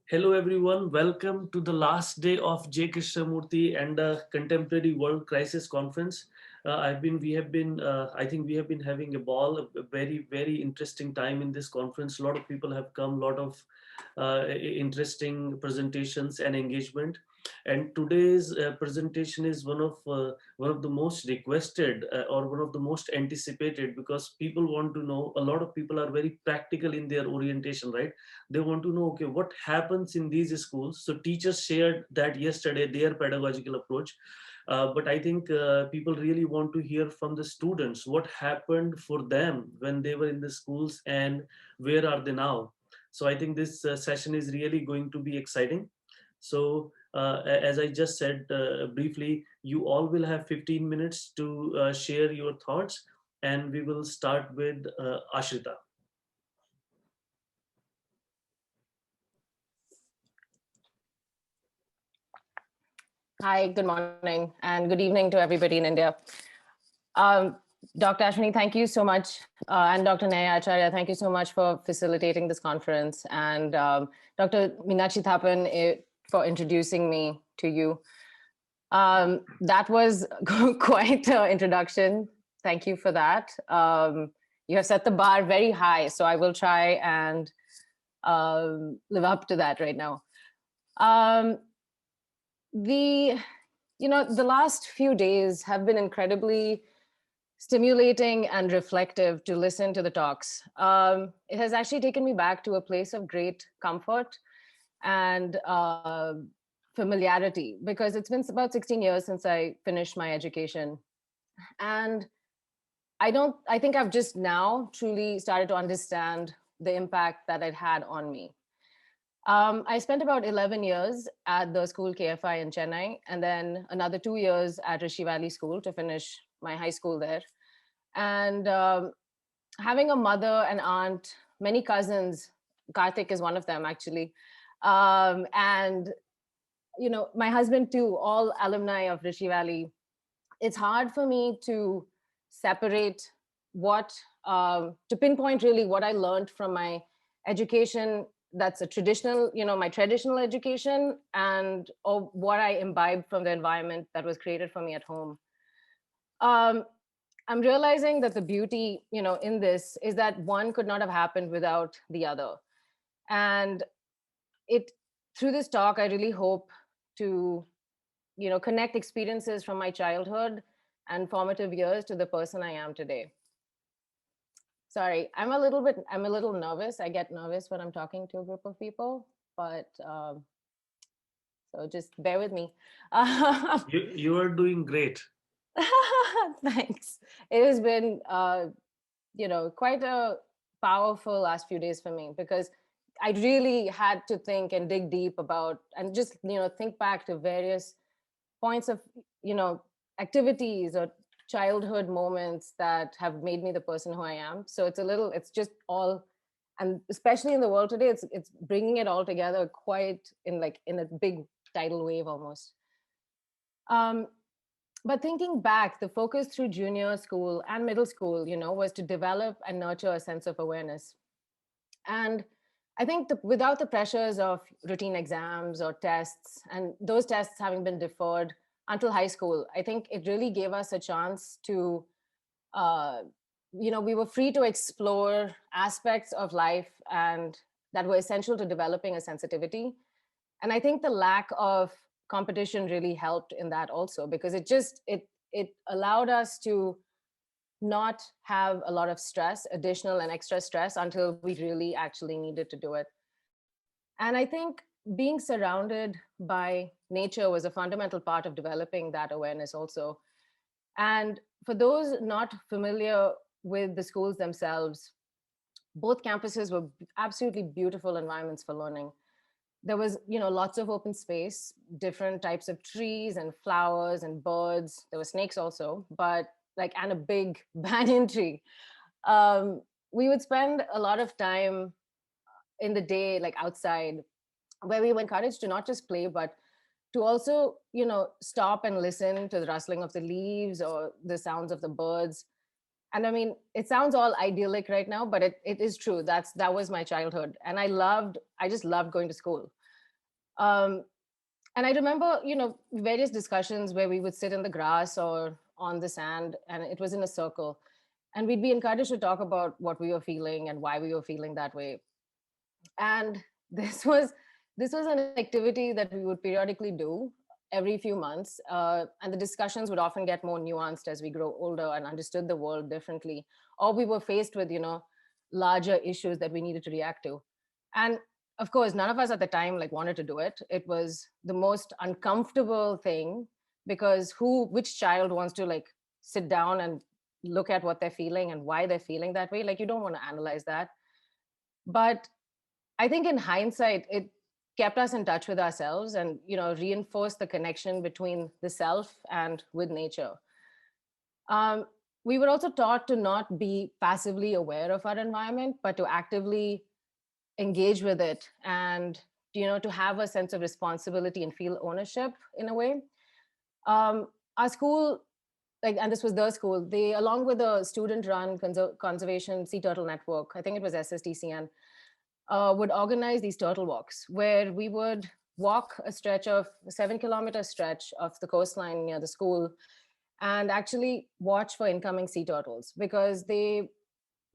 Hello everyone, welcome to the last day of J. Krishnamurthy and the Contemporary World Crisis Conference. We have been, I think we have been having a ball, a very, very interesting time in this conference. A lot of people have come, a lot of interesting presentations and engagement. And today's presentation is one of the most requested or one of the most anticipated because people want to know. A lot of people are very practical in their orientation, right? They want to know, okay, what happens in these schools. So teachers shared that yesterday, their pedagogical approach. But I think people really want to hear from the students what happened for them when they were in the schools and where are they now. So I think this session is really going to be exciting. So as I just said briefly, you all will have 15 minutes to share your thoughts, and we will start with Ashrita. Hi, good morning and good evening to everybody in India. Dr. Ashwani, thank you so much. And Dr. Nayha, Acharya, thank you so much for facilitating this conference. And Dr. Meenakshi Thapan for introducing me to you. That was quite an introduction. Thank you for that. You have set the bar very high, so I will try and live up to that right now. The last few days have been incredibly stimulating and reflective to listen to the talks. It has actually taken me back to a place of great comfort and familiarity, because it's been about 16 years since I finished my education. And I think I've just now truly started to understand the impact that it had on me. I spent about 11 years at the school KFI in Chennai, and then another 2 years at Rishi Valley School to finish my high school there. And having a mother and aunt, many cousins, Kartik is one of them actually, and my husband too, all alumni of Rishi Valley. It's hard for me to separate to pinpoint really what I learned from my education that's a traditional, my traditional education, and or what I imbibed from the environment that was created for me at home. I'm realizing that the beauty, in this is that one could not have happened without the other. And through this talk, I really hope to, connect experiences from my childhood and formative years to the person I am today. Sorry, I'm a little nervous. I get nervous when I'm talking to a group of people, but so just bear with me. You are doing great. Thanks. It has been, quite a powerful last few days for me, because I really had to think and dig deep about, and just, think back to various points of, activities or childhood moments that have made me the person who I am. So it's just all, and especially in the world today, it's bringing it all together quite in a big tidal wave almost. But thinking back, the focus through junior school and middle school, was to develop and nurture a sense of awareness. And I think without the pressures of routine exams or tests, and those tests having been deferred until high school, I think it really gave us a chance to, we were free to explore aspects of life and that were essential to developing a sensitivity. And I think the lack of competition really helped in that also, because it allowed us to not have a lot of stress, additional and extra stress, until we really actually needed to do it. And I think being surrounded by nature was a fundamental part of developing that awareness also. And for those not familiar with the schools themselves, both campuses were absolutely beautiful environments for learning. There was, lots of open space, different types of trees and flowers and birds. There were snakes also, and a big banyan tree. We would spend a lot of time in the day, outside, where we were encouraged to not just play, but to also, stop and listen to the rustling of the leaves or the sounds of the birds. And I mean, it sounds all idyllic right now, but it is true. That was my childhood. And I just loved going to school. Um, and I remember, various discussions where we would sit in the grass or on the sand, and it was in a circle, and we'd be encouraged to talk about what we were feeling and why we were feeling that way. And this was this was an activity that we would periodically do every few months, and the discussions would often get more nuanced as we grow older and understood the world differently, or we were faced with larger issues that we needed to react to. And of course, none of us at the time like wanted to do it. It was the most uncomfortable thing, because which child wants to like sit down and look at what they're feeling and why they're feeling that way? Like, you don't want to analyze that. But I think in hindsight, it kept us in touch with ourselves and, reinforced the connection between the self and with nature. Um, we were also taught to not be passively aware of our environment, but to actively engage with it, and, to have a sense of responsibility and feel ownership in a way. Our school, like, and this was the school, they, along with the student run conservation sea turtle network, I think it was SSTCN, would organize these turtle walks where we would walk a 7 kilometer stretch of the coastline near the school, and actually watch for incoming sea turtles, because they're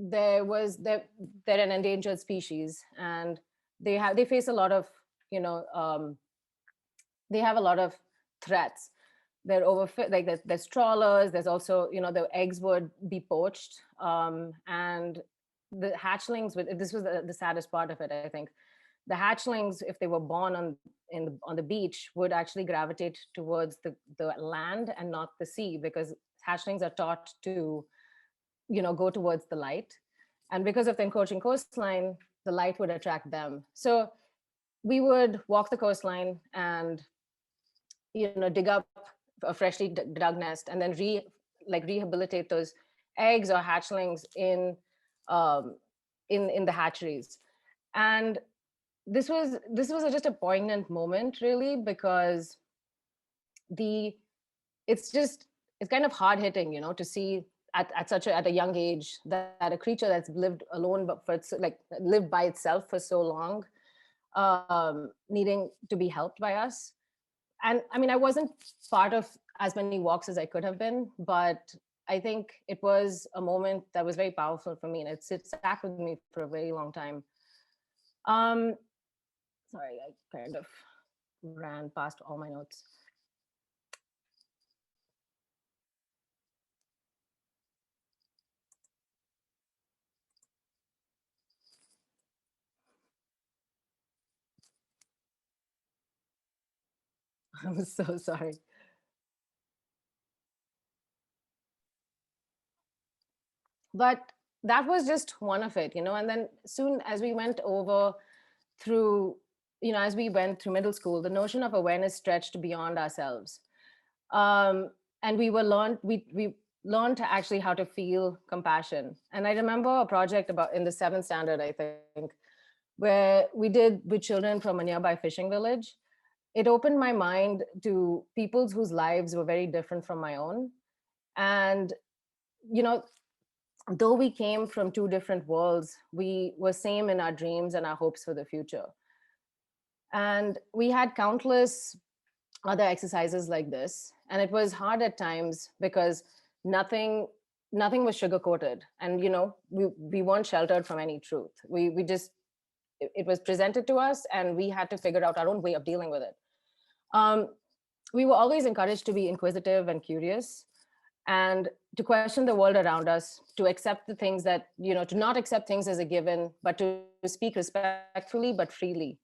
an endangered species, and they face a lot of, you know um, they have a lot of threats. They're overfit, like there's trawlers. There's also, the eggs would be poached, and the hatchlings would, this was the saddest part of it, I think. The hatchlings, if they were born on the beach, would actually gravitate towards the land and not the sea, because hatchlings are taught to, go towards the light, and because of the encroaching coastline, the light would attract them. So we would walk the coastline and, dig up a freshly dug nest, and then rehabilitate those eggs or hatchlings um, in the hatcheries. And this was just a poignant moment, really, because the it's kind of hard hitting, to see at a young age that a creature that's lived alone, but lived by itself for so long, needing to be helped by us. And I mean, I wasn't part of as many walks as I could have been, but I think it was a moment that was very powerful for me, and it sat with me for a very long time. um Sorry, I kind of ran past all my notes. I'm so sorry. But that was just one of it, and then soon as we went over through, as we went through middle school, the notion of awareness stretched beyond ourselves. And we learned to actually how to feel compassion. And I remember a project about in the seventh standard, I think, where we did with children from a nearby fishing village. It opened my mind to peoples whose lives were very different from my own. And, you know, though we came from two different worlds, we were same in our dreams and our hopes for the future. And we had countless other exercises like this, and it was hard at times because nothing nothing was sugar coated, and we weren't sheltered from any truth. We just, it was presented to us, and we had to figure out our own way of dealing with it. um, we were always encouraged to be inquisitive and curious, and to question the world around us, to accept the things that, to not accept things as a given, but to speak respectfully but freely.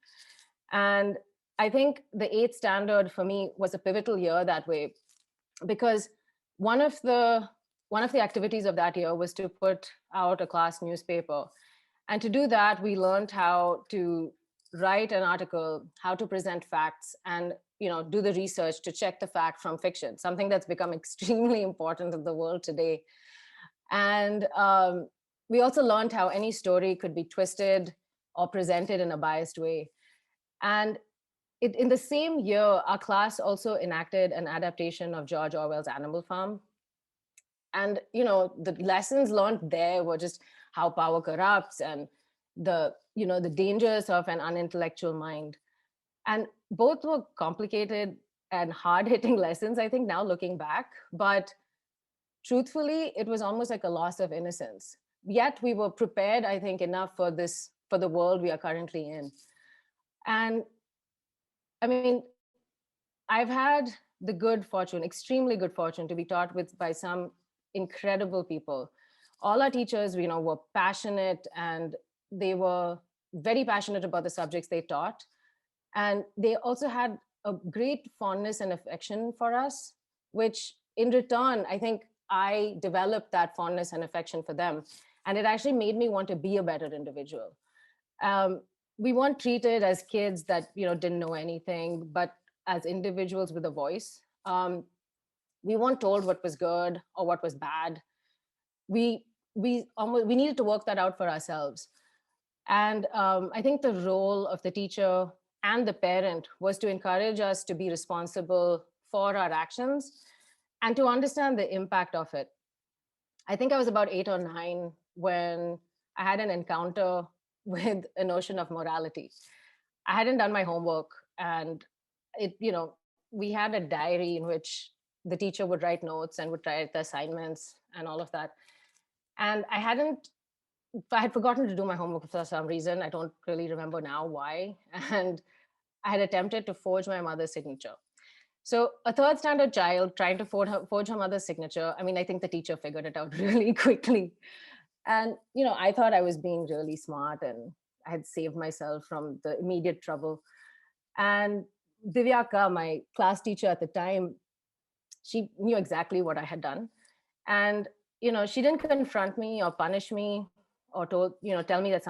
And I think the eighth standard for me was a pivotal year that way, because one of the one of the activities of that year was to put out a class newspaper. And to do that, we learned how to write an article, how to present facts, and do the research to check the fact from fiction, something that's become extremely important in the world today. And we also learned how any story could be twisted or presented in a biased way. And in the same year, our class also enacted an adaptation of George Orwell's Animal Farm. And the lessons learned there were just how power corrupts, and the dangers of an unintellectual mind. And both were complicated and hard-hitting lessons, I think, now looking back. But truthfully, it was almost like a loss of innocence. Yet we were prepared, I think, enough for this, for the world we are currently in. And I mean, I've had the good fortune, extremely good fortune, to be taught with by some incredible people. All our teachers, were passionate, and they were very passionate about the subjects they taught. And they also had a great fondness and affection for us, which in return, I think I developed that fondness and affection for them. And it actually made me want to be a better individual. Um, we weren't treated as kids that didn't know anything, but as individuals with a voice. We weren't told what was good or what was bad. We needed to work that out for ourselves. And I think the role of the teacher and the parent was to encourage us to be responsible for our actions and to understand the impact of it. I think I was about 8 or 9 when I had an encounter with a notion of morality. I hadn't done my homework, and we had a diary in which the teacher would write notes and would write the assignments and all of that. And I had forgotten to do my homework for some reason. I don't really remember now why. And I had attempted to forge my mother's signature. So a third standard child trying to forge her mother's signature. I mean, I think the teacher figured it out really quickly. And, I thought I was being really smart and I had saved myself from the immediate trouble. And Divyaka, my class teacher at the time, she knew exactly what I had done. And, she didn't confront me or punish me or tell me that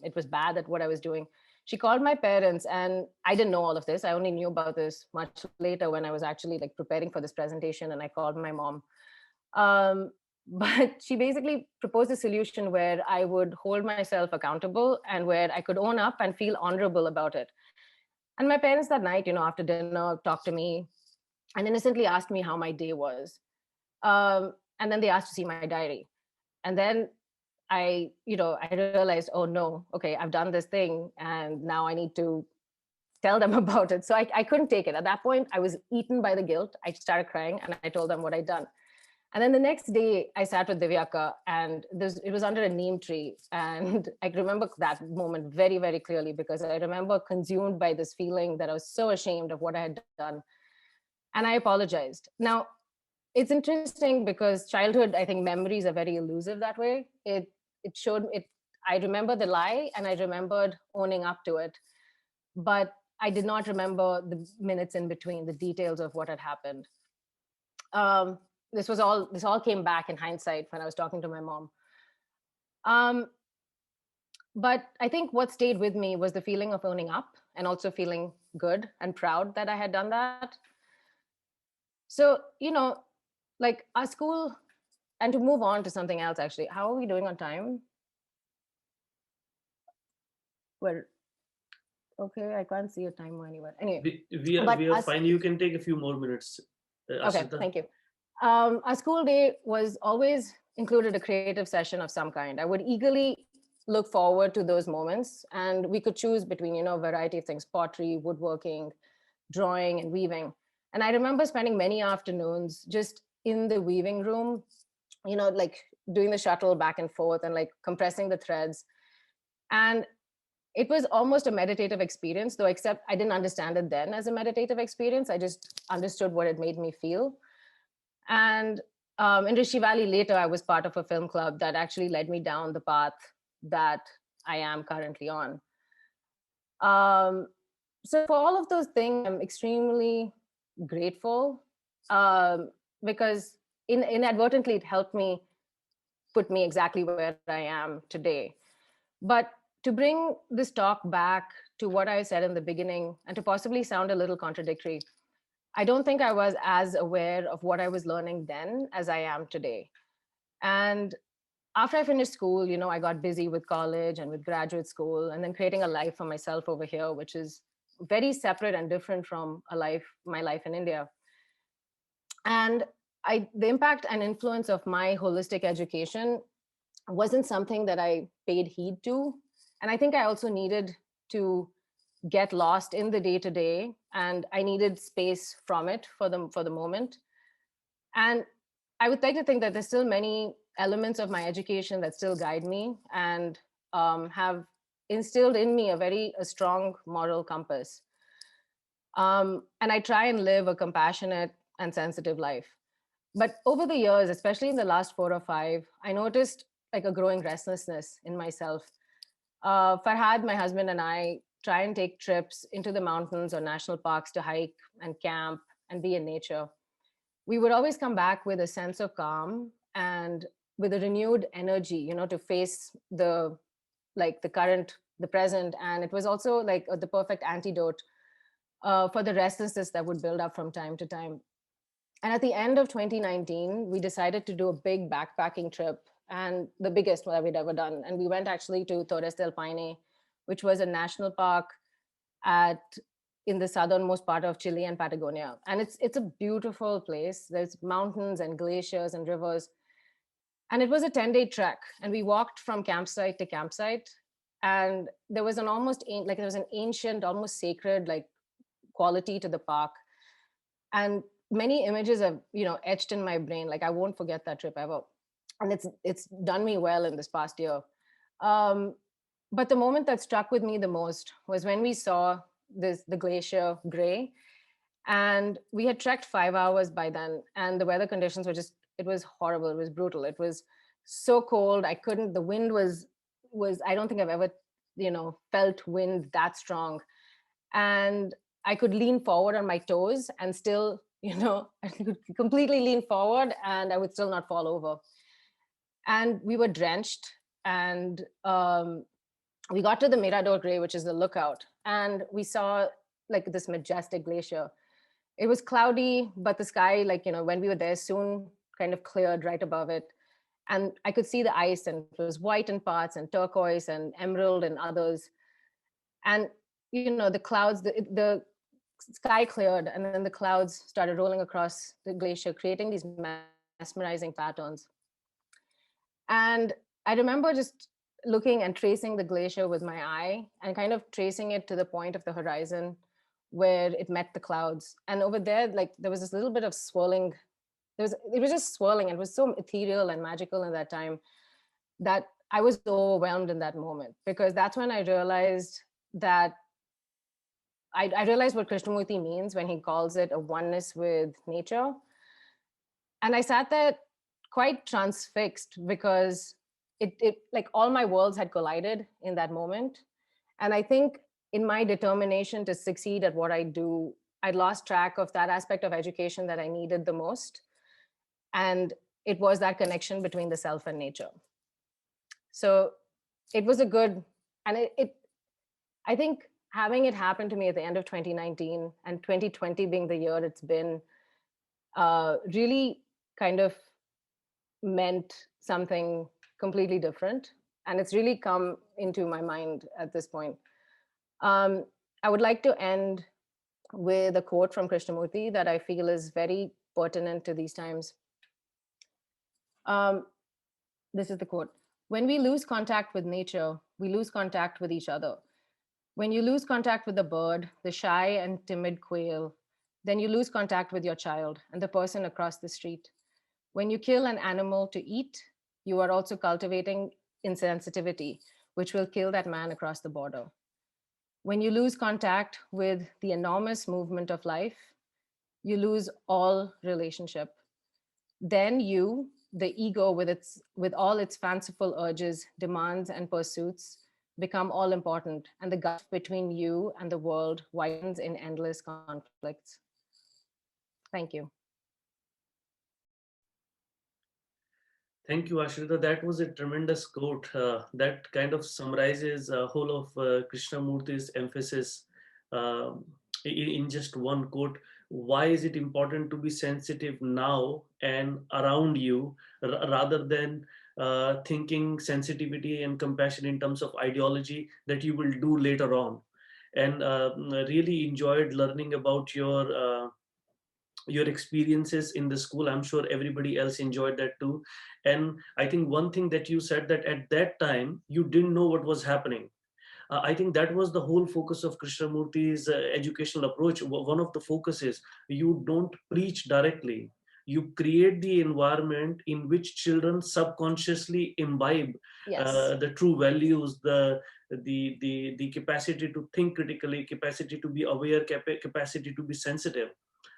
it was bad at what I was doing. She called my parents, and I didn't know all of this. I only knew about this much later when I was actually like preparing for this presentation, and I called my mom. But she basically proposed a solution where I would hold myself accountable and where I could own up and feel honorable about it. And my parents that night, after dinner, talked to me and innocently asked me how my day was. And then they asked to see my diary. And then I realized, oh no, okay, I've done this thing and now I need to tell them about it. So I couldn't take it. At that point, I was eaten by the guilt. I started crying and I told them what I'd done. And then the next day, I sat with Divyaka, and it was under a neem tree. And I remember that moment very, very clearly because I remember consumed by this feeling that I was so ashamed of what I had done. And I apologized. Now, it's interesting because childhood, I think memories are very elusive that way. It showed it. I remember the lie and I remembered owning up to it, but I did not remember the minutes in between, the details of what had happened. This all came back in hindsight when I was talking to my mom. But I think what stayed with me was the feeling of owning up and also feeling good and proud that I had done that. So, like our school, and to move on to something else, actually, how are we doing on time? Well, okay, I can't see a timer anywhere. Anyway, we are fine. You can take a few more minutes, okay, Aashrita. thank you. Our school day was always included a creative session of some kind. I would eagerly look forward to those moments, and we could choose between a variety of things: pottery, woodworking, drawing, and weaving. And I remember spending many afternoons just in the weaving room, like doing the shuttle back and forth and like compressing the threads. And it was almost a meditative experience, though, except I didn't understand it then as a meditative experience. I just understood what it made me feel. And in Rishi Valley later, I was part of a film club that actually led me down the path that I am currently on. So for all of those things, I'm extremely grateful, because inadvertently it helped me put me exactly where I am today. But to bring this talk back to what I said in the beginning, and to possibly sound a little contradictory, I don't think I was as aware of what I was learning then as I am today. And after I finished school, I got busy with college and with graduate school, and then creating a life for myself over here, which is very separate and different from my life in India. And the impact and influence of my holistic education wasn't something that I paid heed to. And I think I also needed to get lost in the day to day, and I needed space from it for the moment. And I would like to think that there's still many elements of my education that still guide me and have instilled in me a strong moral compass. And I try and live a compassionate and sensitive life. But over the years, especially in the last 4 or 5, I noticed like a growing restlessness in myself. Farhad, my husband, and I try and take trips into the mountains or national parks to hike and camp and be in nature. We would always come back with a sense of calm and with a renewed energy, to face the present. And it was also like the perfect antidote for the restlessness that would build up from time to time. And at the end of 2019, we decided to do a big backpacking trip, and the biggest that we'd ever done. And we went actually to Torres del Paine, which was a national park at in the southernmost part of Chile and Patagonia. And it's a beautiful place. There's mountains and glaciers and rivers. And it was a 10-day trek. And we walked from campsite to campsite. And there was an ancient, almost sacred quality to the park. And many images have, etched in my brain. Like I won't forget that trip ever. And it's done me well in this past year. But the moment that struck with me the most was when we saw the glacier gray, and we had trekked 5 hours by then, and the weather conditions it was horrible. It was brutal. It was so cold. The wind was I don't think I've ever, felt wind that strong. And I could lean forward on my toes and still, I could completely lean forward and I would still not fall over. And we were drenched, and we got to the Mirador Gray, which is the lookout, and we saw like this majestic glacier. It was cloudy, but the sky, when we were there, soon kind of cleared right above it. And I could see the ice, and it was white in parts and turquoise and emerald in others. And, the clouds, the sky cleared, and then the clouds started rolling across the glacier, creating these mesmerizing patterns. And I remember just looking and tracing the glacier with my eye and kind of tracing it to the point of the horizon where it met the clouds. And over there, there was this little bit of swirling. It was just swirling, and it was so ethereal and magical in that time that I was overwhelmed in that moment, because that's when I realized that I realized what Krishnamurthy means when he calls it a oneness with nature. And I sat there quite transfixed, because it like all my worlds had collided in that moment. And I think in my determination to succeed at what I do, I lost track of that aspect of education that I needed the most. And it was that connection between the self and nature. So it was a good, and I think having it happen to me at the end of 2019 and 2020 being the year it's been, really kind of meant something completely different. And it's really come into my mind at this point. I would like to end with a quote from Krishnamurthy that I feel is very pertinent to these times. This is the quote: "When we lose contact with nature, we lose contact with each other. When you lose contact with the bird, the shy and timid quail, then you lose contact with your child and the person across the street. When you kill an animal to eat, you are also cultivating insensitivity, which will kill that man across the border. When you lose contact with the enormous movement of life, you lose all relationship. Then you, the ego with all its fanciful urges, demands, and pursuits, become all important, and the gulf between you and the world widens in endless conflicts." Thank you. Thank you, Ashrita. That was a tremendous quote. That kind of summarizes a whole of Krishnamurthy's emphasis in just one quote. Why is it important to be sensitive now and around you, rather than thinking sensitivity and compassion in terms of ideology that you will do later on? And really enjoyed learning about your experiences in the school. I'm sure everybody else enjoyed that too. And I think one thing that you said, that at that time you didn't know what was happening. I think that was the whole focus of Krishnamurthy's educational approach. One of the focuses, you don't preach directly. You create the environment in which children subconsciously imbibe Yes. the true values, the capacity to think critically, capacity to be aware, capacity to be sensitive.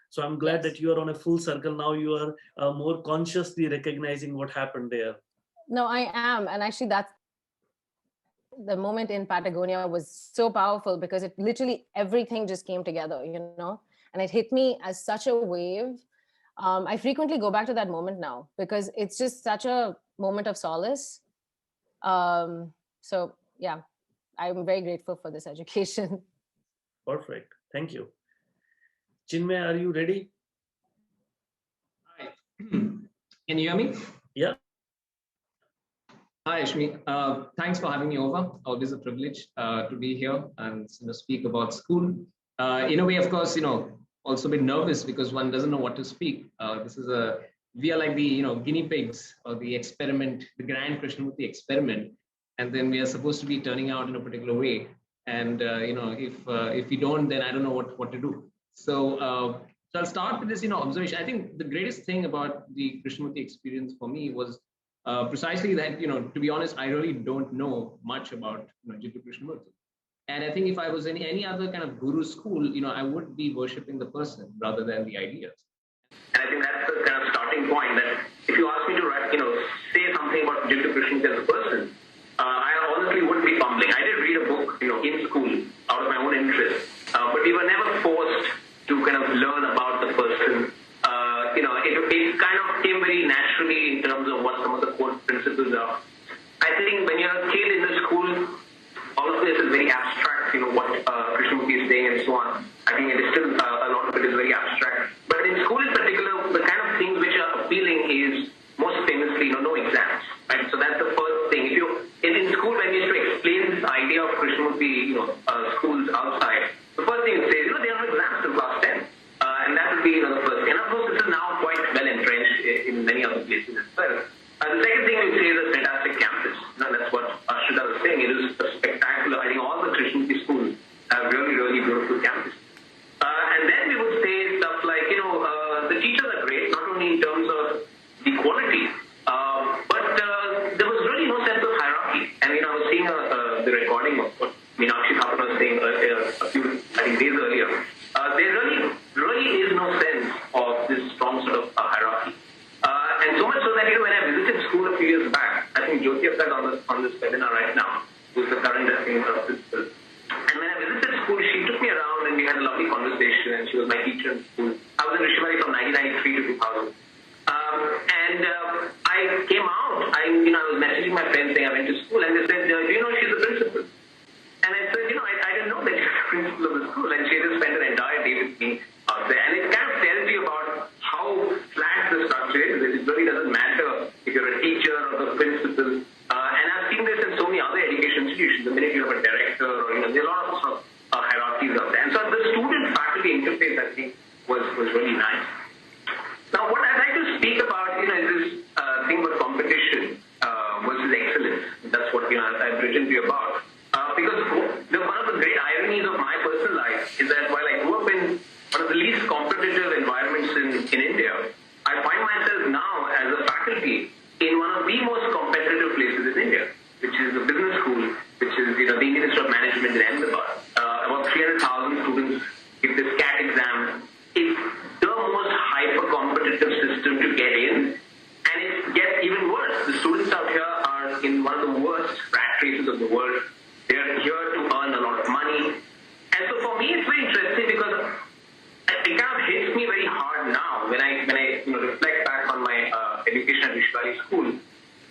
So I'm glad that Yes. you are on a full circle now. You are more consciously recognizing what happened there. No, I am. And actually, that's the moment in Patagonia was so powerful because it literally everything just came together, you know, and it hit me as such a wave. I frequently go back to that moment now because it's just such a moment of solace. So, yeah, I'm very grateful for this education. Perfect. Thank you. Chinmay, are you ready? Hi. Can you hear me? Yeah. Hi, Ashwani. Thanks for having me over. Always a privilege to be here and speak about school. In a way, of course, also a bit nervous because one doesn't know what to speak. We are like the guinea pigs or the experiment, the grand Krishnamurthy experiment, and then we are supposed to be turning out in a particular way. And if we don't, then I don't know what to do. So I'll start with this observation. I think the greatest thing about the Krishnamurthy experience for me was precisely that, to be honest, I really don't know much about Jiddu Krishnamurthy. And I think if I was in any other kind of guru school, I would be worshipping the person rather than the ideas. And I think that's the kind of starting point that if you ask me to write, say something about Jiddu Krishnamurthy as a person, I honestly wouldn't be fumbling. I did read a book, in school out of my own interest, but we were never forced to kind of learn about the person. It kind of came very naturally in terms of what some of the core principles are. I think when you're a kid in the school, all of this is very abstract, what Krishnamurthy is saying and so on. I think it is still, a lot of it is very abstract. But in school in particular, the kind of things which are appealing is most famously, no exams, right? So that's the first thing. In school, when you used to explain this idea of Krishnamurthy, schools outside, the first thing you say is, they have exams till class 10. And that would be the first thing. And of course, this is now quite well entrenched in many other places as well. The second thing we say is a fantastic campus. That's what Aashrita was saying. It is spectacular. I think all the Krishnamurthy schools have really, really beautiful campuses. And then we would say stuff like, the teachers are great, not only in terms of the quality, but there was really no sense of hierarchy. And, I was seeing the recording of what Meenakshi was saying a few, days earlier. There really is no sense of this strong sort of hierarchy. And so much so that, when I visited school a few years back, I think Jyotsna is on this webinar right now, who's the current principal. And when I visited school, she took me around and we had a lovely conversation, and she was my teacher in school. I was in Rishivali from 1993 to 2000. I came out, I was messaging my friends saying I went to school, and they said, do you know she's the principal? And I said, I didn't know that she's the principal of the school, and she just spent an entire day with me out there. And it kind of tells you about how flat the structure is. It really doesn't matter if you're a teacher or the principal. And I've seen this in so many other education institutions. The minute you have a director, or there are a lot of sort of hierarchies out there. And so the student-faculty interface, I think, was really nice. Now, what I'd like to speak about, is this thing about competition versus excellence. That's what I've written to you about. Because one of the great ironies of my personal life is that while I grew up in one of the least competitive environments in India, I find myself now as a faculty in one of the most competitive places in India, which is the business school, which is the Indian Institute of Management in Ahmedabad. About 300,000 students give this CAT exam. It's the most hyper-competitive system to get in, and it gets even worse. The students out here are in one of the worst rat races of the world. They're here to earn a lot of money. And so for me, it's very interesting because it kind of hits me very hard now when I reflect back on my education at Rishivali School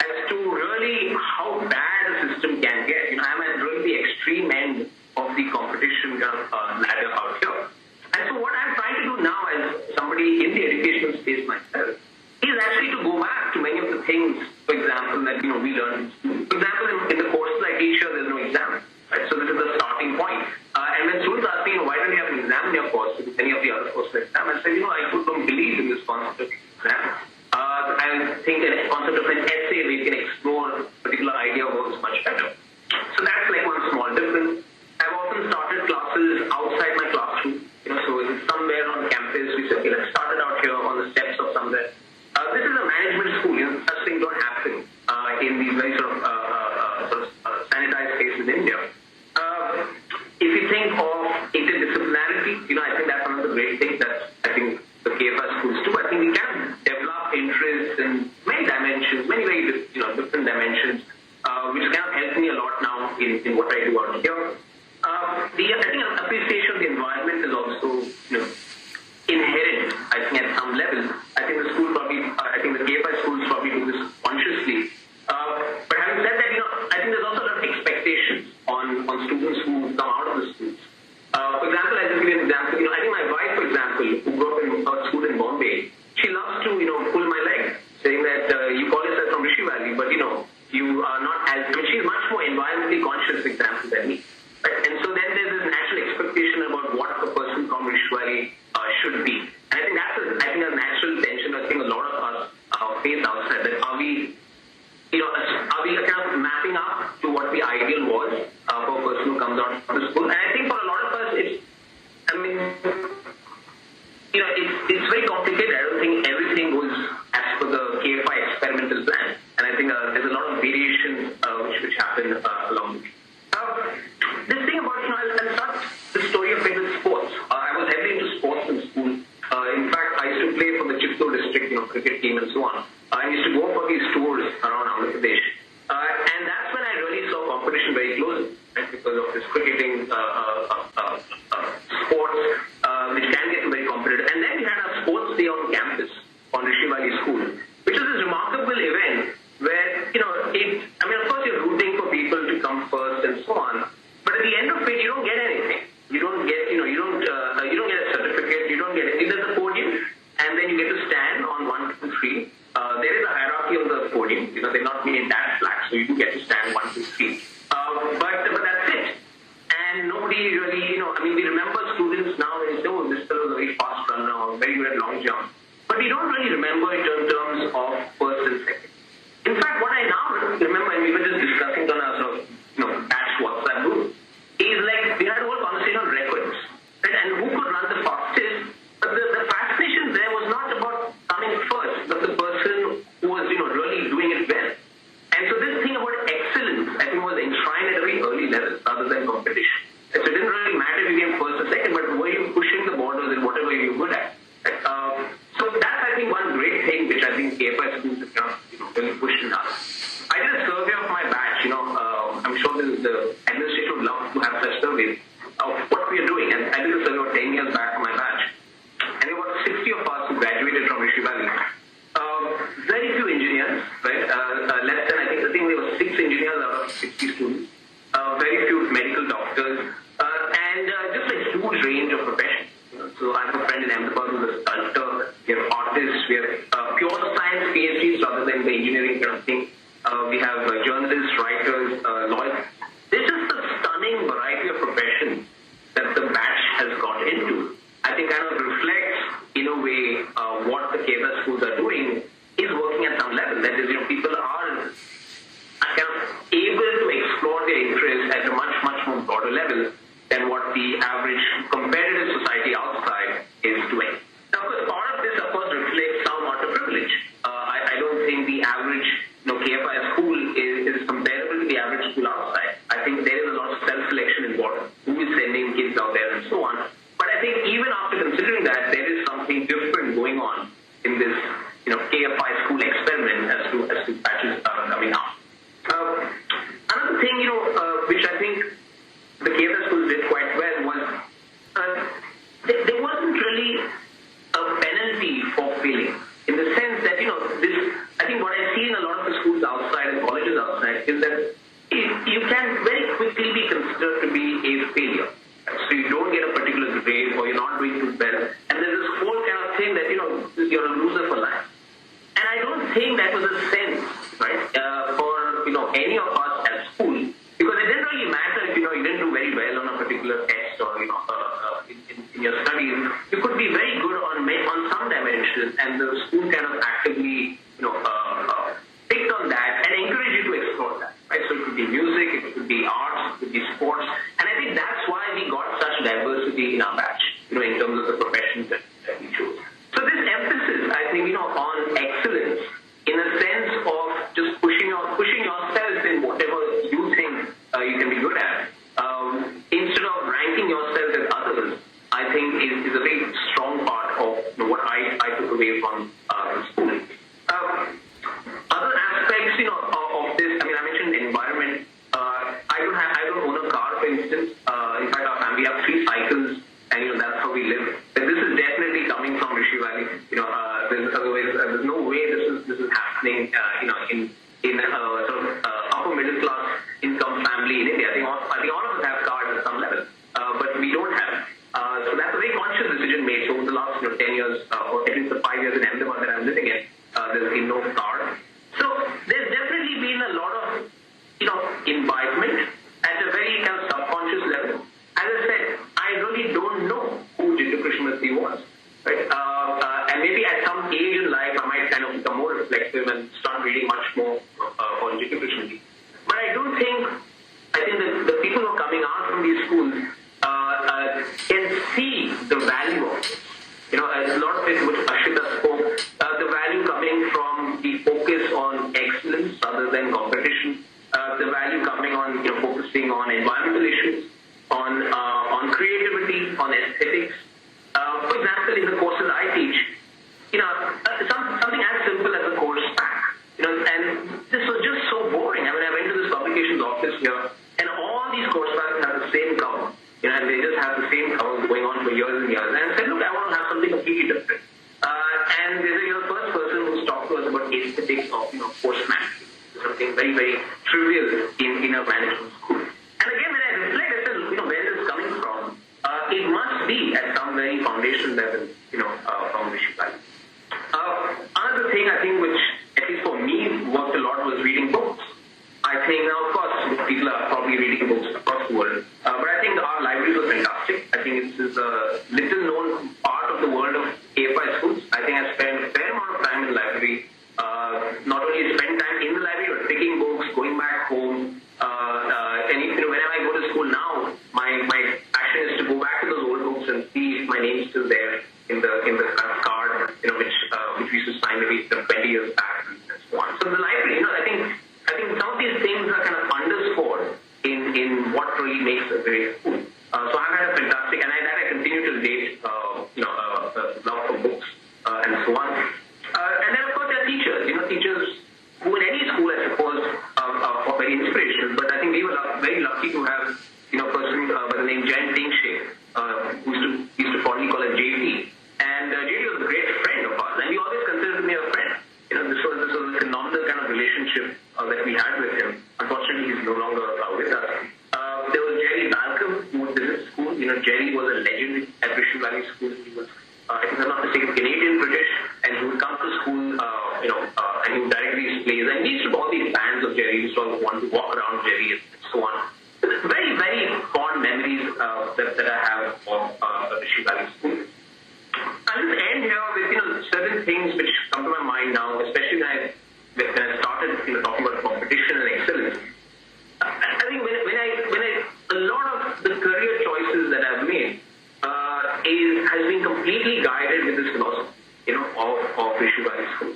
as to really how bad a system can get. I'm at really the extreme end of the competition kind of ladder out here. And so what I'm trying to do now as somebody in the educational space myself is actually to go back to many of the things, for example, that we learned in school. For example, in the courses I teach here, there's no exam. Right? So this is the starting point. And when students ask me, why don't you have an exam in your course, with any of the other courses exam, I say, I don't believe in this concept of exam. I think a concept of an essay where you can explore a particular idea works much better. So that's like one small difference. For example, I'll just give you an example. I think my wife, for example, who grew up in a school in Bombay, she loves to, pull my leg, saying that you call yourself from Rishi Valley, but you are not as. She's much more environmentally conscious, for example, than me. Right? And so then there's this natural expectation about what a person from Rishi Valley should be. And I think that's a natural tension. I think a lot of us face outside. That are we kind of mapping up to what the ideal was for a person who comes out of the school? And I think for a lot of us, it's very complicated. I don't think everything goes as per the KFI experimental plan. And I think there's a lot of variations which happen along the way. This thing about, I'll start the story of with sports. I was heavily into sports in school. In fact, I used to play for the Chittor district, cricket team and so on. I used to go for these tours around Andhra Pradesh. And that's when I really saw competition very closely, right? Because of this cricketing sports, which can get very competitive. And then we had a sports day on campus on Rishi Valley School, which was this remarkable event where, of course you're rooting for people to come first and so on. But at the end of it, you don't get anything. You don't get, you don't get a certificate. You don't get it. There's a podium, and then you get to stand on 1, 2, 3. There is a hierarchy on the podium. They're not made that flat, so you do get to stand 1, 2, 3. But that's it. And nobody really, we remember students now when they say, oh, this fellow is a very fast runner or very good at long jump. But we don't really remember it in terms of first and second. In fact, what I now remember, and we were just discussing on our sort of, batch WhatsApp group, is like we had a whole conversation on records, right? And who could run the fastest. But the fascination there was not about coming first, but the person who was, really doing it well. And so this thing about excellence, I think, was enshrined at a very early level rather than competition. And so it didn't really matter if you came first or second, but were you pushing the borders in whatever you were good at? So that's, I think, one great thing which I think KFI schools have kind of, really pushed in us. I did a survey of my batch. I'm sure the administration would love to have such surveys of what we are doing. And I did a survey about 10 years back for my batch. And there were 60 of us who graduated from Rishi Valley. Very few engineers, right? Less than, I think there were 6 engineers out of 60 students. Very few medical doctors. And just a huge range of professions. So I have a friend in Ahmedabad who's a sculptor. We have artists. We have pure science PhDs rather than the engineering kind of thing. We have journalists, writers, lawyers. There's just a stunning variety of professions that the batch has got into. I think kind of reflects, in a way, what the KFI schools are doing is working at some level. That is, people are kind of able to explore their interests at a much, much more broader level than what the average competitive society outside is doing. Now, of course, part of this, of course, reflects somewhat of privilege. I don't think the average KFI school is comparable to the average school outside. I think there is a lot of self-selection involved. Who is sending kids out there and so on. But I think even after considering that, there is something different going on in this, KFI school experiment as to batches are coming out. Another thing, which I think the KFI schools did quite well was there wasn't really a penalty for failing, in the sense that, I think what I see in a lot of the schools outside and colleges outside is that you can very quickly be considered to be a failure. So you don't get a particular grade or you're not doing too well. And there's this whole kind of thing that, you're a loser for life. And I don't think that was a sense, right, for, any of us at school. Because it didn't really matter if, you didn't do very well on a particular test or, in your studies. You could be very good on some dimensions, and the school kind of actively, picked on that and encouraged you to explore that, right? So it could be music, it could be arts, it could be sports. And I think that's why we got such diversity in our batch, in terms of the professions that we chose. So this emphasis, I think, on excellence, in a sense of just pushing yourself in whatever you think you can be good at, instead of ranking yourself as others, I think is a very strong part of what I took away from school. Other aspects, of this, I mentioned the environment. I don't own a car, for instance. In fact, our family have 3 cycles, and that's how we live. But this is definitely coming from Rishi Valley. There's no way this is happening. In a sort of upper middle class income family in India. I think all of us have cars at some level, but we don't have So that's a very conscious decision made. So over the last 10 years, or at least the 5 years in Ahmedabad that I'm living in, there's been no car. So there's definitely been a lot of imbibement at a very kind of subconscious level. As I said, I really don't know who Krishnamurthy was. Right? And maybe at some age in life, I might kind of become more reflective and start reading much more on Krishnamurthy. But I think that the people who are coming out from these schools can see the value of it. A lot of it, which Aashrita spoke, the value coming from the focus on excellence rather than competition, the value coming on focusing on environmental issues, on creativity, on aesthetics. For example, in the courses I teach, something as simple as a course pack. And this was just so boring. I mean, I went to this publications office here, and all these course packs have the same cover. And they just have the same cover going on for years and years. And I said, look, I want to have something completely different. And you're the first person who's talked to us about aesthetics of course management, something very, very trivial in a management school. And again, when I reflect, I said, where is this coming from? It must be at some very foundational level, from Rishi Valley. Another thing I think which, at least for me, worked a lot was reading books. I think now, of course, people are probably reading books across the world, but I think our libraries are fantastic. I think this is a little known part of the world of AFI schools. I think I spent a fair amount of time in the library, not only spend time in the library, but picking books, going back home. And whenever I go to school now, my action is to go back to those old books and see if my name's still there in the kind of card, which we used to sign maybe 20 years back and so on. So the library, I think some of these things are kind of underscored in what really makes a great school. So I've had a fantastic, and I continue to date, love for books and so on. And then of course there are teachers, teachers who in any school I suppose are very inspirational. But I think we were very lucky to have a person by the name Jen Tingshe, who used to fondly call us JT. And JT was a great friend of ours, and we always considered me a friend. This was a phenomenal kind of relationship that we had with him. Unfortunately, he's no longer with us. There was Jerry Malcolm, who would visit school. Jerry was a legend at Rishi Valley School. He was, if I'm not mistaken, Canadian British, and he would come to school, and he would direct these plays. And we used to have all these fans of Jerry. We used to want to walk around Jerry and so on. Very, very fond memories that I have of Rishi Valley School. I'll just end here with certain things which come to my mind now, especially when I started talking about competition and excellence. I think when a lot of the career choices that I've made has been completely guided with this philosophy, of Rishi Valley School.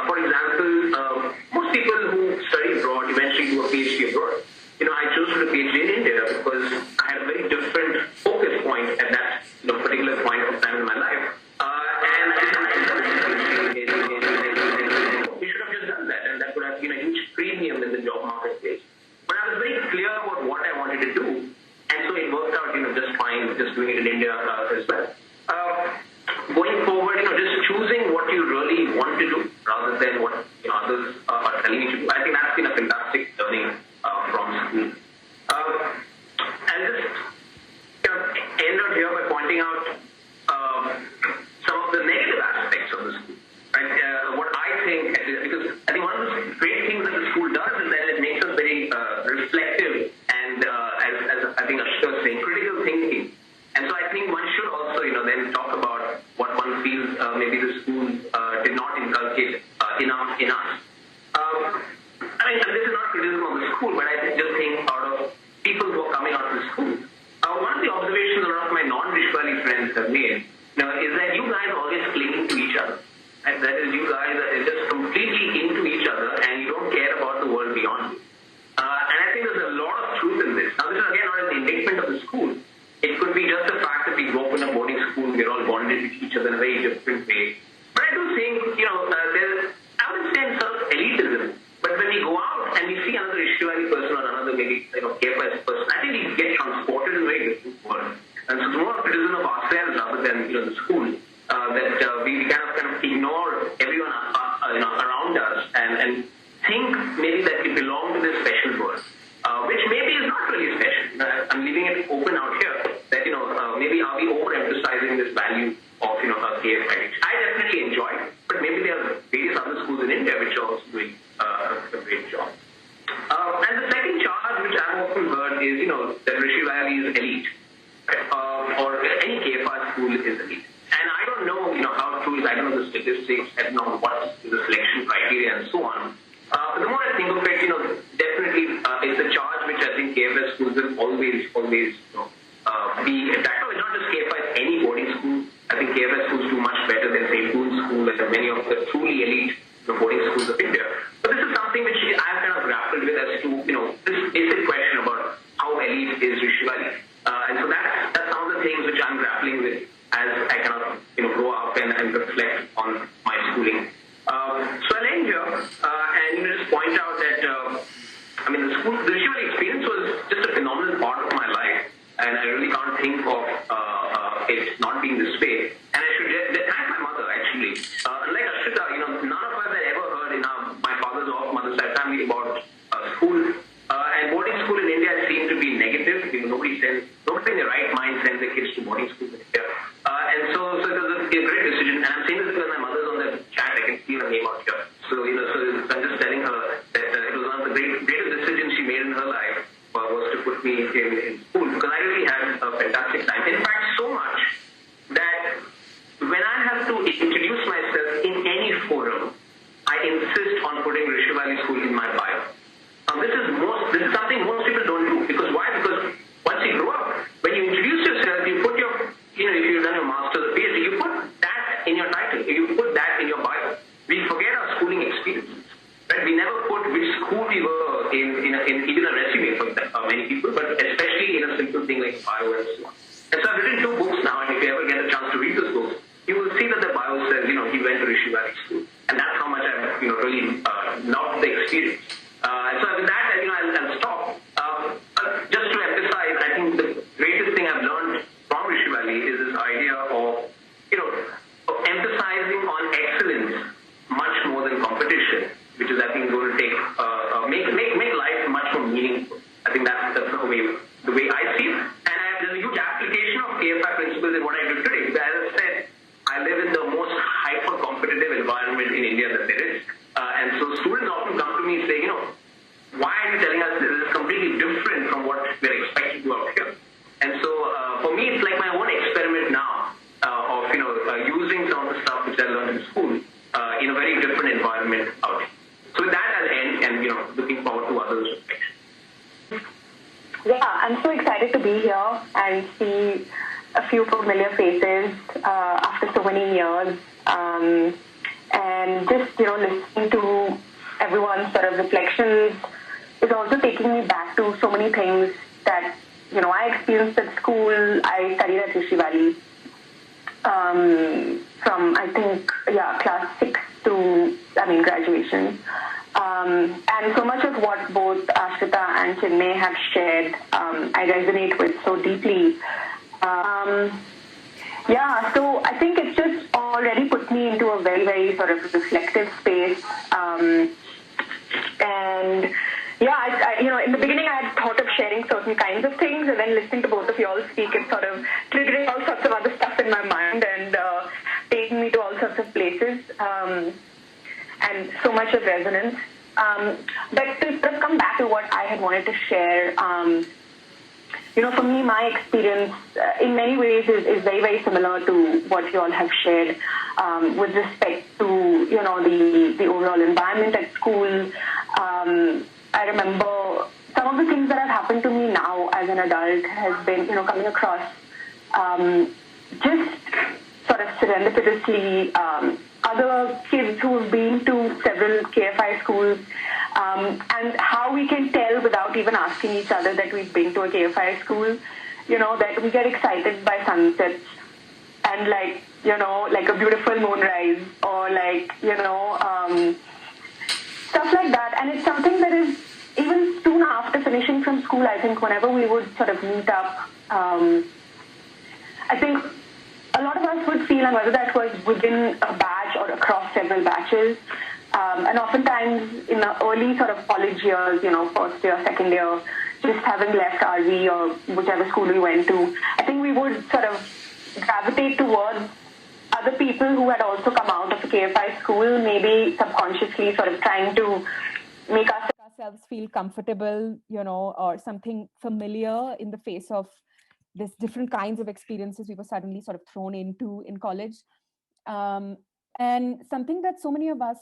For example, most people who study abroad eventually do a PhD abroad. I chose to do a PhD in India because I had a very different focus point at that particular point of time in my life. And we should have just done that, and that would have been a huge premium in the job marketplace. But I was very clear about what I wanted to do, and so it worked out, just fine, just doing it in India as well. Going forward, just choosing what you really want to do rather than what others are telling you to do. I think that's been a fantastic learning from school. I'll just end out here by pointing out some of the negative aspects of the school. Right? What I think, because I think one of the great things that the school does is that it makes us very reflective and, as I think Aashrita was saying, critical thinking. And so I think one should also, then talk about what one feels maybe the school did not inculcate enough in us. This is not criticism of the school, but I just think out of people who are coming out of the school, one of the observations a lot of my non-Rishi Valley friends have made, is that you guys are always clinging to each other. And that is, you guys are just completely into each other, and you don't care about the world beyond you. And I think there's a lot of truth in this. Now, this is again not an indictment of the school. It could be just the fact that we grew up in a boarding school, we're all bonded with each other in a very different way. But I do think, there's, I wouldn't say sort of elitism, but when we go out and we see another Rishi Valley person or another maybe KFS person, I think we get transported in a very different world. And so it's more a criticism of ourselves rather than the school, that we kind of ignore everyone around us and think maybe that we belong to this special world, which maybe is not really special. I'm leaving it open out here that maybe school is elite. And I don't know, how true is, I don't know the statistics, I don't know what is the selection criteria and so on. But the more I think of it, definitely it's a charge which I think KFS schools will always, be attacked. It's not just KFS, any boarding school. I think KFS schools do much better than, say, Poon School and many of the truly elite boarding schools of India. But this is something which I've kind of grappled with as to, this basic question about how elite is Rishi Valley. And so that's some of the things which I'm grappling with as I kind of, grow up and reflect on my schooling. So I'll end here and just point out that, the Rishi Valley experience was just a phenomenal part of my life. And I really can't think of it not being this way. And I should thank my mother, actually. Unlike Aashrita, none of us had ever heard in my father's or mother's side family about school. And boarding school in India seemed to be negative. Nobody in their right mind sends their kids to boarding school in India. And so it was a great decision. And I'm saying this because my mother's on the chat. I can see her name out here. So, so I'm just telling her that it was one of the greatest decisions she made in her life. Was to put me in school, because I really had a fantastic time. In fact, so much that when I have to introduce myself in any forum, I insist on putting Rishi Valley School in my bio. This is something most people don't do. Because why? Because once you grow up, when you introduce yourself, you put your, if you've done your master's, PhD, you put that in your title, you put that in your bio. We forget our schooling experiences. Right? We never put which school we were in even a resume for many people, but especially in a simple thing like bio and so on. And so I've written 2 books now, and if you ever get a chance to read those books, you will see that the bio says, he went to Rishi Valley School. And that's how much I've, really loved the experience. And so with that, I'll stop. Just to emphasize, I think the greatest thing I've learned from Rishi Valley is this idea of, of emphasizing on excellence much more than competition, which is, I think, going to take make life much more meaningful. I think that's the way I see it. And there's a huge application of KFI principles in what I do today. Because as I said, I live in the most hyper-competitive environment in India that there is. And so students often come to me and say, why are you telling us this? This is completely different from what we're expected to do out here. And so for me, it's like my own experiment now of, using some of the stuff which I learned in school in a very different environment out here. So with that, I'll end and, looking forward to others' reflections. Yeah, I'm so excited to be here and see a few familiar faces after so many years. And just, listening to everyone's sort of reflections is also taking me back to so many things that, I experienced at school. I studied at Rishi Valley from, I think, class 6 to, graduation. And so much of what both Ashrita and Chinmay have shared, I resonate with so deeply. So I think it's just already put me into a very, very sort of reflective space. In the beginning I had thought of sharing certain kinds of things, and then listening to both of you all speak, it's sort of triggering all sorts of other stuff in my mind and taking me to all sorts of places, and so much of resonance. But to sort of come back to what I had wanted to share, for me, my experience in many ways is very, very similar to what you all have shared with respect to, the overall environment at school. I remember some of the things that have happened to me now as an adult has been, coming across just sort of serendipitously other kids who have been to several KFI schools, and how we can tell without even asking each other that we've been to a KFI school, that we get excited by sunsets and like a beautiful moonrise or stuff like that. And it's something that is, even soon after finishing from school, I think whenever we would sort of meet up, I think a lot of us would feel, and whether that was within a batch or across several batches, and oftentimes in the early sort of college years, first year, second year, just having left RV or whichever school we went to, I think we would sort of gravitate towards other people who had also come out of a KFI school, maybe subconsciously sort of trying to make ourselves feel comfortable, or something familiar in the face of this different kinds of experiences we were suddenly sort of thrown into in college. And something that so many of us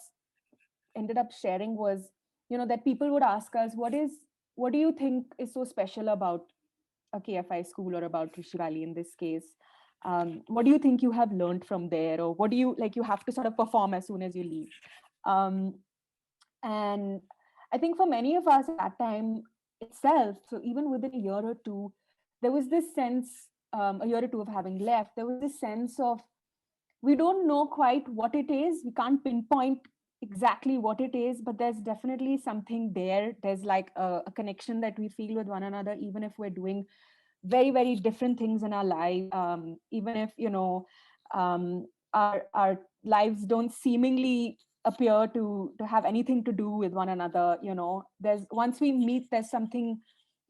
ended up sharing was, that people would ask us, what do you think is so special about a KFI school, or about Rishi Valley in this case? What do you think you have learned from there? Or what do you, like, you have to sort of perform as soon as you leave? And I think for many of us at that time itself, so even within a year or two, there was this sense, a year or two of having left, there was this sense of, we don't know quite what it is. We can't pinpoint exactly what it is, but there's definitely something there. There's like a connection that we feel with one another, even if we're doing very, very different things in our life. Even if, our lives don't seemingly appear to have anything to do with one another. There's, once we meet, there's something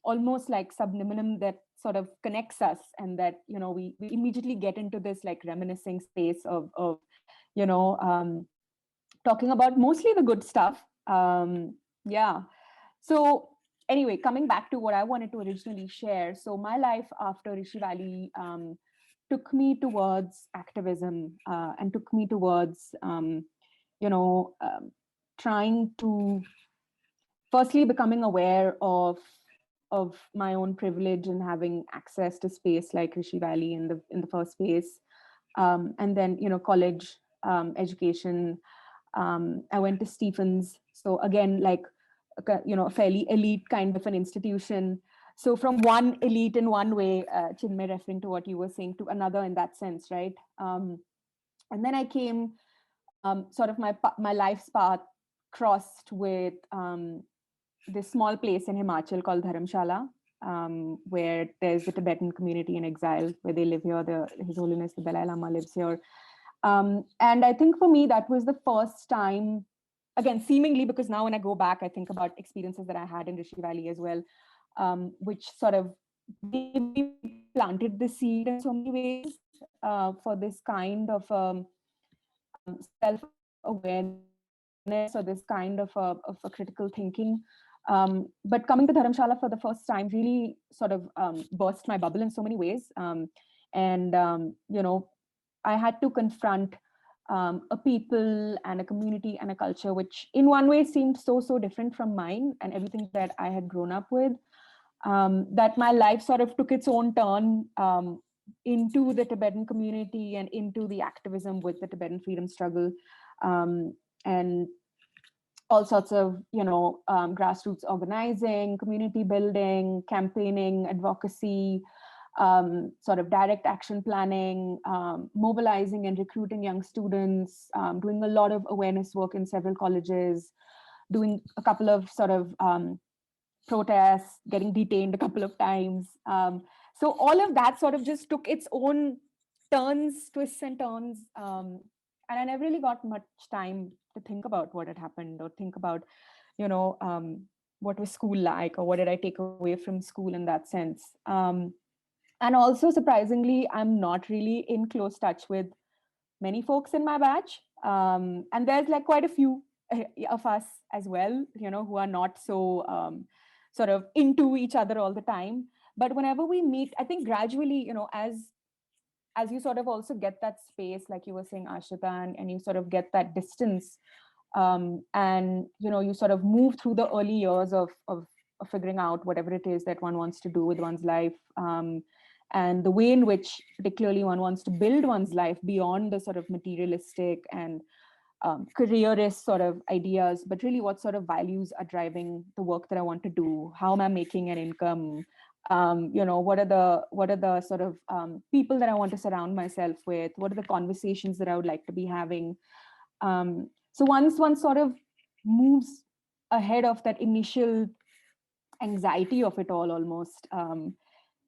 almost like subliminal that sort of connects us, and that we immediately get into this like reminiscing space of talking about mostly the good stuff. Yeah. So anyway, coming back to what I wanted to originally share, so my life after Rishi Valley took me towards activism, and took me towards trying to, firstly, becoming aware of my own privilege and having access to space like Rishi Valley in the first place, and then college education. I went to Stephens, so again, like a fairly elite kind of an institution. So from one elite in one way, Chinmay, referring to what you were saying, to another in that sense, right? And then I came, sort of my life's path crossed with this small place in Himachal called Dharamshala, where there's a Tibetan community in exile, where they live here. His Holiness the Dalai Lama lives here. And I think for me, that was the first time, again, seemingly, because now when I go back, I think about experiences that I had in Rishi Valley as well, which sort of maybe planted the seed in so many ways, for this kind of self-awareness, or this kind of a critical thinking. But coming to Dharamshala for the first time really sort of burst my bubble in so many ways. And I had to confront a people and a community and a culture which in one way seemed so different from mine and everything that I had grown up with, that my life sort of took its own turn into the Tibetan community and into the activism with the Tibetan freedom struggle, and all sorts of grassroots organizing, community building, campaigning, advocacy, sort of direct action planning, mobilizing and recruiting young students, doing a lot of awareness work in several colleges, doing a couple of sort of protests, getting detained a couple of times. So all of that sort of just took its own turns, twists and turns. And I never really got much time to think about what had happened, or think about, what was school like, or what did I take away from school in that sense. And also, surprisingly, I'm not really in close touch with many folks in my batch. And there's like quite a few of us as well, who are not so sort of into each other all the time. But whenever we meet, I think gradually, as you sort of also get that space, like you were saying, Aashrita, and you sort of get that distance, and you sort of move through the early years of figuring out whatever it is that one wants to do with one's life, and the way in which particularly one wants to build one's life beyond the sort of materialistic and careerist sort of ideas, but really what sort of values are driving the work that I want to do. How am I making an income? What are the sort of people that I want to surround myself with? What are the conversations that I would like to be having? So once one sort of moves ahead of that initial anxiety of it all, almost,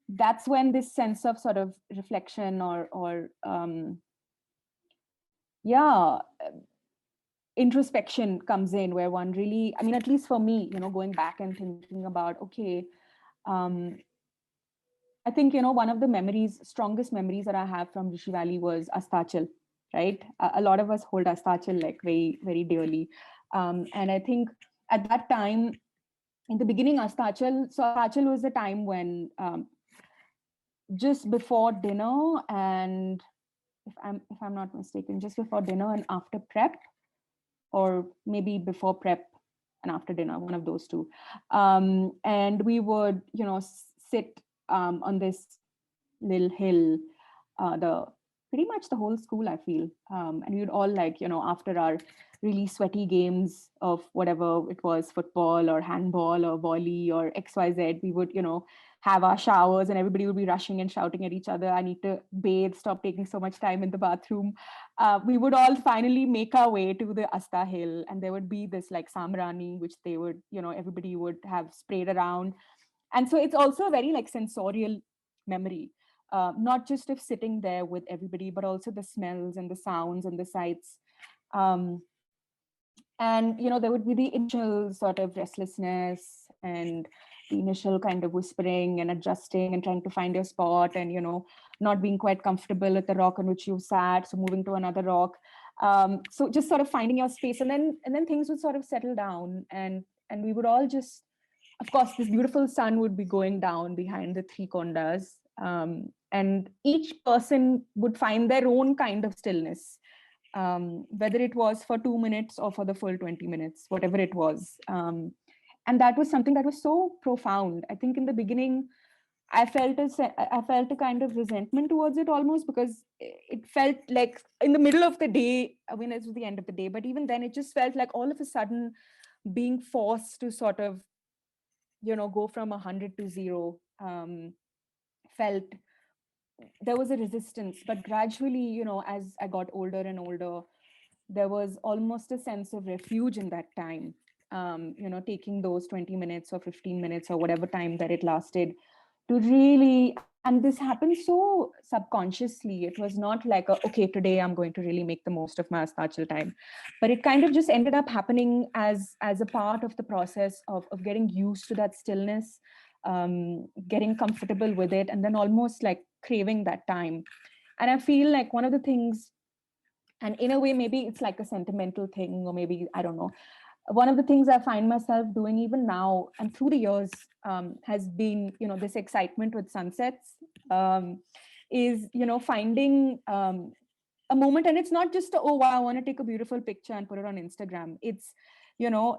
that's when this sense of sort of reflection or introspection comes in, where one really, I mean, at least for me, going back and thinking about, okay, I think, one of the strongest memories that I have from Rishi Valley was Astachal, right? A lot of us hold Astachal like very, very dearly. And I think at that time, in the beginning, Astachal was the time when just before dinner, and if I'm not mistaken, just before dinner and after prep, or maybe before prep and after dinner, one of those two. And we would, sit on this little hill, the pretty much the whole school, I feel. And we would all, like, after our really sweaty games of whatever it was, football or handball or volley or XYZ, we would, have our showers, and everybody would be rushing and shouting at each other, I need to bathe, stop taking so much time in the bathroom. We would all finally make our way to the Asta Hill, and there would be this like samrani, which they would, everybody would have sprayed around. And so it's also a very like sensorial memory, not just of sitting there with everybody, but also the smells and the sounds and the sights. Um, and there would be the initial sort of restlessness and the initial kind of whispering and adjusting and trying to find your spot, and not being quite comfortable at the rock on which you sat, so moving to another rock. So just sort of finding your space, and then things would sort of settle down, and we would all just, of course, this beautiful sun would be going down behind the three kondas, and each person would find their own kind of stillness, whether it was for 2 minutes or for the full 20 minutes, whatever it was. And that was something that was so profound. I think in the beginning, I felt a kind of resentment towards it almost, because it felt like in the middle of the day, I mean, it was the end of the day, but even then it just felt like all of a sudden being forced to sort of, go from 100 to 0, felt there was a resistance. But gradually, as I got older and older, there was almost a sense of refuge in that time. Taking those 20 minutes or 15 minutes or whatever time that it lasted to really, and this happened so subconsciously. It was not like, okay, today I'm going to really make the most of my Astachal time, but it kind of just ended up happening as a part of the process of getting used to that stillness, getting comfortable with it, and then almost like craving that time. And I feel like one of the things, and in a way, maybe it's like a sentimental thing, or maybe, I don't know, one of the things I find myself doing even now and through the years, has been, this excitement with sunsets, is, finding a moment. And it's not just, oh, wow, I want to take a beautiful picture and put it on Instagram. It's,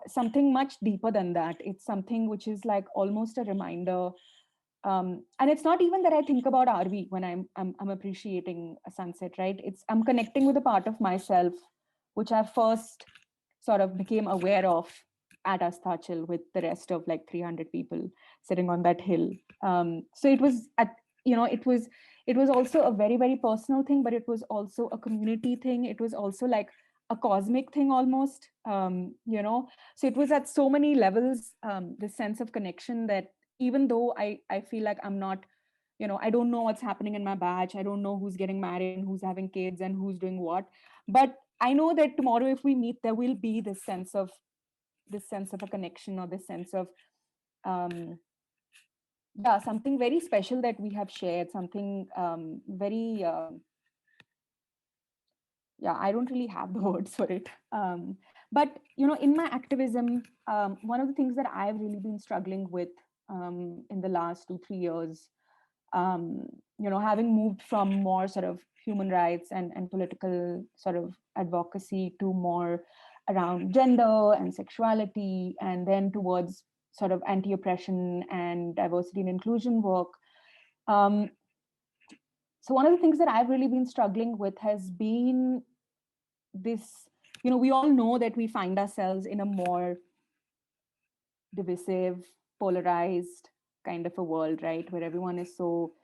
something much deeper than that. It's something which is like almost a reminder. And it's not even that I think about RV when I'm appreciating a sunset, right? I'm connecting with a part of myself which I first sort of became aware of at Astachal with the rest of like 300 people sitting on that hill. So it was it was also a very, very personal thing, but it was also a community thing. It was also like a cosmic thing almost, so it was at so many levels, this sense of connection, that even though I feel like I'm not, I don't know what's happening in my batch. I don't know who's getting married and who's having kids and who's doing what. But I know that tomorrow, if we meet, there will be this sense of a connection, or this sense of, something very special that we have shared, something very, I don't really have the words for it. But, in my activism, one of the things that I've really been struggling with in the last 2-3 years, having moved from more sort of human rights and political sort of advocacy to more around gender and sexuality, and then towards sort of anti-oppression and diversity and inclusion work. So one of the things that I've really been struggling with has been this, we all know that we find ourselves in a more divisive, polarized kind of a world, right? Where everyone is so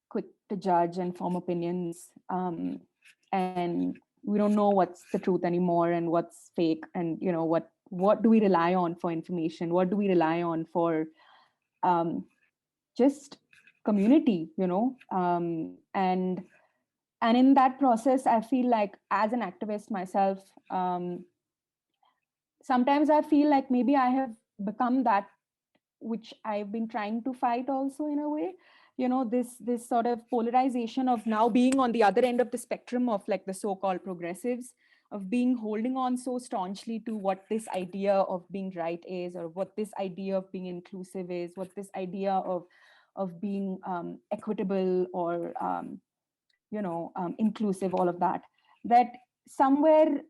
quick to judge and form opinions. And we don't know what's the truth anymore and what's fake. And, what do we rely on for information? What do we rely on for just community, and in that process, I feel like as an activist myself, sometimes I feel like maybe I have become that which I've been trying to fight also, in a way, this sort of polarization of now being on the other end of the spectrum of like the so-called progressives, of being holding on so staunchly to what this idea of being right is, or what this idea of being inclusive is, what this idea of being equitable or inclusive, all of that, that somewhere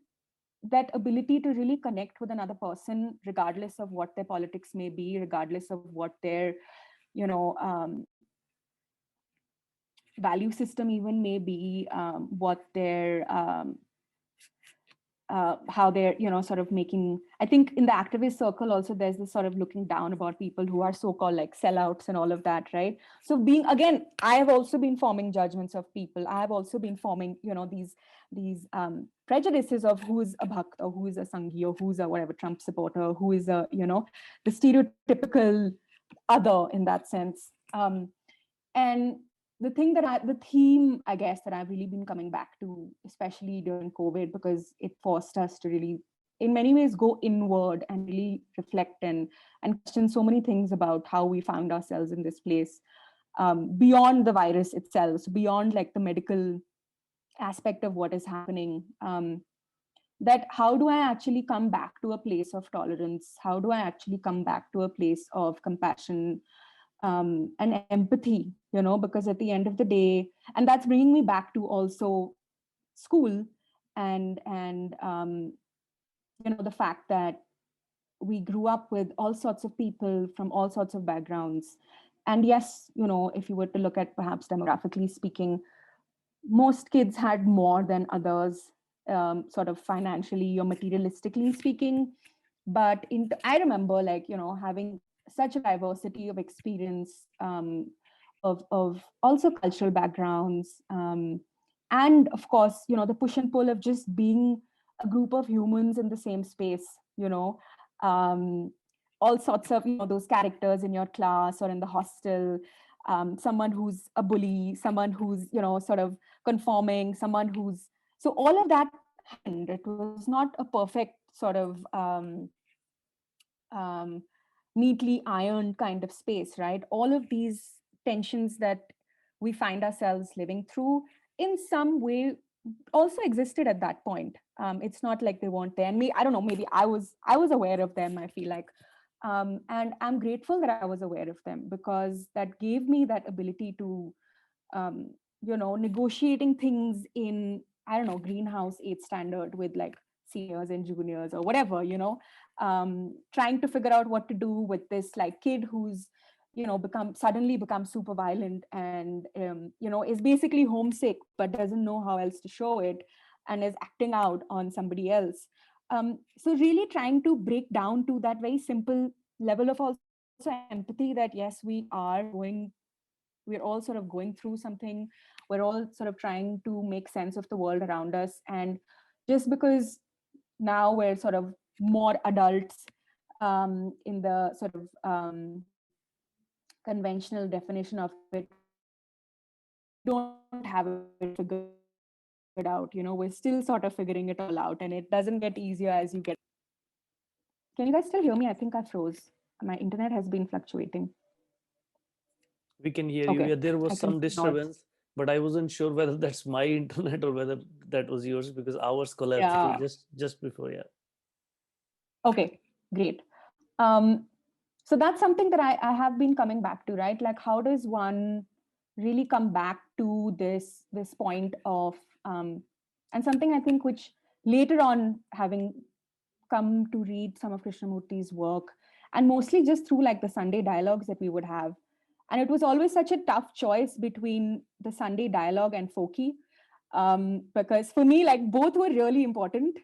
that ability to really connect with another person, regardless of what their politics may be, regardless of what their value system even may be, what their how they're sort of making, I think in the activist circle also there's this sort of looking down about people who are so-called like sellouts and all of that, right? So being, again, I have also been forming judgments of people. I have also been forming these prejudices of who is a bhakt or who is a sanghi or who's a whatever Trump supporter, who is a the stereotypical other in that sense. And the theme, I guess, that I've really been coming back to, especially during COVID, because it forced us to really, in many ways, go inward and really reflect and question so many things about how we found ourselves in this place, beyond the virus itself, so beyond like the medical aspect of what is happening. That how do I actually come back to a place of tolerance? How do I actually come back to a place of compassion and empathy, because at the end of the day, and that's bringing me back to also school and the fact that we grew up with all sorts of people from all sorts of backgrounds. And yes, if you were to look at perhaps demographically speaking, most kids had more than others, sort of financially or materialistically speaking. But I remember having such a diversity of experience, of also cultural backgrounds, and of course, the push and pull of just being a group of humans in the same space, all sorts of those characters in your class or in the hostel, someone who's a bully, someone who's sort of conforming, someone who's, so all of that happened. It was not a perfect sort of neatly ironed kind of space, right? All of these tensions that we find ourselves living through in some way also existed at that point. It's not like they weren't there. And I don't know, maybe I was aware of them, I feel like. And I'm grateful that I was aware of them, because that gave me that ability to, negotiating things in, I don't know, greenhouse 8 standard with like seniors and juniors or whatever, trying to figure out what to do with this like kid who's suddenly become super violent and is basically homesick but doesn't know how else to show it and is acting out on somebody else. So really trying to break down to that very simple level of also empathy that yes, we're all sort of going through something. We're all sort of trying to make sense of the world around us, and just because now we're sort of more adults, in the sort of conventional definition of it, don't have it figured out. We're still sort of figuring it all out, and it doesn't get easier as you get. Can you guys still hear me? I think I froze. My internet has been fluctuating. We can hear you. Okay. Yeah, there was I some can disturbance, but I wasn't sure whether that's my internet or whether that was yours, because ours collapsed Yeah. just before. Yeah. Okay, great. So that's something that I have been coming back to, right? Like, how does one really come back to this point of, and something I think which later on, having come to read some of Krishnamurti's work, and mostly just through like the Sunday dialogues that we would have. And it was always such a tough choice between the Sunday dialogue and folky, because for me, like both were really important.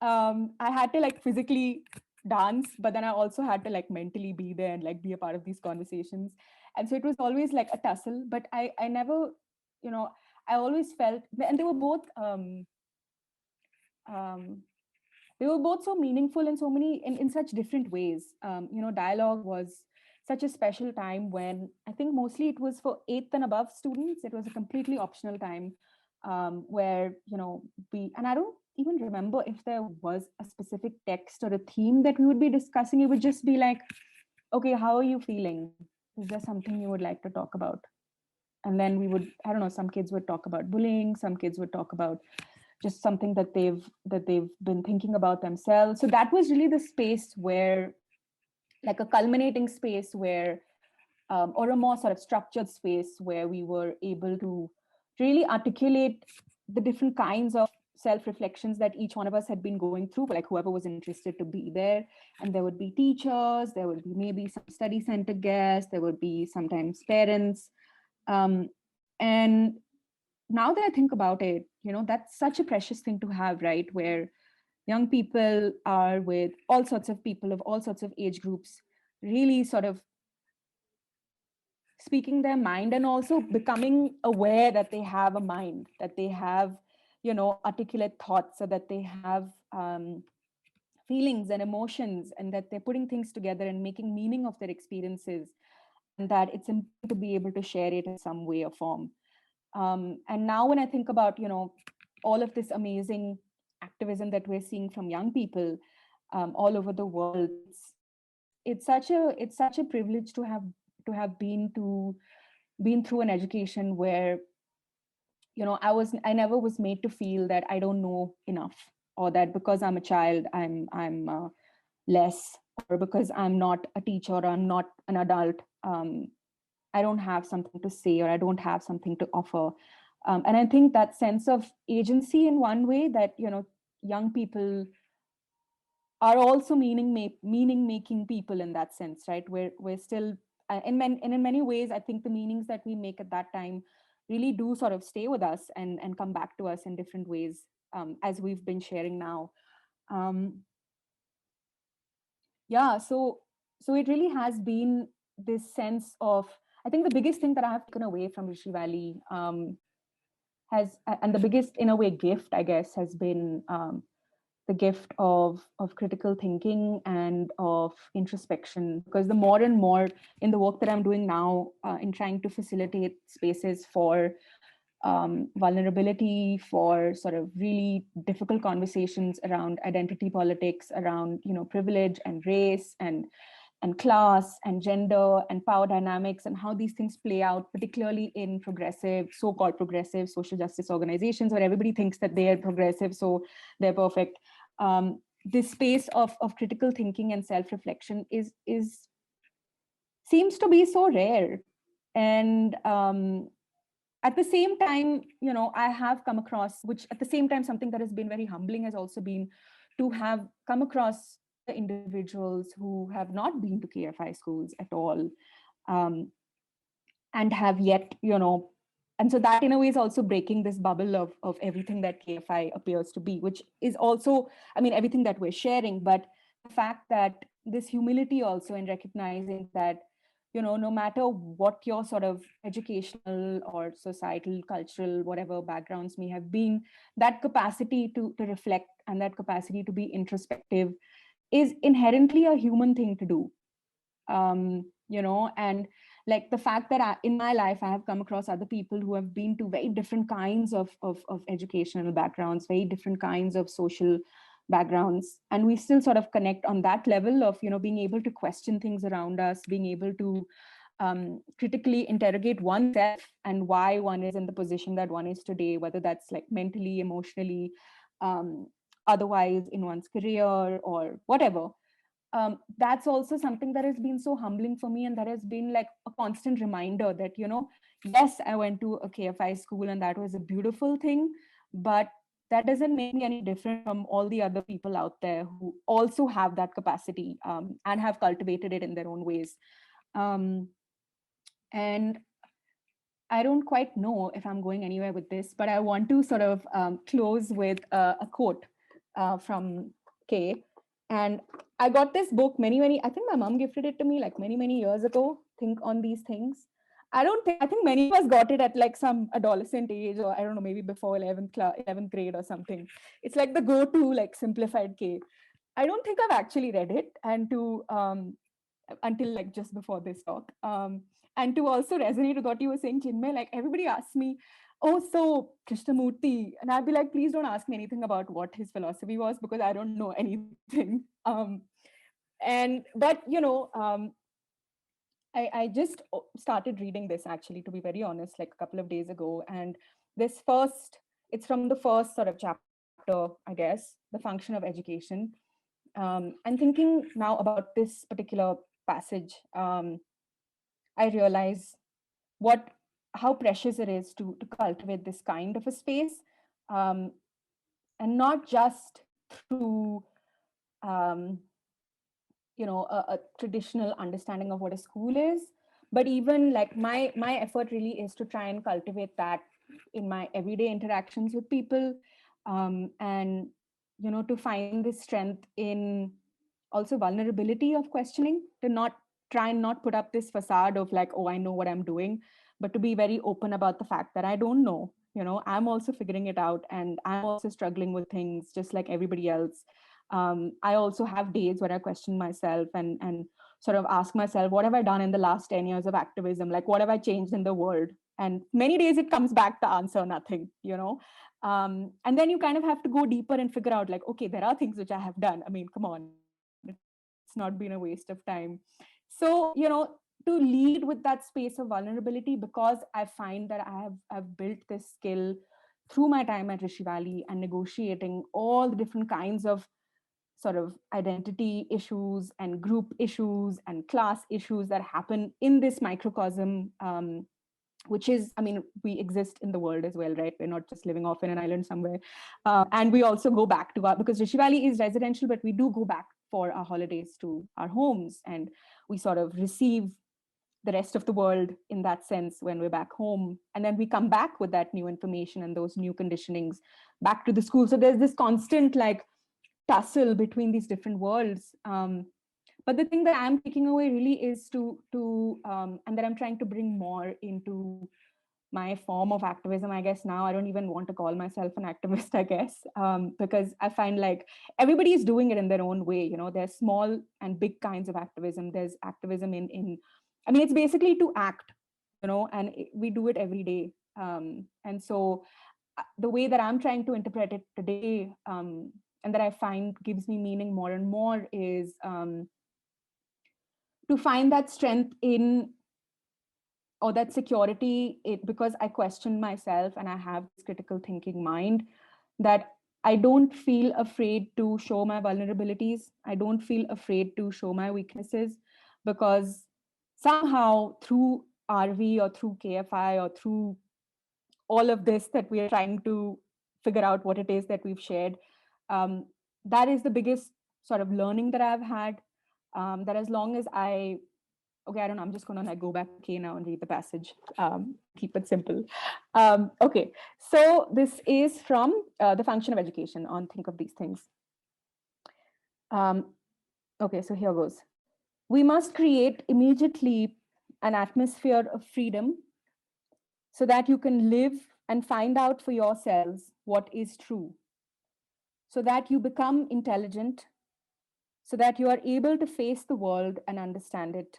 I had to like physically dance, but then I also had to like mentally be there and like be a part of these conversations. And so it was always like a tussle, but I never, I always felt, and they were both so meaningful in so many, in such different ways. Dialogue was such a special time when I think mostly it was for 8th and above students. It was a completely optional time, where, and I don't even remember if there was a specific text or a theme that we would be discussing. It would just be like, okay, how are you feeling? Is there something you would like to talk about? And then we would, I don't know, some kids would talk about bullying, some kids would talk about just something that they've been thinking about themselves. So that was really the space where, like a culminating space where or a more sort of structured space where we were able to really articulate the different kinds of self-reflections that each one of us had been going through, like whoever was interested to be there. And there would be teachers, there would be maybe some study center guests, there would be sometimes parents. And now that I think about it, that's such a precious thing to have, right? Where young people are with all sorts of people of all sorts of age groups, really sort of speaking their mind and also becoming aware that they have a mind, that they have, articulate thoughts, so that they have feelings and emotions, and that they're putting things together and making meaning of their experiences, and that it's important to be able to share it in some way or form. And now when I think about, all of this amazing activism that we're seeing from young people all over the world, it's such a privilege to have been through an education where, I never was made to feel that I don't know enough, or that because I'm a child, I'm less, or because I'm not a teacher or I'm not an adult, I don't have something to say, or I don't have something to offer. And I think that sense of agency in one way, that, young people are also meaning making people in that sense, right? We're still in many ways, I think the meanings that we make at that time really do sort of stay with us and come back to us in different ways, as we've been sharing now. So it really has been this sense of, I think the biggest thing that I have taken away from Rishi Valley and the biggest, in a way, gift, I guess, has been the gift of critical thinking and of introspection. Because the more and more in the work that I'm doing now, in trying to facilitate spaces for vulnerability, for sort of really difficult conversations around identity politics, around, privilege and race and class and gender and power dynamics, and how these things play out, particularly in so-called progressive social justice organizations, where everybody thinks that they are progressive, so they're perfect. This space of critical thinking and self-reflection seems to be so rare. And at the same time, I have come across, which at the same time, something that has been very humbling has also been to have come across the individuals who have not been to KFI schools at all, and have yet, and so that in a way is also breaking this bubble of everything that KFI appears to be, which is also, everything that we're sharing, but the fact that this humility also in recognizing that, no matter what your sort of educational or societal, cultural, whatever backgrounds may have been, that capacity to reflect and that capacity to be introspective is inherently a human thing to do. And like the fact that in my life, I have come across other people who have been to very different kinds of educational backgrounds, very different kinds of social backgrounds. And we still sort of connect on that level of, being able to question things around us, being able to critically interrogate oneself and why one is in the position that one is today, whether that's like mentally, emotionally, otherwise in one's career or whatever. That's also something that has been so humbling for me, and that has been like a constant reminder that, yes, I went to a KFI school and that was a beautiful thing, but that doesn't make me any different from all the other people out there who also have that capacity, and have cultivated it in their own ways. And I don't quite know if I'm going anywhere with this, but I want to sort of close with a quote from Kay. And I got this book I think my mom gifted it to me like many years ago, Think on These Things. I think many of us got it at like some adolescent age, or I don't know, maybe before 11th grade or something. It's like the go-to like simplified K. I don't think I've actually read it, and until like just before this talk. And to also resonate with what you were saying, Chinmay, like everybody asks me, oh, so Krishnamurthy, and I'd be like, please don't ask me anything about what his philosophy was, because I don't know anything. But I just started reading this, actually, to be very honest, like a couple of days ago. And it's from the first sort of chapter, I guess, The Function of Education. And thinking now about this particular passage, I realize how precious it is to cultivate this kind of a space, um, and not just through a traditional understanding of what a school is, but even like my effort really is to try and cultivate that in my everyday interactions with people, and to find this strength in also vulnerability of questioning, to not try and not put up this facade of like, oh, I know what I'm doing, but to be very open about the fact that I don't know. I'm also figuring it out, and I'm also struggling with things just like everybody else. I also have days where I question myself and sort of ask myself, what have I done in the last 10 years of activism? Like, what have I changed in the world? And many days it comes back to answer nothing. And then you kind of have to go deeper and figure out like, okay, there are things which I have done. I mean, come on, it's not been a waste of time. So, to lead with that space of vulnerability, because I find that I've built this skill through my time at Rishi Valley and negotiating all the different kinds of sort of identity issues and group issues and class issues that happen in this microcosm, which is, I mean, we exist in the world as well, right? We're not just living off in an island somewhere. And we also go back to because Rishi Valley is residential, but we do go back for our holidays to our homes, and we sort of receive the rest of the world in that sense when we're back home. And then we come back with that new information and those new conditionings back to the school. So there's this constant like tussle between these different worlds. But the thing that I'm taking away really is and that I'm trying to bring more into my form of activism. I guess now I don't even want to call myself an activist, I guess, because I find like everybody is doing it in their own way. There's small and big kinds of activism. There's activism I mean, it's basically to act, and we do it every day. And so the way that I'm trying to interpret it today, and that I find gives me meaning more and more, is to find that strength in, or that security, because I question myself and I have this critical thinking mind, that I don't feel afraid to show my vulnerabilities. I don't feel afraid to show my weaknesses, because somehow through RV or through KFI or through all of this that we are trying to figure out what it is that we've shared, that is the biggest sort of learning that I've had, that as long as I don't know, I'm just going to like go back to now and read the passage, keep it simple. Okay, so this is from The Function of Education on Think of These Things. Okay, so here goes. We must create immediately an atmosphere of freedom so that you can live and find out for yourselves what is true, so that you become intelligent, so that you are able to face the world and understand it,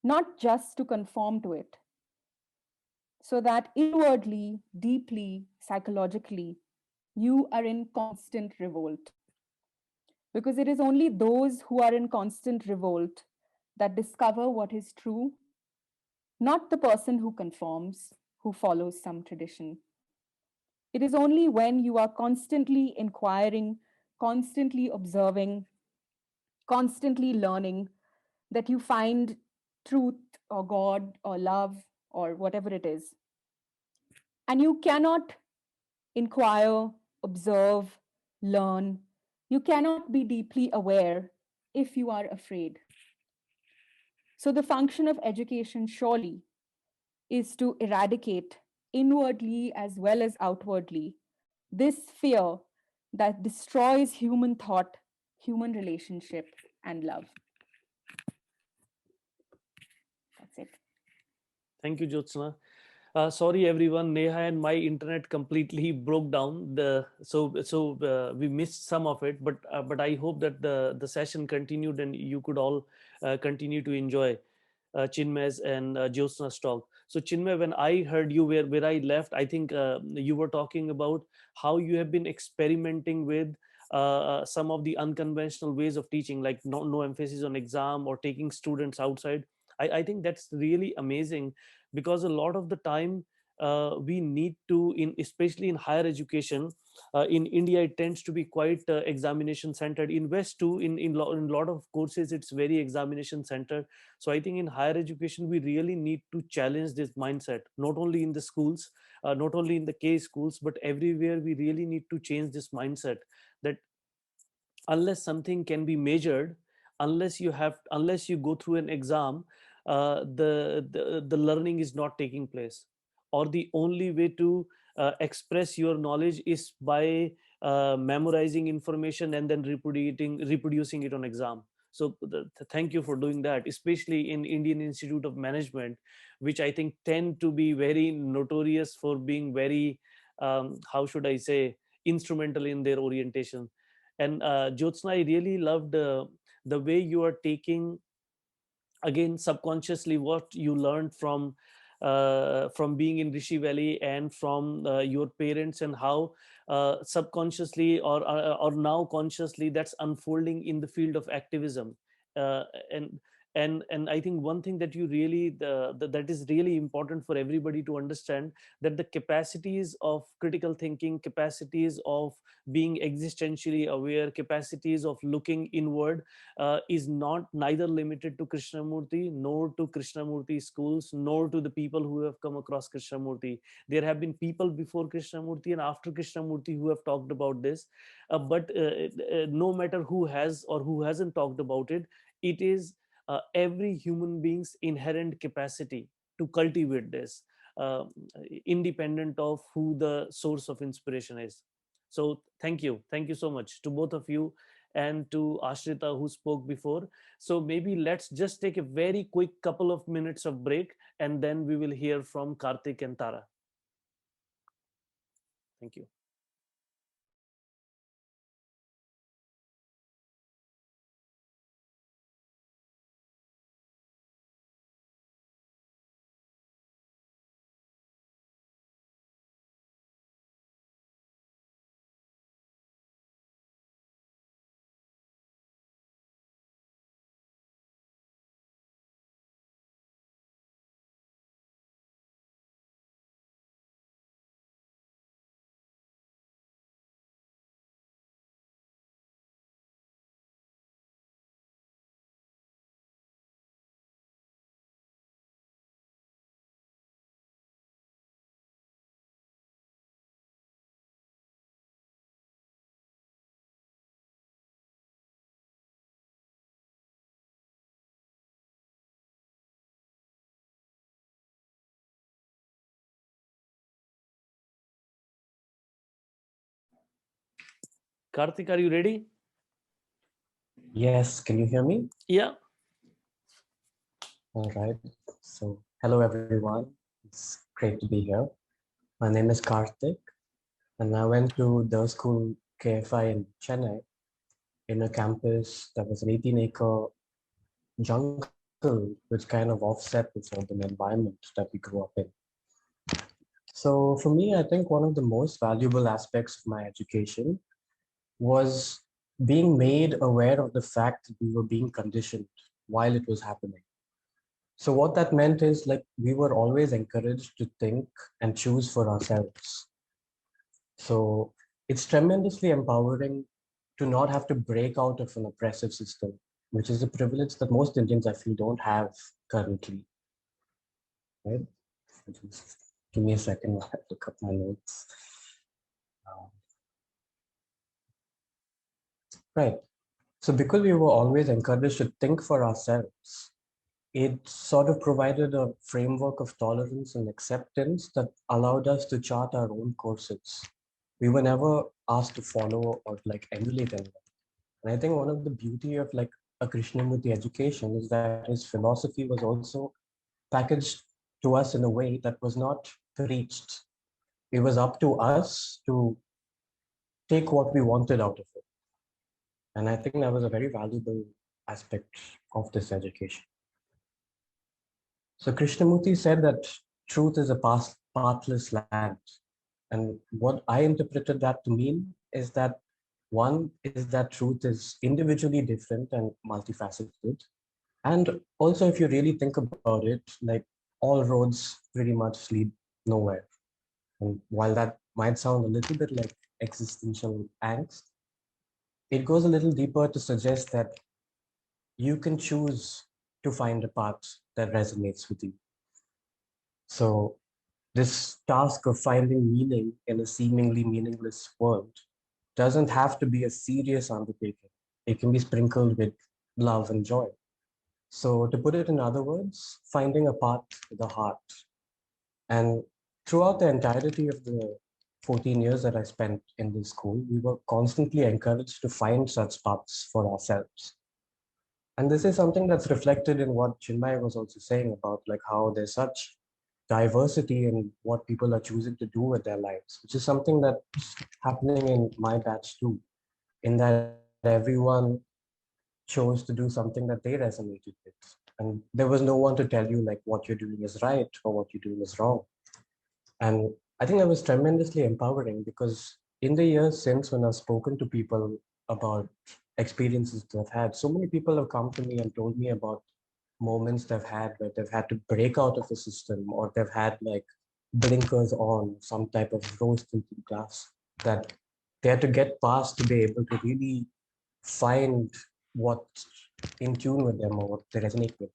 not just to conform to it, so that inwardly, deeply, psychologically, you are in constant revolt. Because it is only those who are in constant revolt that discover what is true, not the person who conforms, who follows some tradition. It is only when you are constantly inquiring, constantly observing, constantly learning that you find truth or God or love or whatever it is. And you cannot inquire, observe, learn. You cannot be deeply aware if you are afraid. So the function of education surely is to eradicate inwardly as well as outwardly this fear that destroys human thought, human relationship, and love. That's it. Thank you, Jyotsna. Sorry, everyone. Neha and my internet completely broke down. We missed some of it, but I hope that the session continued and you could all continue to enjoy Chinmay's and Jyotsna's talk. So Chinmay, when I heard you where I left, I think you were talking about how you have been experimenting with some of the unconventional ways of teaching, like no emphasis on exam or taking students outside. I think that's really amazing, because a lot of the time we need to, especially in higher education, in India, it tends to be quite examination centered. In West too, in a lot of courses, it's very examination centered. So I think in higher education, we really need to challenge this mindset, not only in the schools, not only in the K schools, but everywhere. We really need to change this mindset that unless something can be measured, unless you go through an exam, the learning is not taking place, or the only way to express your knowledge is by memorizing information and then reproducing it on exam. So thank you for doing that, especially in Indian Institute of Management, which I think tend to be very notorious for being very, how should I say, instrumental in their orientation. And Jyotsna, I really loved the way you are taking, again, subconsciously, what you learned from being in Rishi Valley and from your parents, and how subconsciously or now consciously that's unfolding in the field of activism. uh, and and I think one thing that you really that is really important for everybody to understand, that the capacities of critical thinking, capacities of being existentially aware, capacities of looking inward, is not neither limited to Krishnamurti, nor to Krishnamurti schools, nor to the people who have come across Krishnamurti. There have been people before Krishnamurti and after Krishnamurti who have talked about this, but no matter who has or who hasn't talked about it, it is every human being's inherent capacity to cultivate this, uh, independent of who the source of inspiration is. So thank you so much to both of you, and to Aashrita who spoke before. So maybe let's just take a very quick couple of minutes of break, and then we will hear from Kartik and Tara. Thank you. Kartik, are you ready? Yes, can you hear me? Yeah. All right. So, hello everyone. It's great to be here. My name is Kartik, and I went to the school KFI in Chennai in a campus that was an 18-acre jungle, which kind of offset the urban environment that we grew up in. So, for me, I think one of the most valuable aspects of my education was being made aware of the fact that we were being conditioned while it was happening. So what that meant is, like, we were always encouraged to think and choose for ourselves. So it's tremendously empowering to not have to break out of an oppressive system, which is a privilege that most Indians, I feel, don't have currently. Right? Just give me a second while I look up my notes. Right. So because we were always encouraged to think for ourselves, it sort of provided a framework of tolerance and acceptance that allowed us to chart our own courses. We were never asked to follow or like emulate anyone. And I think one of the beauty of like a Krishnamurti education is that his philosophy was also packaged to us in a way that was not preached. It was up to us to take what we wanted out of it. And I think that was a very valuable aspect of this education. So Krishnamurti said that truth is a pathless land. And what I interpreted that to mean is that one is that truth is individually different and multifaceted. And also, if you really think about it, like all roads pretty much lead nowhere. And while that might sound a little bit like existential angst, it goes a little deeper to suggest that you can choose to find a path that resonates with you. So this task of finding meaning in a seemingly meaningless world doesn't have to be a serious undertaking. It can be sprinkled with love and joy. So to put it in other words, finding a path to the heart. And throughout the entirety of the 14 years that I spent in this school, we were constantly encouraged to find such paths for ourselves. And this is something that's reflected in what Chinmay was also saying about like how there's such diversity in what people are choosing to do with their lives, which is something that's happening in my batch too, in that everyone chose to do something that they resonated with. And there was no one to tell you like what you're doing is right or what you're doing is wrong. And I think that was tremendously empowering because in the years since when I've spoken to people about experiences they've had, so many people have come to me and told me about moments they've had where they've had to break out of the system or they've had like blinkers on, some type of rose tinted glass that they had to get past to be able to really find what's in tune with them or what they resonate with.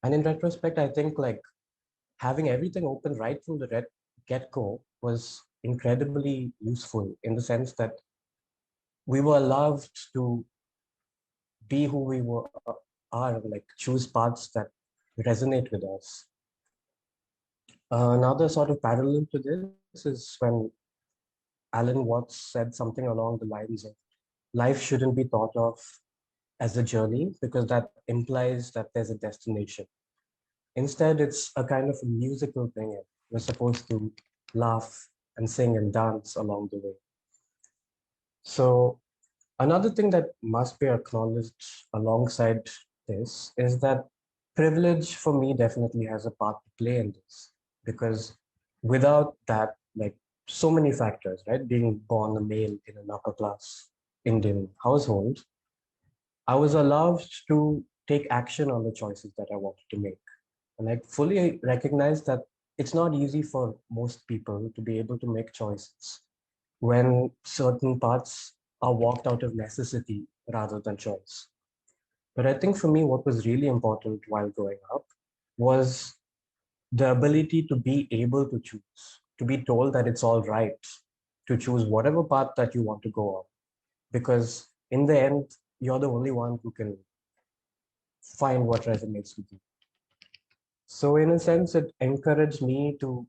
And in retrospect, I think like having everything open right from the get-go was incredibly useful in the sense that we were allowed to be who we are, like choose paths that resonate with us. Another sort of parallel to this is when Alan Watts said something along the lines of life shouldn't be thought of as a journey because that implies that there's a destination. Instead, it's a kind of a musical thing. We're supposed to laugh and sing and dance along the way. So another thing that must be acknowledged alongside this is that privilege for me definitely has a part to play in this because without that, like so many factors, right? Being born a male in an upper class Indian household, I was allowed to take action on the choices that I wanted to make. And I fully recognize that it's not easy for most people to be able to make choices when certain parts are walked out of necessity rather than choice. But I think for me, what was really important while growing up was the ability to be able to choose, to be told that it's all right to choose whatever path that you want to go on. Because in the end, you're the only one who can find what resonates with you. So in a sense, it encouraged me to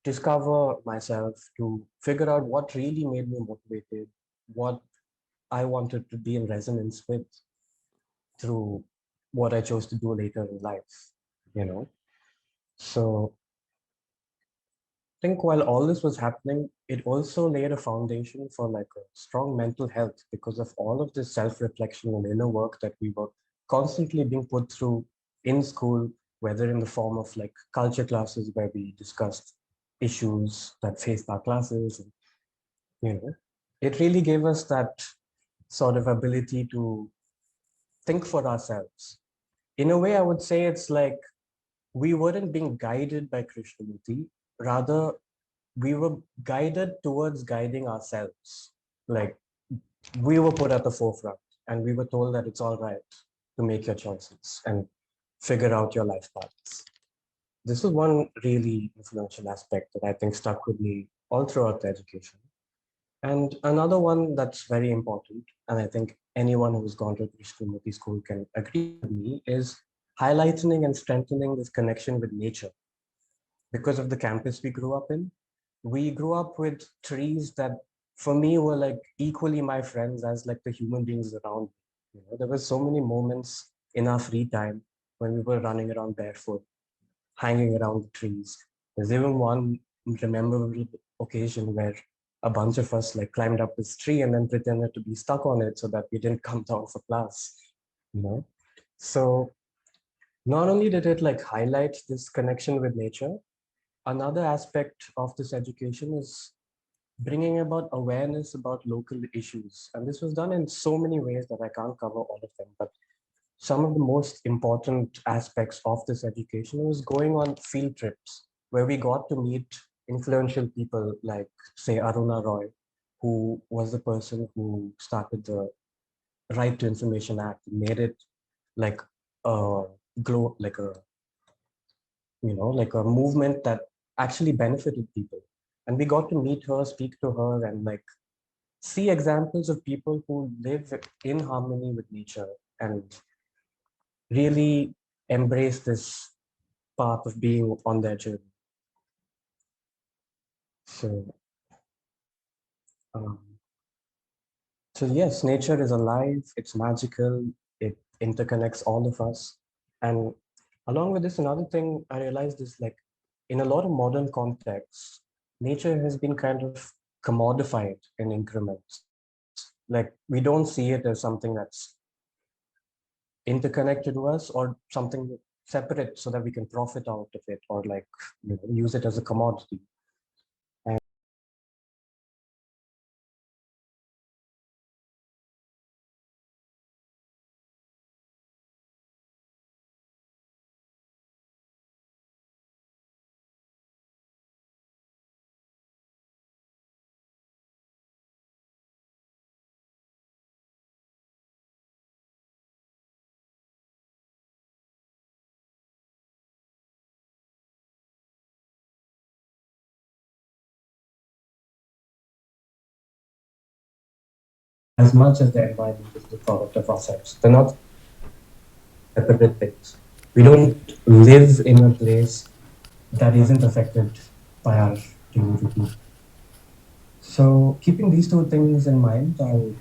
discover myself, to figure out what really made me motivated, what I wanted to be in resonance with through what I chose to do later in life, you know? So I think while all this was happening, it also laid a foundation for like a strong mental health because of all of this self-reflection and inner work that we were constantly being put through in school, whether in the form of like culture classes where we discussed issues that faced our classes, and, you know, it really gave us that sort of ability to think for ourselves. In a way, I would say it's like we weren't being guided by Krishnamurti, rather we were guided towards guiding ourselves. Like we were put at the forefront and we were told that it's all right to make your choices and figure out your life paths. This is one really influential aspect that I think stuck with me all throughout the education. And another one that's very important, and I think anyone who's gone to Krishnamurti school can agree with me, is highlighting and strengthening this connection with nature. Because of the campus we grew up in, we grew up with trees that for me were like equally my friends as like the human beings around me. You know, there were so many moments in our free time when we were running around barefoot, hanging around the trees. There's even one memorable occasion where a bunch of us like climbed up this tree and then pretended to be stuck on it so that we didn't come down for class, you know? So not only did it like highlight this connection with nature, another aspect of this education is bringing about awareness about local issues. And this was done in so many ways that I can't cover all of them, but some of the most important aspects of this education was going on field trips where we got to meet influential people like, say, Aruna Roy, who was the person who started the Right to Information Act, made it like a like a like a movement that actually benefited people. And we got to meet her, speak to her, and like see examples of people who live in harmony with nature and really embrace this path of being on their journey. So, um, so yes, nature is alive, it's magical, it interconnects all of us. And along with this, another thing I realized is like in a lot of modern contexts, nature has been kind of commodified in increments. Like we don't see it as something that's interconnected to us or something separate so that we can profit out of it or like use it as a commodity. And as much as the environment is the product of ourselves, they're not separate things. We don't live in a place that isn't affected by our community. So keeping these two things in mind, I'll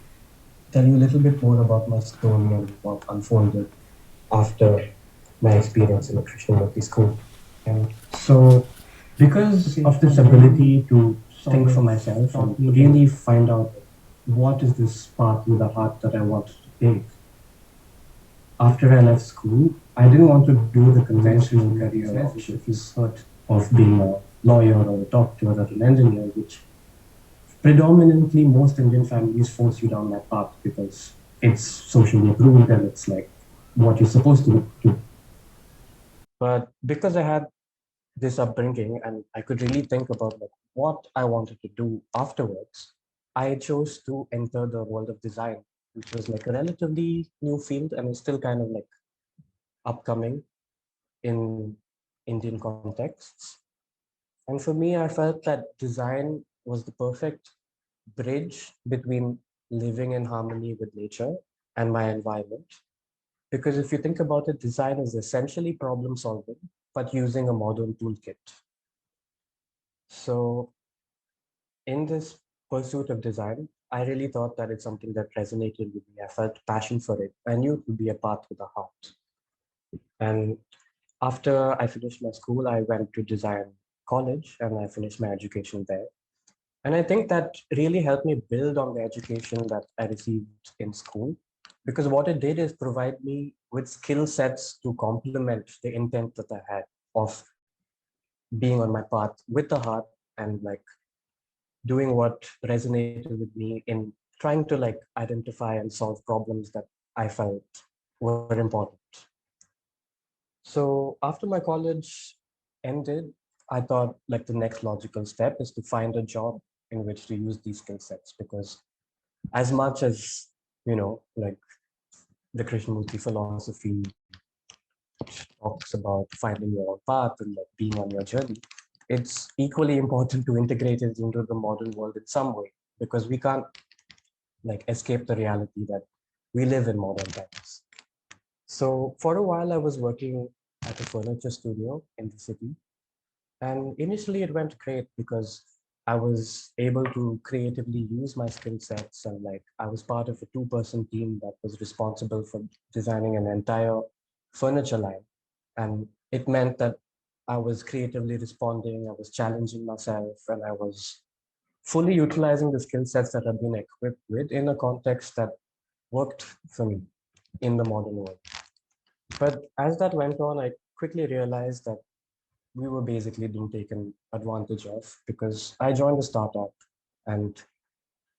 tell you a little bit more about my story and what unfolded after my experience in the Krishnamurthy school. And so because of this ability to think for myself and really find out what is this path with the heart that I wanted to take, after I left school, I didn't want to do the conventional career option. If you've heard of being a lawyer or a doctor or an engineer, which predominantly most Indian families force you down that path because it's socially approved and it's like what you're supposed to do. But because I had this upbringing and I could really think about like what I wanted to do afterwards, I chose to enter the world of design, which was like a relatively new field and is still kind of like upcoming in Indian contexts. And for me, I felt that design was the perfect bridge between living in harmony with nature and my environment. Because if you think about it, design is essentially problem solving, but using a modern toolkit. So in this pursuit of design, I really thought that it's something that resonated with me. I felt passion for it. I knew it would be a path with a heart. And after I finished my school, I went to design college and I finished my education there. And I think that really helped me build on the education that I received in school, because what it did is provide me with skill sets to complement the intent that I had of being on my path with the heart and like doing what resonated with me in trying to like identify and solve problems that I felt were important. So after my college ended, I thought like the next logical step is to find a job in which to use these skill sets, because as much as like the Krishnamurti philosophy talks about finding your own path and like being on your journey, it's equally important to integrate it into the modern world in some way, because we can't like escape the reality that we live in modern times. So for a while, I was working at a furniture studio in the city. And initially it went great because I was able to creatively use my skill sets, and like I was part of a two-person team that was responsible for designing an entire furniture line. And it meant that I was creatively responding, I was challenging myself, and I was fully utilizing the skill sets that I've been equipped with in a context that worked for me in the modern world. But as that went on, I quickly realized that we were basically being taken advantage of, because I joined a startup and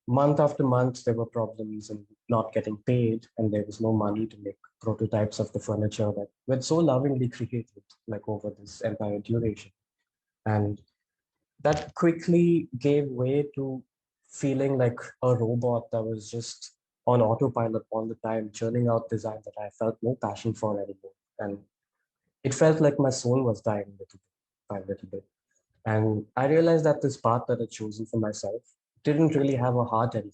month after month there were problems and not getting paid, and there was no money to make prototypes of the furniture that were so lovingly created like over this entire duration. And that quickly gave way to feeling like a robot that was just on autopilot all the time, churning out design that I felt no passion for anymore. And it felt like my soul was dying little bit by little bit. And I realized that this path that I'd chosen for myself didn't really have a heart anymore.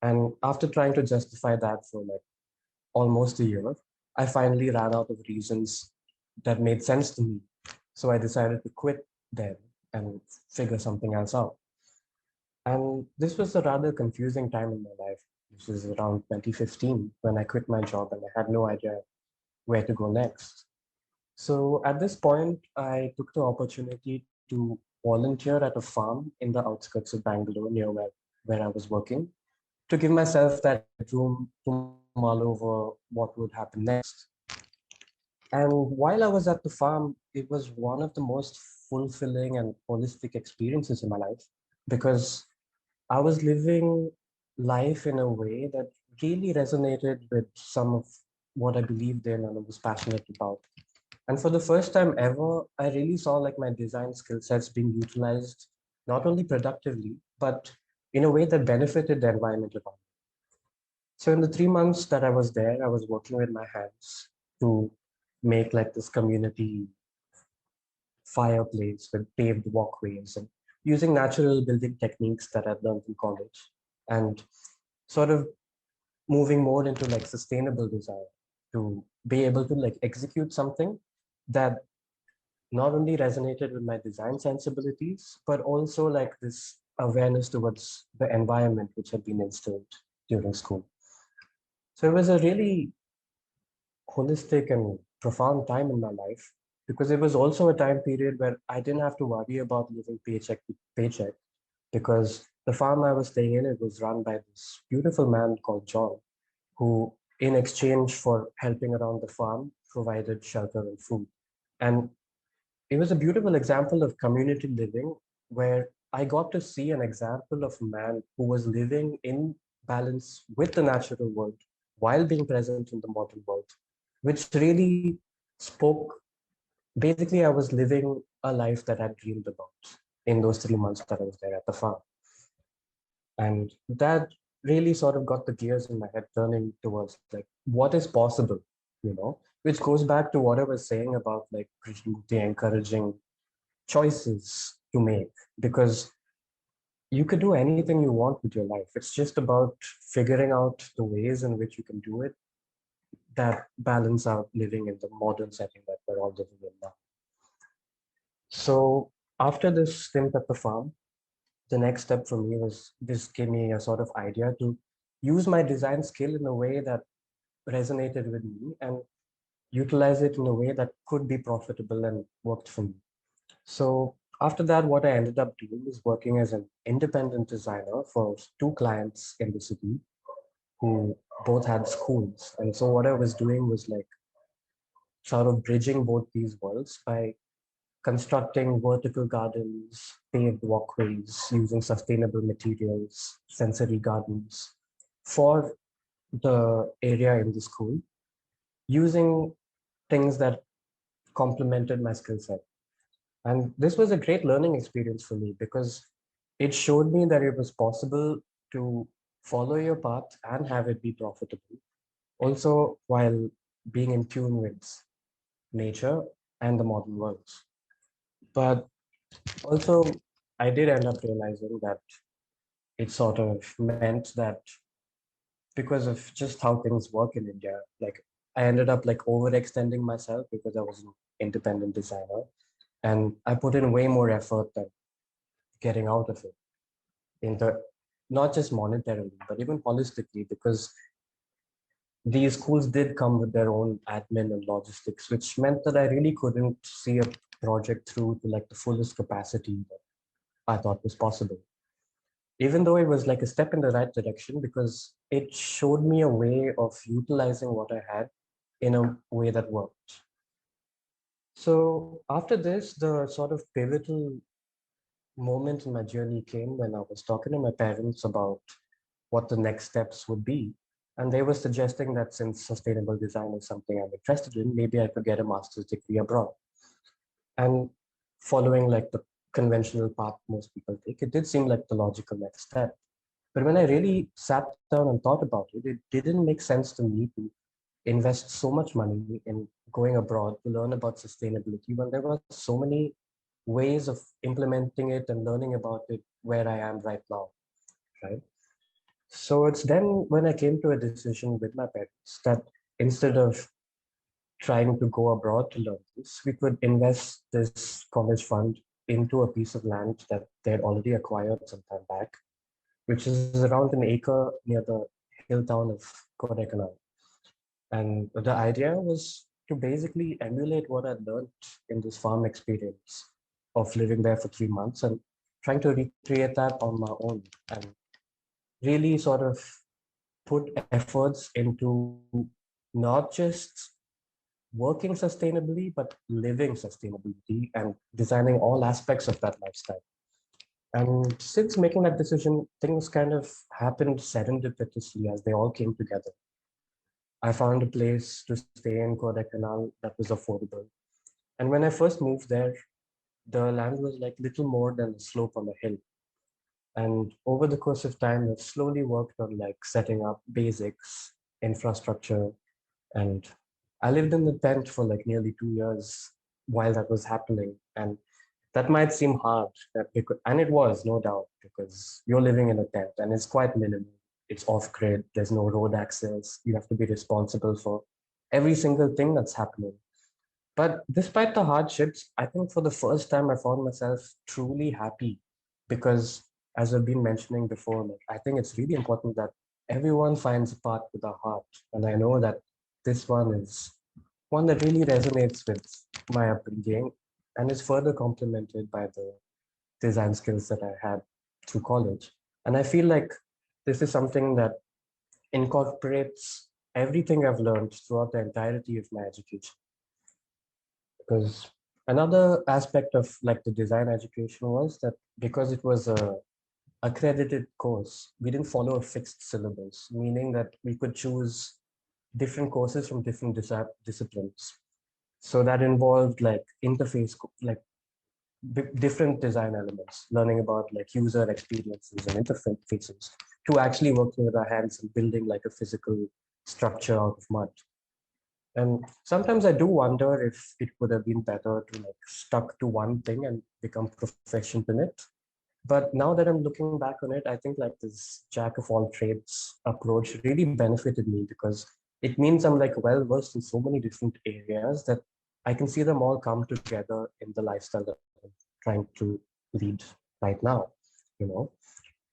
And after trying to justify that for like almost a year, I finally ran out of reasons that made sense to me. So I decided to quit then and figure something else out. And this was a rather confusing time in my life. This was around 2015 when I quit my job and I had no idea where to go next. So at this point, I took the opportunity to volunteer at a farm in the outskirts of Bangalore near where I was working to give myself that room to mull over what would happen next. And while I was at the farm, it was one of the most fulfilling and holistic experiences in my life because I was living life in a way that really resonated with some of what I believed in and I was passionate about. And for the first time ever, I really saw like my design skill sets being utilized not only productively, but in a way that benefited the environment around me. So in the 3 months that I was there, I was working with my hands to make like this community fireplace with paved walkways and using natural building techniques that I'd learned in college and sort of moving more into like sustainable design to be able to like execute something that not only resonated with my design sensibilities, but also like this awareness towards the environment which had been instilled during school. So it was a really holistic and profound time in my life because it was also a time period where I didn't have to worry about living paycheck to paycheck because the farm I was staying in, it was run by this beautiful man called John, who in exchange for helping around the farm provided shelter and food. And it was a beautiful example of community living where I got to see an example of a man who was living in balance with the natural world while being present in the modern world, which really spoke. Basically, I was living a life that I dreamed about in those 3 months that I was there at the farm. And that really sort of got the gears in my head turning towards like what is possible, which goes back to what I was saying about like Krishnamurthy encouraging choices to make because you could do anything you want with your life. It's just about figuring out the ways in which you can do it that balance out living in the modern setting that we're all living in now. So after this stint at the farm, the next step for me was this gave me a sort of idea to use my design skill in a way that resonated with me and utilize it in a way that could be profitable and worked for me. So after that, what I ended up doing is working as an independent designer for two clients in the city who both had schools. And so what I was doing was like sort of bridging both these worlds by constructing vertical gardens, paved walkways, using sustainable materials, sensory gardens for the area in the school, using things that complemented my skill set. And this was a great learning experience for me because it showed me that it was possible to follow your path and have it be profitable, also while being in tune with nature and the modern world. But also, I did end up realizing that it sort of meant that because of just how things work in India, like I ended up like overextending myself because I was an independent designer and I put in way more effort than getting out of it in the not just monetarily, but even holistically, because these schools did come with their own admin and logistics, which meant that I really couldn't see a project through to like the fullest capacity that I thought was possible. Even though it was like a step in the right direction because it showed me a way of utilizing what I had in a way that worked. So after this, the sort of pivotal moment in my journey came when I was talking to my parents about what the next steps would be. And they were suggesting that since sustainable design is something I'm interested in, maybe I could get a master's degree abroad. And following like the conventional path most people take. It did seem like the logical next step. But when I really sat down and thought about it, it didn't make sense to me to invest so much money in going abroad to learn about sustainability when there were so many ways of implementing it and learning about it where I am right now, right? So it's then when I came to a decision with my parents that instead of trying to go abroad to learn this, we could invest this college fund into a piece of land that they had already acquired some time back, which is around an acre near the hill town of Kodaikanal. And the idea was to basically emulate what I'd learned in this farm experience of living there for 3 months and trying to recreate that on my own and really sort of put efforts into not just working sustainably, but living sustainability and designing all aspects of that lifestyle. And since making that decision, things kind of happened serendipitously as they all came together. I found a place to stay in Kodaikanal that was affordable. And when I first moved there, the land was like little more than a slope on a hill. And over the course of time, I've slowly worked on like setting up basics, infrastructure, and I lived in the tent for like nearly 2 years while that was happening. And that might seem hard, and it was, no doubt, because you're living in a tent and it's quite minimal. It's off grid, there's no road access. You have to be responsible for every single thing that's happening. But despite the hardships, I think for the first time I found myself truly happy because, as I've been mentioning before, like, I think it's really important that everyone finds a path with a heart. And I know that this one is one that really resonates with my upbringing and is further complemented by the design skills that I had through college. And I feel like this is something that incorporates everything I've learned throughout the entirety of my education. Because another aspect of like the design education was that because it was a accredited course, we didn't follow a fixed syllabus, meaning that we could choose different courses from different disciplines. So that involved like interface, like different design elements, learning about like user experiences and interfaces, to actually working with our hands and building like a physical structure out of mud. And sometimes I do wonder if it would have been better to like stuck to one thing and become proficient in it. But now that I'm looking back on it, I think like this jack of all trades approach really benefited me because it means I'm like well versed in so many different areas that I can see them all come together in the lifestyle that I'm trying to lead right now, you know.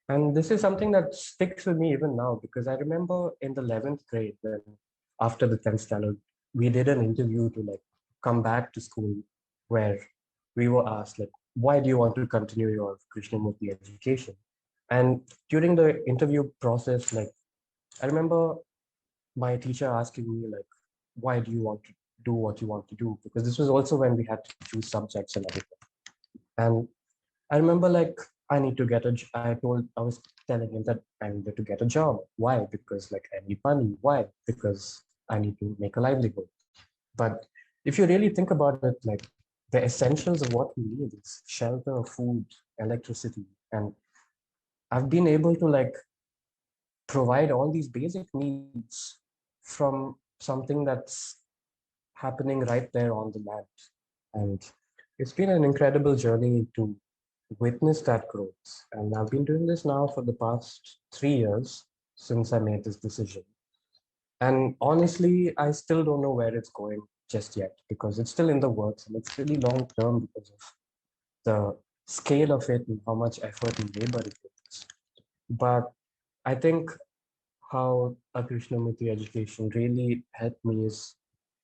And this is something that sticks with me even now because I remember in the 11th grade when after the 10th standard, we did an interview to like come back to school where we were asked like, why do you want to continue your Krishnamurthy education? And during the interview process, like I remember my teacher asking me like, why do you want to do what you want to do? Because this was also when we had to choose subjects and everything. And I remember like I need to get I was telling him that I needed to get a job. Why? Because like I need money. Why? Because I need to make a livelihood. But if you really think about it, like the essentials of what we need is shelter, food, electricity. And I've been able to like provide all these basic needs from something that's happening right there on the land. And it's been an incredible journey to witness that growth. And I've been doing this now for the past 3 years since I made this decision. And honestly, I still don't know where it's going just yet because it's still in the works and it's really long term because of the scale of it and how much effort and labor it takes. But I think how a Krishnamurti education really helped me is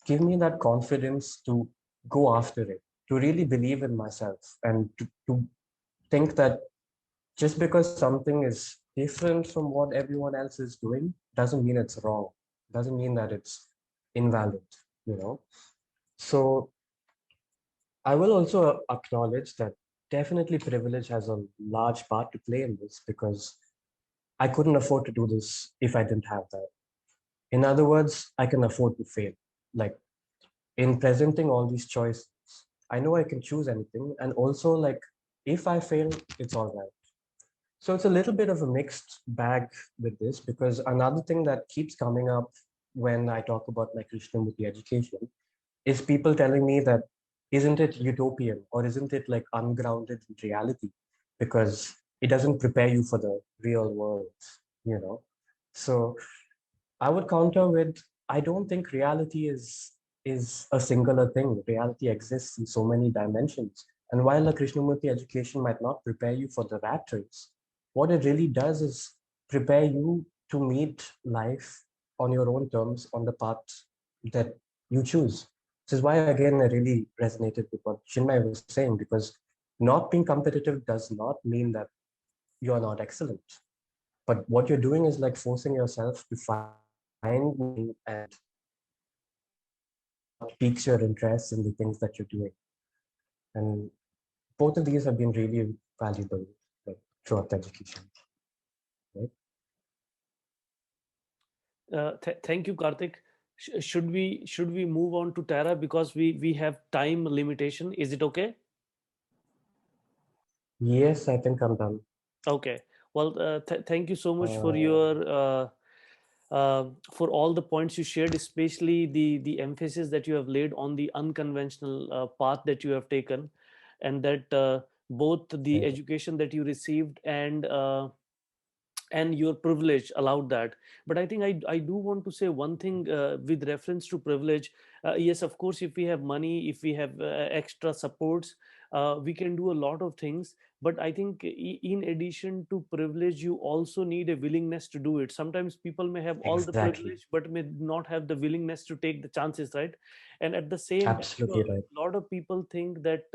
give me that confidence to go after it, to really believe in myself and to think that just because something is different from what everyone else is doing doesn't mean it's wrong, doesn't mean that it's invalid, you know. So I will also acknowledge that definitely privilege has a large part to play in this because I couldn't afford to do this if I didn't have that. In other words, I can afford to fail. Like in presenting all these choices, I know I can choose anything. And also like if I fail, it's all right. So it's a little bit of a mixed bag with this, because another thing that keeps coming up when I talk about my Krishnamurti education is people telling me that, isn't it utopian, or isn't it like ungrounded in reality, because it doesn't prepare you for the real world, you know? So I would counter with, I don't think reality is a singular thing. Reality exists in so many dimensions. And while a Krishnamurti education might not prepare you for the rat race, what it really does is prepare you to meet life on your own terms, on the path that you choose. This is why, again, I really resonated with what Chinmay was saying, because not being competitive does not mean that you're not excellent. But what you're doing is like forcing yourself to find meaning and what piques your interest in the things that you're doing. And both of these have been really valuable, like, throughout the education. Right? Thank you, Kartik. Should we move on to Tara, because we have time limitation? Is it okay? Yes, I think I'm done. Okay. Well, thank you so much for Uh, your for all the points you shared, especially the emphasis that you have laid on the unconventional path that you have taken, and that both the right. education that you received and your privilege allowed that. But I think I do want to say one thing with reference to privilege. Yes, of course, if we have money, if we have extra supports, we can do a lot of things. But I think in addition to privilege, you also need a willingness to do it. Sometimes people may have all the Exactly. privilege but may not have the willingness to take the chances, right? And at the same time, Absolutely right. a lot of people think that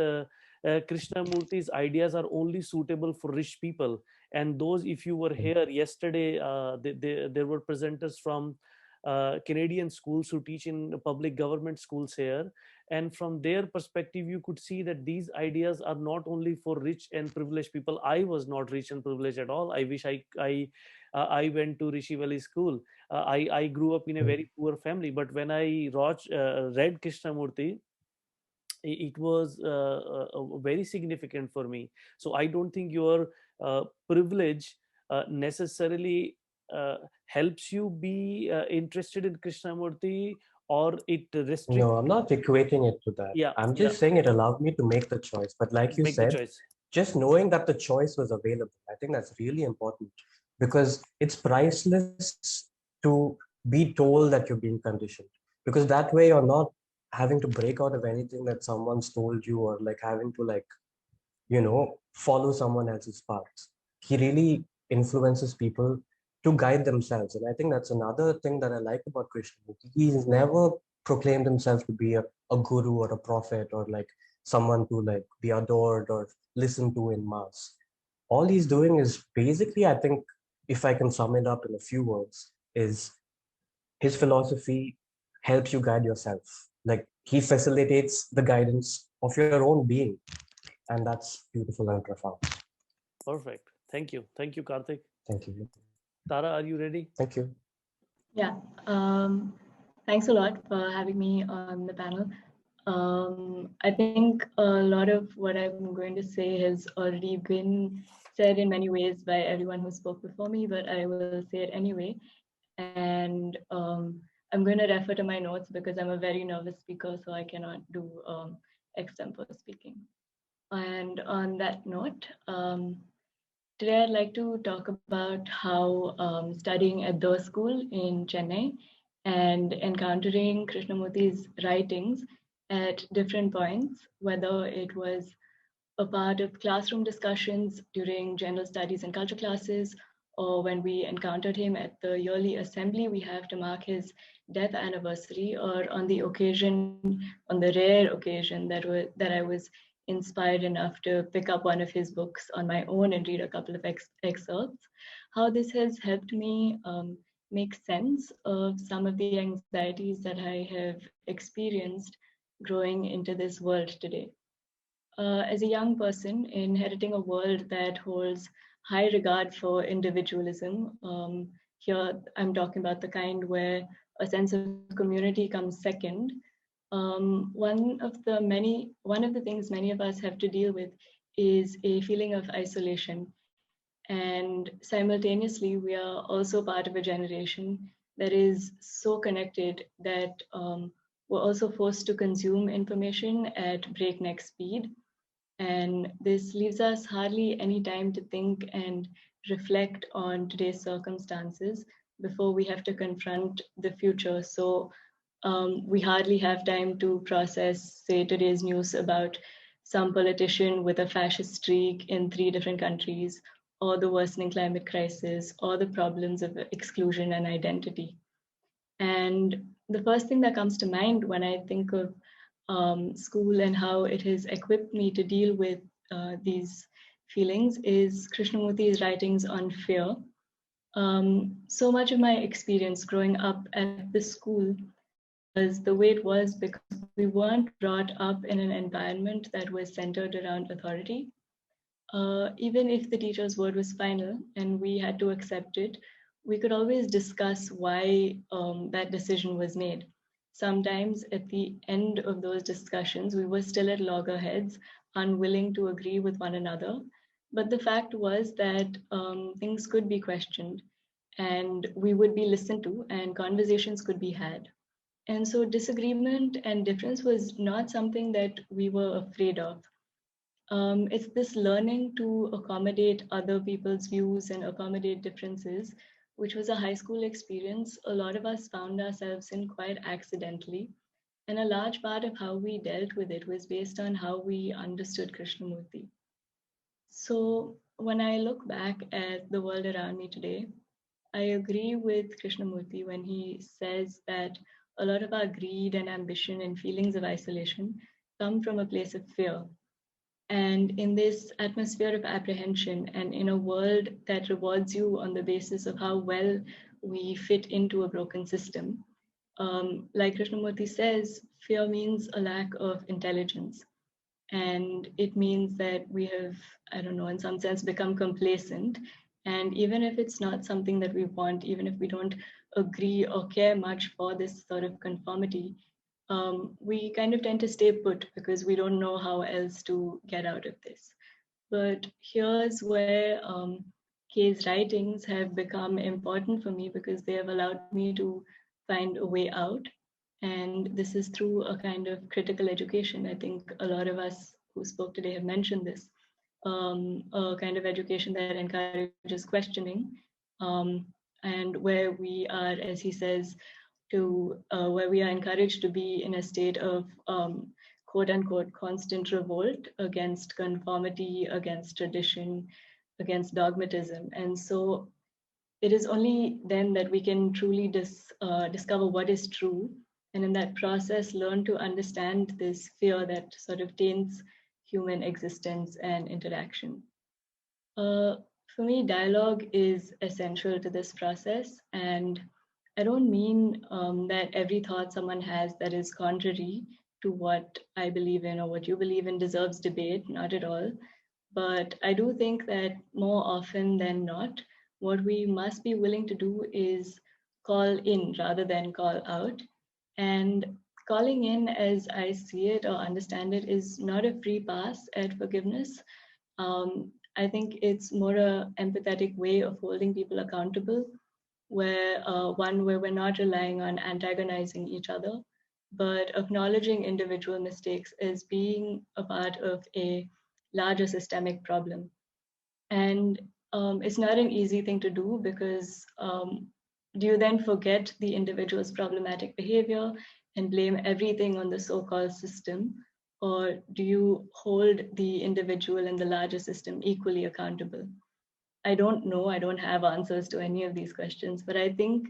Krishnamurti's ideas are only suitable for rich people. And those, if you were Right. here yesterday, there were presenters from Canadian schools who teach in public government schools here, and from their perspective you could see that these ideas are not only for rich and privileged people. I was not rich and privileged at all. I wish I went to Rishi Valley school. I grew up in a Right. very poor family, but when I read Krishnamurti, it was very significant for me. So I don't think your privilege necessarily helps you be interested in Krishnamurti, or it No, restricts I'm you. not equating it to that. Yeah, I'm yeah, just saying it allowed me to make the choice. But like you make the said, choice. just knowing that the choice was available, I think that's really important, because it's priceless to be told that you're being conditioned. Because that way you're not having to break out of anything that someone's told you, or like having to, like, follow someone else's path. He really influences people to guide themselves. And I think that's another thing that I like about Krishnamurti. He's never proclaimed himself to be a guru or a prophet, or like someone to like be adored or listened to in mass. All he's doing is basically, I think, if I can sum it up in a few words, is his philosophy helps you guide yourself. Like, he facilitates the guidance of your own being, and that's beautiful and profound. Perfect. Thank you, Karthik. Thank you. Tara, are you ready? Thank you. Yeah, thanks a lot for having me on the panel. I think a lot of what I'm going to say has already been said in many ways by everyone who spoke before me, but I will say it anyway. And I'm going to refer to my notes because I'm a very nervous speaker, so I cannot do extempo speaking. And on that note, today I'd like to talk about how studying at the school in Chennai and encountering Krishnamurthy's writings at different points, whether it was a part of classroom discussions during general studies and culture classes, or when we encountered him at the yearly assembly we have to mark his death anniversary, or on the rare occasion that I was inspired enough to pick up one of his books on my own and read a couple of excerpts, how this has helped me make sense of some of the anxieties that I have experienced growing into this world today. As a young person inheriting a world that holds high regard for individualism, here I'm talking about the kind where a sense of community comes second. One of the things many of us have to deal with is a feeling of isolation. And simultaneously, we are also part of a generation that is so connected that we're also forced to consume information at breakneck speed. And this leaves us hardly any time to think and reflect on today's circumstances before we have to confront the future. So we hardly have time to process, say, today's news about some politician with a fascist streak in 3 different countries, or the worsening climate crisis, or the problems of exclusion and identity. And the first thing that comes to mind when I think of school and how it has equipped me to deal with these feelings is Krishnamurthy's writings on fear. So much of my experience growing up at the school was the way it was because we weren't brought up in an environment that was centered around authority. Even if the teacher's word was final and we had to accept it, we could always discuss why that decision was made. Sometimes at the end of those discussions, we were still at loggerheads, unwilling to agree with one another. But the fact was that things could be questioned and we would be listened to and conversations could be had. And so disagreement and difference was not something that we were afraid of. It's this learning to accommodate other people's views and accommodate differences, which was a high school experience a lot of us found ourselves in quite accidentally. And a large part of how we dealt with it was based on how we understood Krishnamurthy. So when I look back at the world around me today, I agree with Krishnamurthy when he says that a lot of our greed and ambition and feelings of isolation come from a place of fear. And in this atmosphere of apprehension and in a world that rewards you on the basis of how well we fit into a broken system, like Krishnamurthy says, fear means a lack of intelligence. And it means that we have, I don't know, in some sense become complacent. And even if it's not something that we want, even if we don't agree or care much for this sort of conformity, we kind of tend to stay put because we don't know how else to get out of this. But here's where Kay's writings have become important for me because they have allowed me to find a way out. And this is through a kind of critical education. I think a lot of us who spoke today have mentioned this. A kind of education that encourages questioning, and where we are, as he says, where we are encouraged to be in a state of quote unquote constant revolt against conformity, against tradition, against dogmatism. And so it is only then that we can truly discover what is true. And in that process, learn to understand this fear that sort of taints human existence and interaction. For me, dialogue is essential to this process. And I don't mean that every thought someone has that is contrary to what I believe in or what you believe in deserves debate, not at all. But I do think that more often than not, what we must be willing to do is call in rather than call out. And calling in, as I see it or understand it, is not a free pass at forgiveness. I think it's more a empathetic way of holding people accountable, where where we're not relying on antagonizing each other, but acknowledging individual mistakes as being a part of a larger systemic problem. And it's not an easy thing to do because do you then forget the individual's problematic behavior and blame everything on the so-called system? Or do you hold the individual and the larger system equally accountable? I don't know, I don't have answers to any of these questions, but I think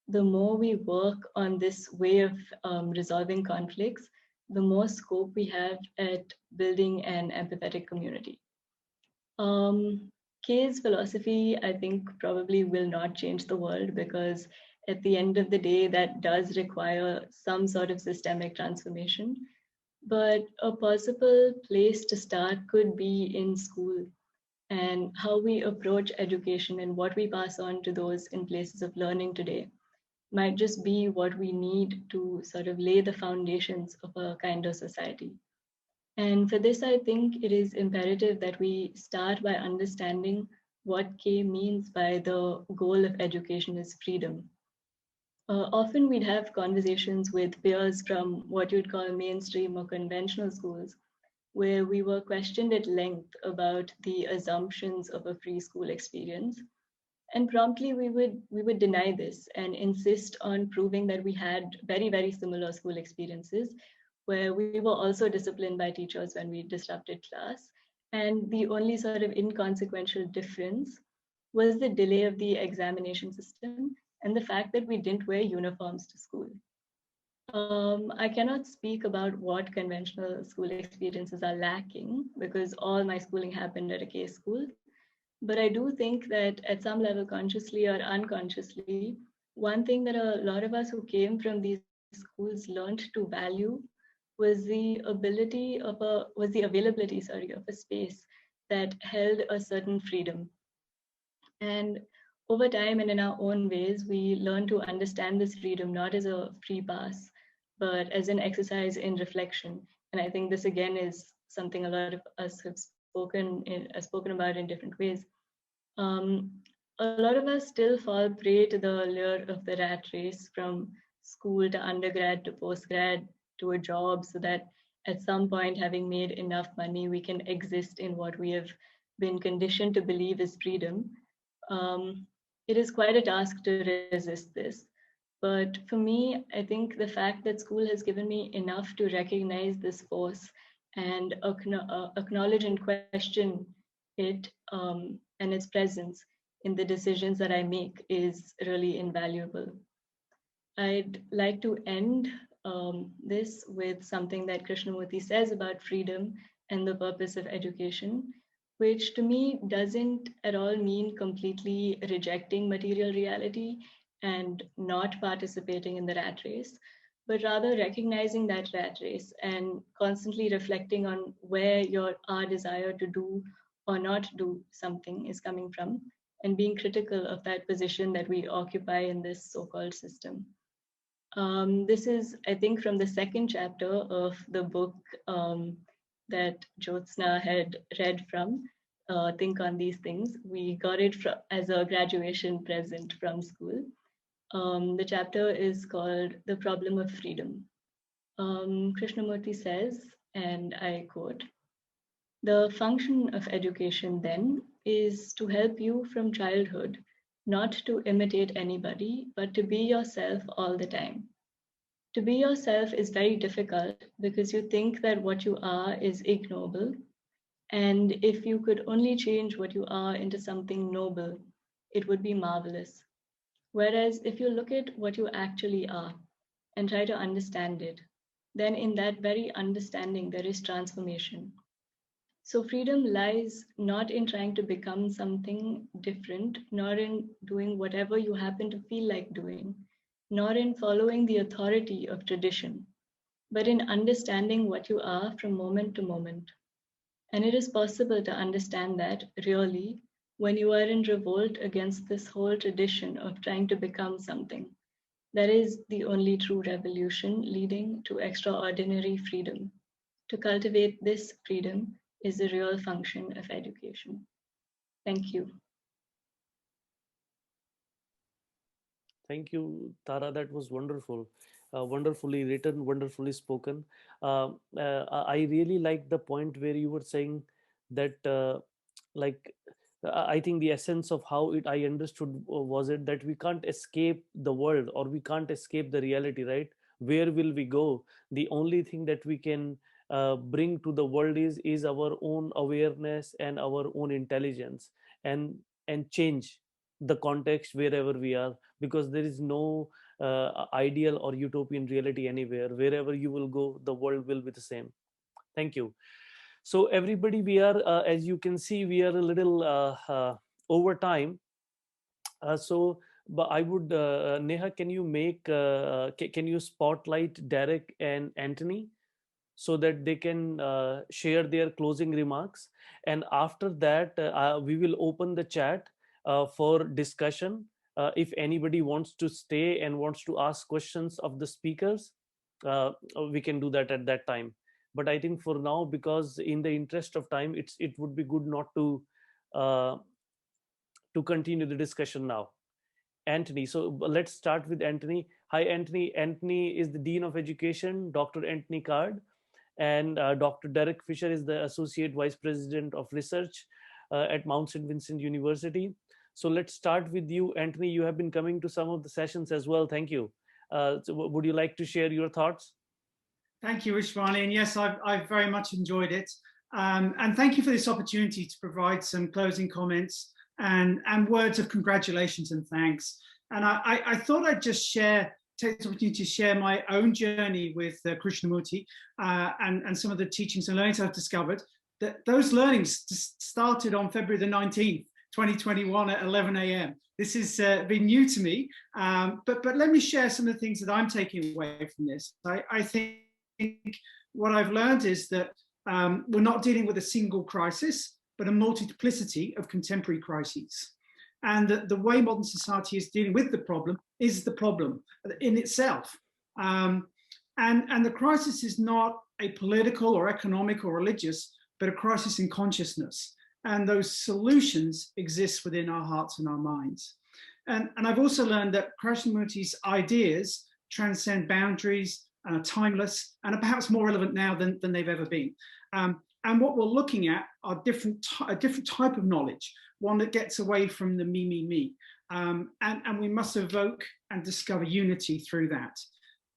the more we work on this way of resolving conflicts, the more scope we have at building an empathetic community. Kay's philosophy, I think, probably will not change the world because at the end of the day, that does require some sort of systemic transformation. But a possible place to start could be in school, and how we approach education and what we pass on to those in places of learning today might just be what we need to sort of lay the foundations of a kinder society. And for this, I think it is imperative that we start by understanding what K means by the goal of education is freedom. Often we'd have conversations with peers from what you'd call mainstream or conventional schools, where we were questioned at length about the assumptions of a free school experience. And promptly we would deny this and insist on proving that we had very, very similar school experiences, where we were also disciplined by teachers when we disrupted class. And the only sort of inconsequential difference was the delay of the examination system and the fact that we didn't wear uniforms to school. I cannot speak about what conventional school experiences are lacking because all my schooling happened at a K school. But I do think that at some level, consciously or unconsciously, one thing that a lot of us who came from these schools learned to value was the availability, sorry, of a space that held a certain freedom. And over time and in our own ways, we learn to understand this freedom not as a free pass, but as an exercise in reflection. And I think this again is something a lot of us have spoken about in different ways. Um, a lot of us still fall prey to the lure of the rat race from school to undergrad to postgrad to a job, so that at some point, having made enough money, we can exist in what we have been conditioned to believe is freedom. It is quite a task to resist this. But for me, I think the fact that school has given me enough to recognize this force and acknowledge and question it and its presence in the decisions that I make is really invaluable. I'd like to end this with something that Krishnamurthy says about freedom and the purpose of education, which to me doesn't at all mean completely rejecting material reality and not participating in the rat race, but rather recognizing that rat race and constantly reflecting on where our desire to do or not do something is coming from, and being critical of that position that we occupy in this so-called system. This is, I think, from the second chapter of the book that Jyotsna had read from, Think on These Things. We got it as a graduation present from school. The chapter is called The Problem of Freedom. Krishnamurti says, and I quote, "The function of education then is to help you from childhood, not to imitate anybody, but to be yourself all the time. To be yourself is very difficult because you think that what you are is ignoble. And if you could only change what you are into something noble, it would be marvelous. Whereas if you look at what you actually are and try to understand it, then in that very understanding, there is transformation. So freedom lies not in trying to become something different, nor in doing whatever you happen to feel like doing, nor in following the authority of tradition, but in understanding what you are from moment to moment. And it is possible to understand that really when you are in revolt against this whole tradition of trying to become something. That is the only true revolution leading to extraordinary freedom. To cultivate this freedom is the real function of education." Thank you. Thank you, Tara. That was wonderful. Wonderfully written, wonderfully spoken. I really like the point where you were saying that, like, I think the essence of how it I understood was it that we can't escape the world or we can't escape the reality, right? Where will we go? The only thing that we can bring to the world is our own awareness and our own intelligence, and change the context wherever we are, because there is no ideal or utopian reality anywhere. Wherever you will go, the world will be the same. Thank you. So everybody, we are, as you can see, we are a little over time. So, but I would, Neha, can you can you spotlight Derek and Antony so that they can share their closing remarks? And after that, we will open the chat for discussion. If anybody wants to stay and wants to ask questions of the speakers, we can do that at that time. but I think for now, because in the interest of time, it would be good not uh, to continue the discussion now. Antony. So let's start with Antony. Hi, Antony. Antony is the Dean of Education, Dr. Antony Card, and Dr. Derek Fisher is the Associate Vice President of Research at Mount St. Vincent University. So let's start with you, Antony. You have been coming to some of the sessions as well. Thank you. So would you like to share your thoughts? Thank you, Ashwani. And yes, I've very much enjoyed it. And thank you for this opportunity to provide some closing comments and words of congratulations and thanks. And I thought I'd just take the opportunity to share my own journey with Krishnamurthy and some of the teachings and learnings I've discovered. That those learnings started on February the 19th, 2021 at 11 a.m. This has been new to me, but let me share some of the things that I'm taking away from this. I think what I've learned is that we're not dealing with a single crisis, but a multiplicity of contemporary crises. And that the way modern society is dealing with the problem is the problem in itself. And the crisis is not a political or economic or religious, but a crisis in consciousness. And those solutions exist within our hearts and our minds. And I've also learned that Krishnamurti's ideas transcend boundaries and are timeless and are perhaps more relevant now than they've ever been. And what we're looking at are a different type of knowledge, one that gets away from the me. And we must evoke and discover unity through that.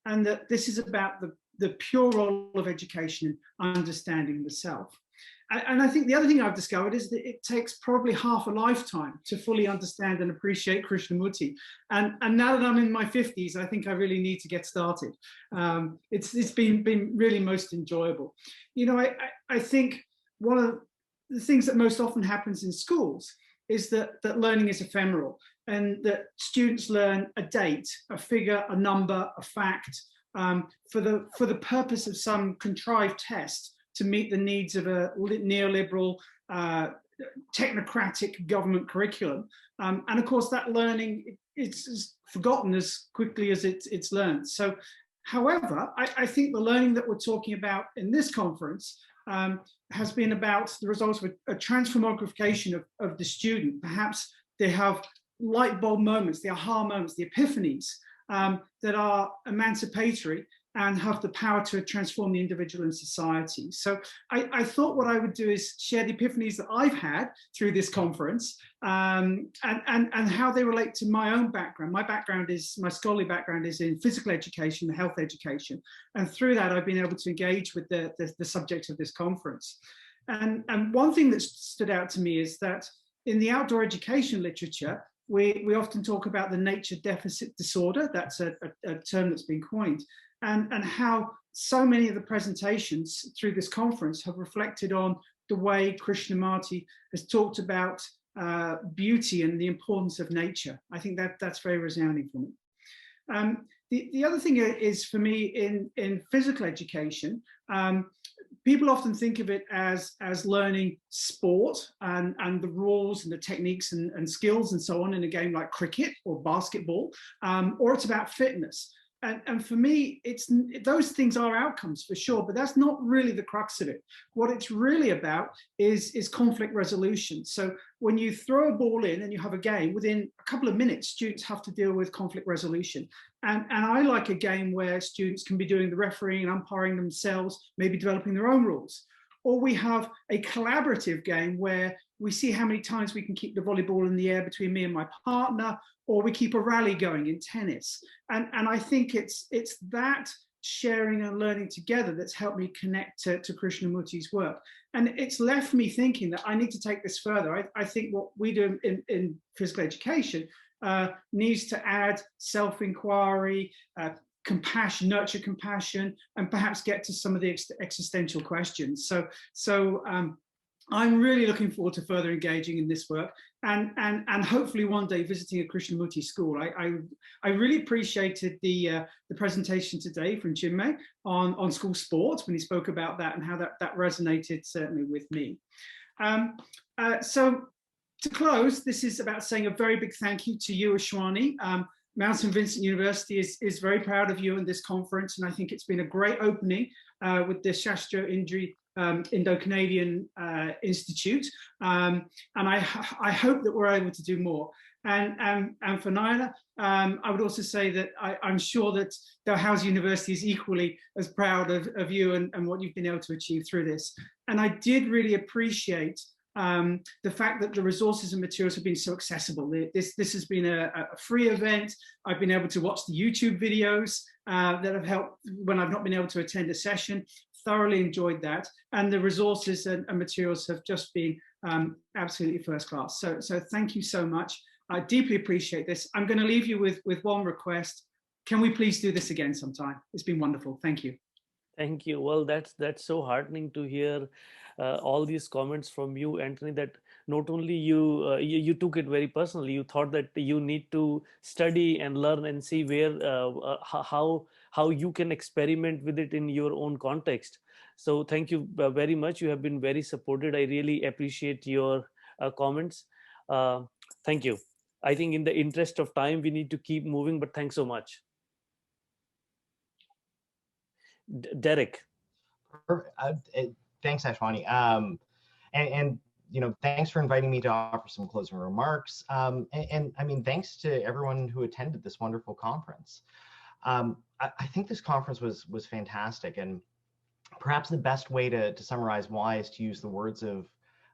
And that this is about the pure role of education and understanding the self. And I think the other thing I've discovered is that it takes probably half a lifetime to fully understand and appreciate Krishnamurti. And now that I'm in my 50s, I think I really need to get started. It's been really most enjoyable. You know, I think one of the things that most often happens in schools is that learning is ephemeral, and that students learn a date, a figure, a number, a fact, for the purpose of some contrived test to meet the needs of a neoliberal, technocratic government curriculum. And of course, that learning is forgotten as quickly as it's learned. So, however, I think the learning that we're talking about in this conference has been about the results of a transformographication of the student. Perhaps they have light bulb moments, the aha moments, the epiphanies that are emancipatory and have the power to transform the individual and society. So I thought what I would do is share the epiphanies that I've had through this conference and how they relate to my own background. My scholarly background is in physical education, health education. And through that, I've been able to engage with the subject of this conference. And one thing that stood out to me is that in the outdoor education literature, we often talk about the nature deficit disorder. That's a term that's been coined. And how so many of the presentations through this conference have reflected on the way Krishnamurti has talked about beauty and the importance of nature. I think that's very resounding for me. The other thing is for me in physical education, people often think of it as learning sport and the rules and the techniques and skills and so on in a game like cricket or basketball, or it's about fitness. And for me, those things are outcomes for sure, but that's not really the crux of it. What it's really about is conflict resolution. So when you throw a ball in and you have a game, within a couple of minutes, students have to deal with conflict resolution. And I like a game where students can be doing the refereeing and umpiring themselves, maybe developing their own rules. Or we have a collaborative game where we see how many times we can keep the volleyball in the air between me and my partner, or we keep a rally going in tennis. And I think it's that sharing and learning together that's helped me connect to Krishnamurti's work. And it's left me thinking that I need to take this further. I think what we do in physical education needs to add self-inquiry, compassion, nurture compassion, and perhaps get to some of the existential questions. So I'm really looking forward to further engaging in this work and hopefully one day visiting a Krishnamurti school. I really appreciated the presentation today from Chinmay on school sports when he spoke about that and how that resonated certainly with me. So to close, this is about saying a very big thank you to you, Ashwani. Mount St. Vincent University is very proud of you in this conference, and I think it's been a great opening with the Shastra Indo-Canadian Institute, and I hope that we're able to do more. And for Nayha, I would also say that I'm sure that Dalhousie University is equally as proud of you and what you've been able to achieve through this. And I did really appreciate the fact that the resources and materials have been so accessible. This has been a free event. I've been able to watch the YouTube videos that have helped when I've not been able to attend a session. Thoroughly enjoyed that. And the resources and materials have just been absolutely first class. So thank you so much. I deeply appreciate this. I'm going to leave you with one request. Can we please do this again sometime? It's been wonderful. Thank you. Thank you. Well, that's so heartening to hear all these comments from you, Antony, that not only you took it very personally, you thought that you need to study and learn and see where how you can experiment with it in your own context. So thank you very much. You have been very supported. I really appreciate your comments. Thank you. I think in the interest of time, we need to keep moving, but thanks so much. Derek. Thanks, Ashwani. And you know, thanks for inviting me to offer some closing remarks. And I mean, thanks to everyone who attended this wonderful conference. I think this conference was fantastic, and perhaps the best way to summarize why is to use the words of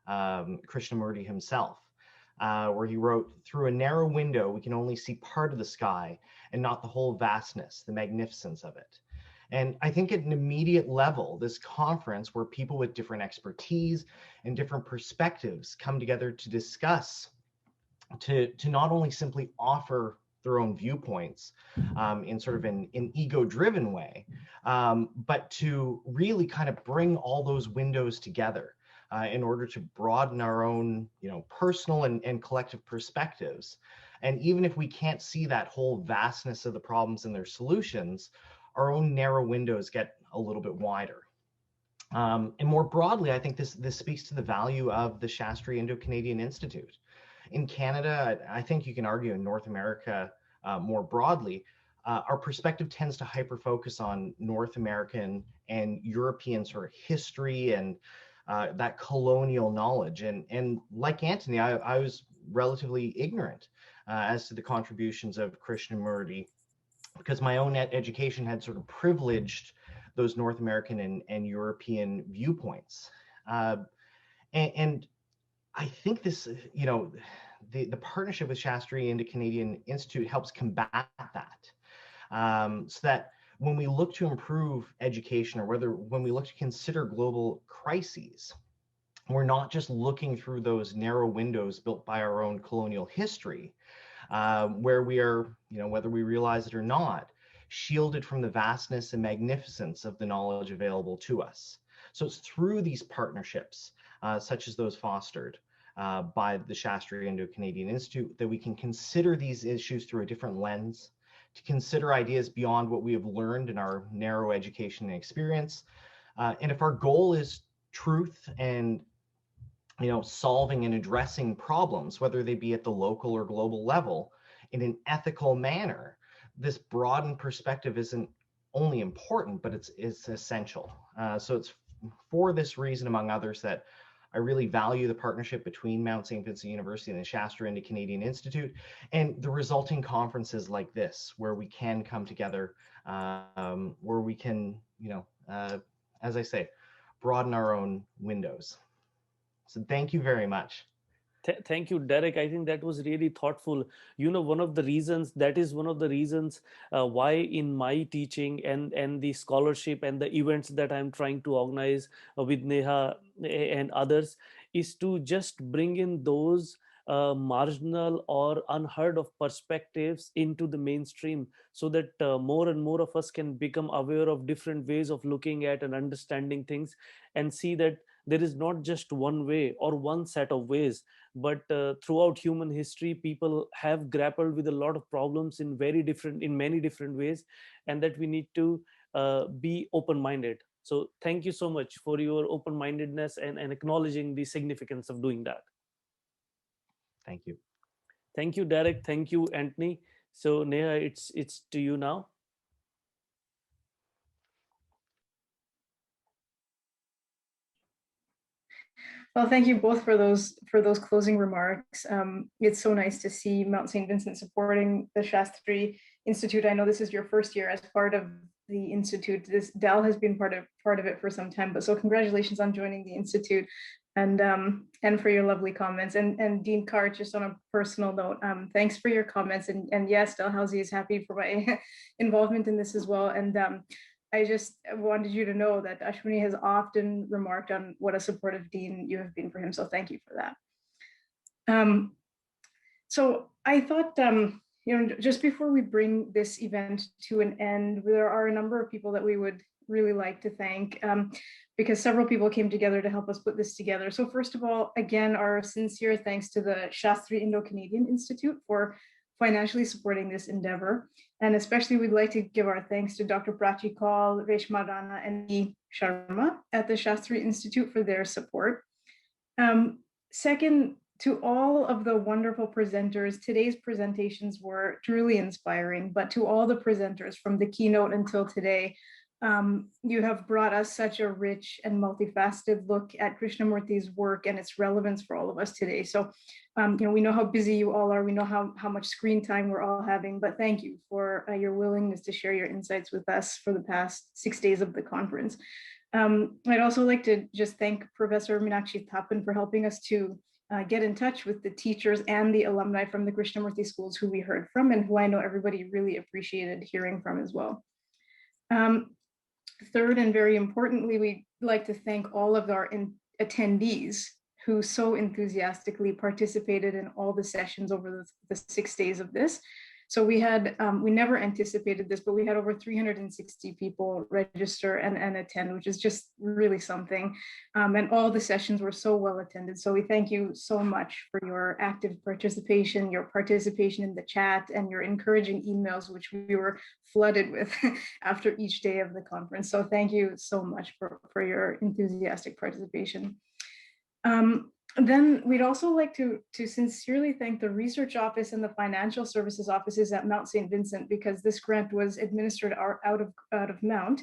Krishnamurti himself, where he wrote, "Through a narrow window, we can only see part of the sky and not the whole vastness, the magnificence of it." And I think at an immediate level, this conference where people with different expertise and different perspectives come together to discuss, to not only simply offer their own viewpoints in sort of an ego-driven way, but to really kind of bring all those windows together in order to broaden our own, you know, personal and collective perspectives. And even if we can't see that whole vastness of the problems and their solutions, our own narrow windows get a little bit wider. And more broadly, I think this speaks to the value of the Shastri Indo-Canadian Institute. In Canada, I think you can argue in North America more broadly, our perspective tends to hyper-focus on North American and European sort of history and that colonial knowledge. And like Antony, I was relatively ignorant as to the contributions of Krishnamurti, because my own education had sort of privileged those North American and European viewpoints. And I think this, you know, the partnership with Shastri Indo-Canadian Institute helps combat that. So that when we look to improve education, or when we look to consider global crises, we're not just looking through those narrow windows built by our own colonial history, where we are, you know, whether we realize it or not, shielded from the vastness and magnificence of the knowledge available to us. So it's through these partnerships, such as those fostered by the Shastri Indo-Canadian Institute, that we can consider these issues through a different lens, to consider ideas beyond what we have learned in our narrow education and experience. And if our goal is truth and, you know, solving and addressing problems, whether they be at the local or global level, in an ethical manner, this broadened perspective isn't only important, but it's essential. So it's for this reason, among others, that I really value the partnership between Mount St. Vincent University and the Shastri Indo-Canadian Institute, and the resulting conferences like this, where we can come together, where we can, you know, as I say, broaden our own windows. So thank you very much. Thank you, Derek. I think that was really thoughtful. You know, one of the reasons why in my teaching and the scholarship and the events that I'm trying to organize with Nayha and others is to just bring in those marginal or unheard of perspectives into the mainstream, so that more and more of us can become aware of different ways of looking at and understanding things, and see that there is not just one way or one set of ways, but throughout human history, people have grappled with a lot of problems in many different ways, and that we need to be open-minded. So thank you so much for your open-mindedness and acknowledging the significance of doing that. Thank you. Thank you, Derek. Thank you, Antony. So Nayha, it's to you now. Well, thank you both for those closing remarks. It's so nice to see Mount St. Vincent supporting the Shastri Institute. I know this is your first year as part of the Institute. This Dal has been part of it for some time, but so congratulations on joining the Institute, and for your lovely comments. And Dean Carr, just on a personal note, thanks for your comments. And yes, Dalhousie is happy for my involvement in this as well. And I just wanted you to know that Ashwani has often remarked on what a supportive dean you have been for him. So thank you for that. So I thought, just before we bring this event to an end, there are a number of people that we would really like to thank, because several people came together to help us put this together. So first of all, again, our sincere thanks to the Shastri Indo-Canadian Institute for financially supporting this endeavor. And especially we'd like to give our thanks to Dr. Prachi Kaul, Reshma Rana, and E. Sharma at the Shastri Institute for their support. Second, to all of the wonderful presenters, today's presentations were truly inspiring, but to all the presenters from the keynote until today, you have brought us such a rich and multifaceted look at Krishnamurthy's work and its relevance for all of us today. So, we know how busy you all are. We know how much screen time we're all having, but thank you for your willingness to share your insights with us for the past 6 days of the conference. I'd also like to just thank Professor Meenakshi Thappan for helping us to get in touch with the teachers and the alumni from the Krishnamurthy schools who we heard from and who I know everybody really appreciated hearing from as well. Third, and very importantly, we'd like to thank all of our attendees who so enthusiastically participated in all the sessions over the 6 days of this. So we had, we never anticipated this, but we had over 360 people register and attend, which is just really something. And all the sessions were so well attended. So we thank you so much for your active participation, your participation in the chat, and your encouraging emails, which we were flooded with after each day of the conference. So thank you so much for your enthusiastic participation. Then we'd also like to sincerely thank the research office and the financial services offices at Mount St. Vincent, because this grant was administered out of Mount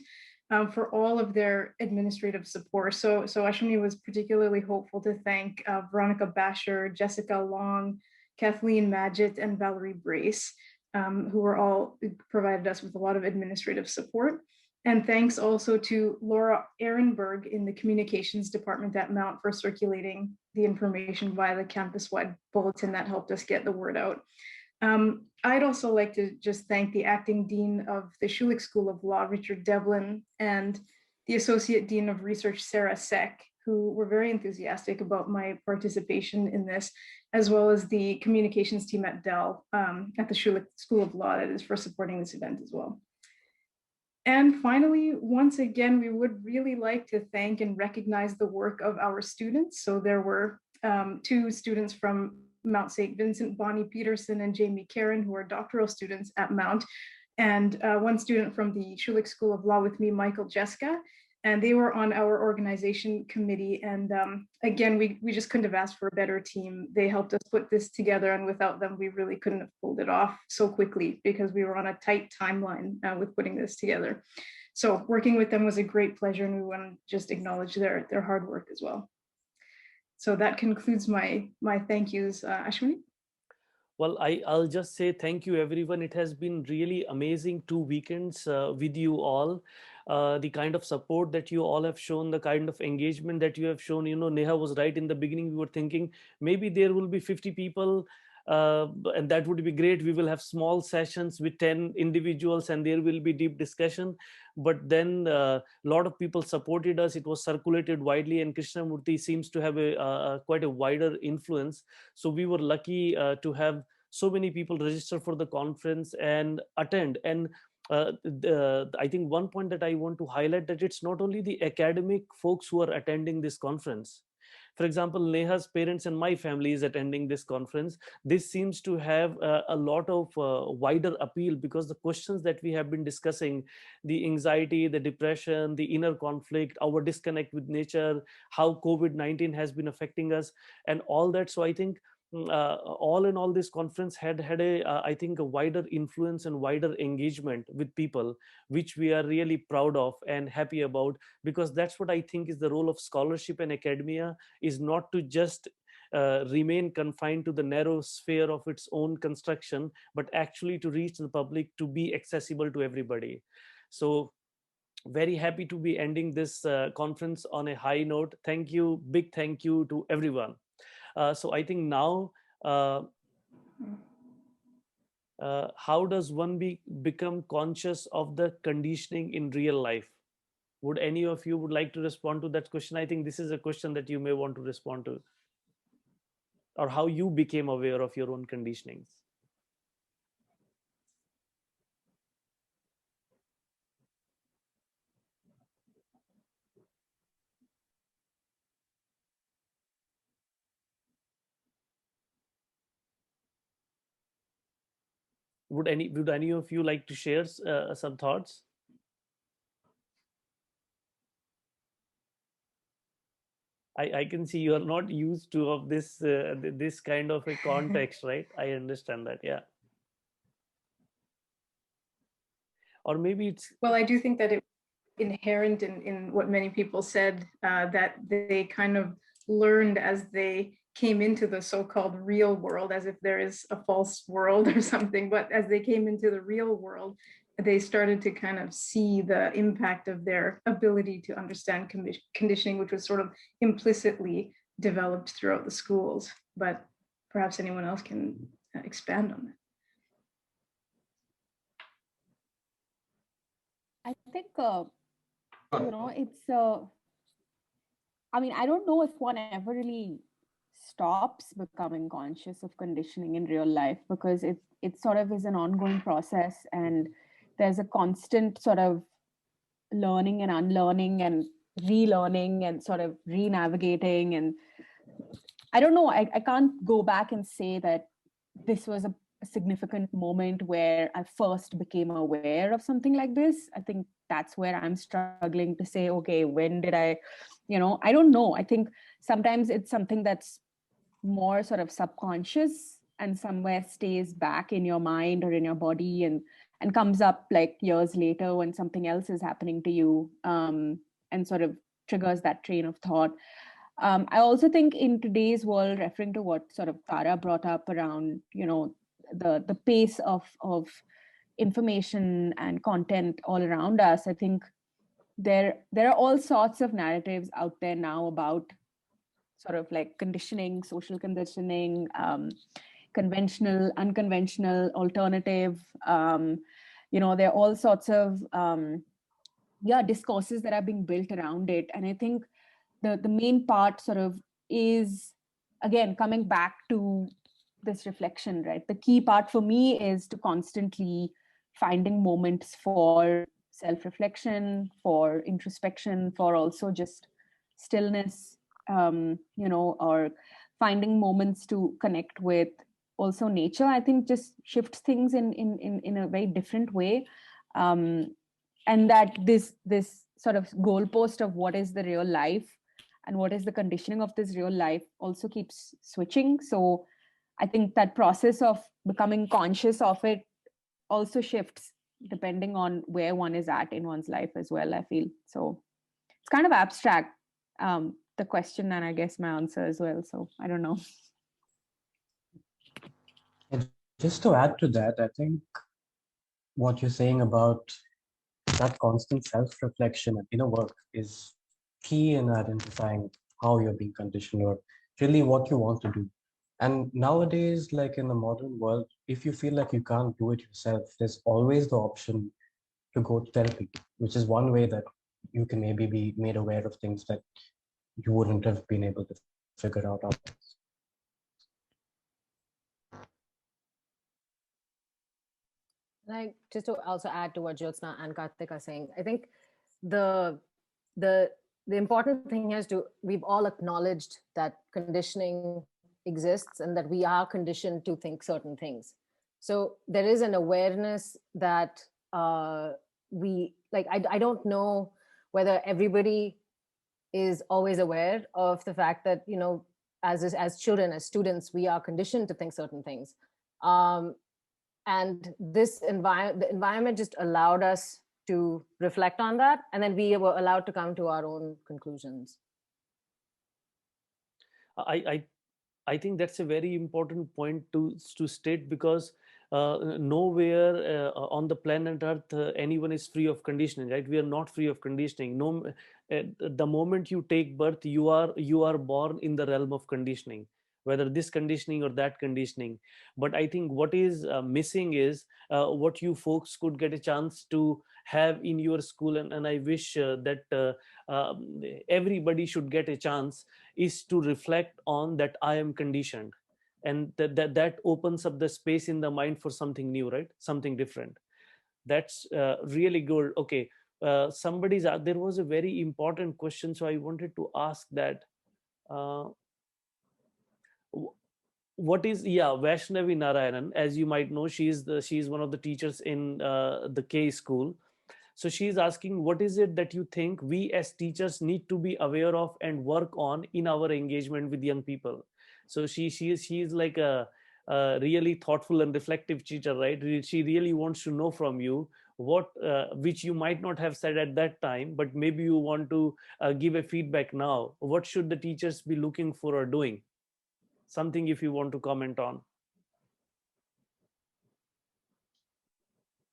for all of their administrative support. So Ashwani was particularly hopeful to thank Veronica Basher, Jessica Long, Kathleen Magid, and Valerie Brace, who were all provided us with a lot of administrative support. And thanks also to Laura Ehrenberg in the communications department at Mount for circulating the information via the campus-wide bulletin that helped us get the word out. I'd also like to just thank the acting dean of the Schulich School of Law, Richard Devlin, and the associate dean of research, Sara Seck, who were very enthusiastic about my participation in this, as well as the communications team at Dell at the Schulich School of Law, that is, for supporting this event as well. And finally, once again, we would really like to thank and recognize the work of our students. So there were 2 students from Mount St. Vincent, Bonnie Peterson and Jamie Karen, who are doctoral students at Mount, and 1 student from the Schulich School of Law with me, Michael Jeska, and they were on our organization committee. And again, we just couldn't have asked for a better team. They helped us put this together, and without them, we really couldn't have pulled it off so quickly because we were on a tight timeline with putting this together. So working with them was a great pleasure, and we want to just acknowledge their hard work as well. So that concludes my thank yous, Ashwani. Well, I'll just say thank you, everyone. It has been really amazing 2 weekends with you all. The kind of support that you all have shown, the kind of engagement that you have shown. Nayha was right in the beginning. We were thinking maybe there will be 50 people and that would be great. We will have small sessions with 10 individuals and there will be deep discussion. But then a lot of people supported us. It was circulated widely, and Krishnamurthy seems to have quite a wider influence. So we were lucky to have so many people register for the conference and attend. And I think one point that I want to highlight, that it's not only the academic folks who are attending this conference. For example, Nayha's parents and my family is attending this conference. This seems to have a lot of wider appeal, because the questions that we have been discussing, the anxiety, the depression, the inner conflict, our disconnect with nature, how COVID-19 has been affecting us, and all that. So I think all in all, this conference had a I think a wider influence and wider engagement with people, which we are really proud of and happy about, because that's what I think is the role of scholarship and academia, is not to just remain confined to the narrow sphere of its own construction, but actually to reach the public, to be accessible to everybody. So very happy to be ending this conference on a high note. Thank you, big thank you to everyone. So I think now, how does one become conscious of the conditioning in real life? Would any of you would like to respond to that question? I think this is a question that you may want to respond to, or how you became aware of your own conditionings. Would any of you like to share some thoughts? I can see you are not used to of this kind of a context, right? I understand that, yeah. Or maybe it's, well, I do think that it inherent in what many people said, that they kind of learned as they came into the so-called real world, as if there is a false world or something, but as they came into the real world, they started to kind of see the impact of their ability to understand conditioning, which was sort of implicitly developed throughout the schools. But perhaps anyone else can expand on that. I think, it's, I mean, I don't know if one ever really stops becoming conscious of conditioning in real life, because it sort of is an ongoing process, and there's a constant sort of learning and unlearning and relearning and sort of re-navigating. And I don't know, I can't go back and say that this was a significant moment where I first became aware of something like this. I think that's where I'm struggling to say, okay, when did I don't know. I think sometimes it's something that's more sort of subconscious and somewhere stays back in your mind or in your body, and comes up like years later when something else is happening to you, and sort of triggers that train of thought. I also think in today's world, referring to what sort of Sara brought up around, the pace of information and content all around us, I think there are all sorts of narratives out there now about sort of like conditioning, social conditioning, conventional, unconventional, alternative. There are all sorts of discourses that are being built around it. And I think the main part sort of is, again, coming back to this reflection, right? The key part for me is to constantly finding moments for self-reflection, for introspection, for also just stillness, or finding moments to connect with also nature. I think just shifts things in a very different way. And that this sort of goalpost of what is the real life and what is the conditioning of this real life also keeps switching. So I think that process of becoming conscious of it also shifts depending on where one is at in one's life as well, I feel. So it's kind of abstract, the question, and I guess my answer as well. So I don't know. And just to add to that, I think what you're saying about that constant self-reflection and inner work is key in identifying how you're being conditioned or really what you want to do. And nowadays, like in the modern world, if you feel like you can't do it yourself, there's always the option to go to therapy, which is one way that you can maybe be made aware of things that you wouldn't have been able to figure out otherwise. Like, just to also add to what Jyotsna and Kartik are saying, I think the important thing is we've all acknowledged that conditioning exists and that we are conditioned to think certain things. So there is an awareness that I don't know whether everybody is always aware of the fact that, as children, as students, we are conditioned to think certain things. And the environment just allowed us to reflect on that, and then we were allowed to come to our own conclusions. I think that's a very important point to state, because nowhere on the planet Earth anyone is free of conditioning, right? We are not free of conditioning. The moment you take birth, you are born in the realm of conditioning, whether this conditioning or that conditioning. But I think what is missing is what you folks could get a chance to have in your school, and I wish that everybody should get a chance, is to reflect on that I am conditioned, and that opens up the space in the mind for something new, right? Something different. That's really good. Okay, there was a very important question, so I wanted to ask that. What is Vaishnavi Narayanan? As you might know, she is one of the teachers in the K school. So she is asking, what is it that you think we as teachers need to be aware of and work on in our engagement with young people? So she is like a really thoughtful and reflective teacher, right? She really wants to know from you what which you might not have said at that time, but maybe you want to give a feedback now. What should the teachers be looking for or doing? Something if you want to comment on.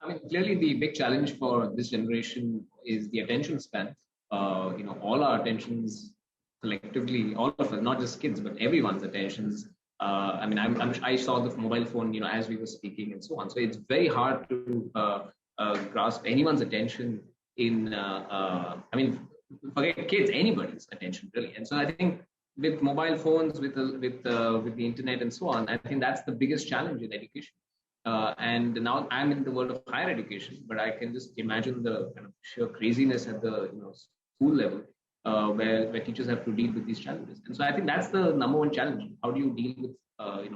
I mean, clearly the big challenge for this generation is the attention span. All our attentions collectively, all of us, not just kids, but everyone's attentions. I saw the mobile phone, as we were speaking and so on. So it's very hard to grasp anyone's attention forget kids, anybody's attention really. And so I think with mobile phones, with the internet and so on, I think that's the biggest challenge in education. And now I'm in the world of higher education, but I can just imagine the kind of sheer craziness at the school level, where teachers have to deal with these challenges. And so I think that's the number one challenge. How do you deal with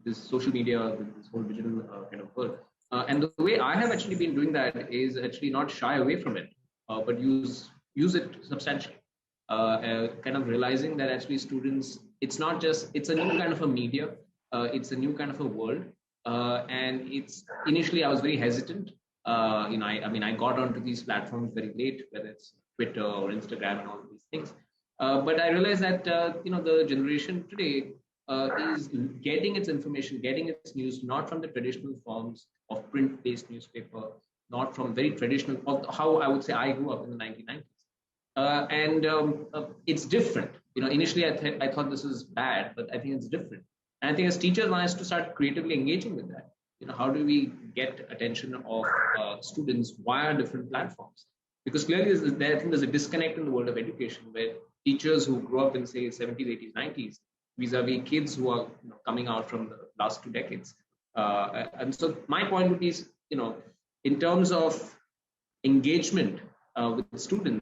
this social media, this whole digital kind of world? And the way I have actually been doing that is actually not shy away from it, but use it substantially. Kind of realizing that actually students, it's a new kind of a media, it's a new kind of a world. And initially I was very hesitant. I got onto these platforms very late, whether it's Twitter or Instagram and all of these things. But I realized that the generation today is getting its information, getting its news not from the traditional forms of print-based newspaper, not from very traditional, how I would say I grew up in the 1990s. It's different. Initially I thought this is bad, but I think it's different. And I think as teachers, one has to start creatively engaging with that. How do we get attention of students via different platforms? Because clearly, I think there's a disconnect in the world of education where teachers who grew up in, say, 70s, 80s, 90s, vis-a-vis kids who are coming out from the last 2 decades. And so my point would be, in terms of engagement with students,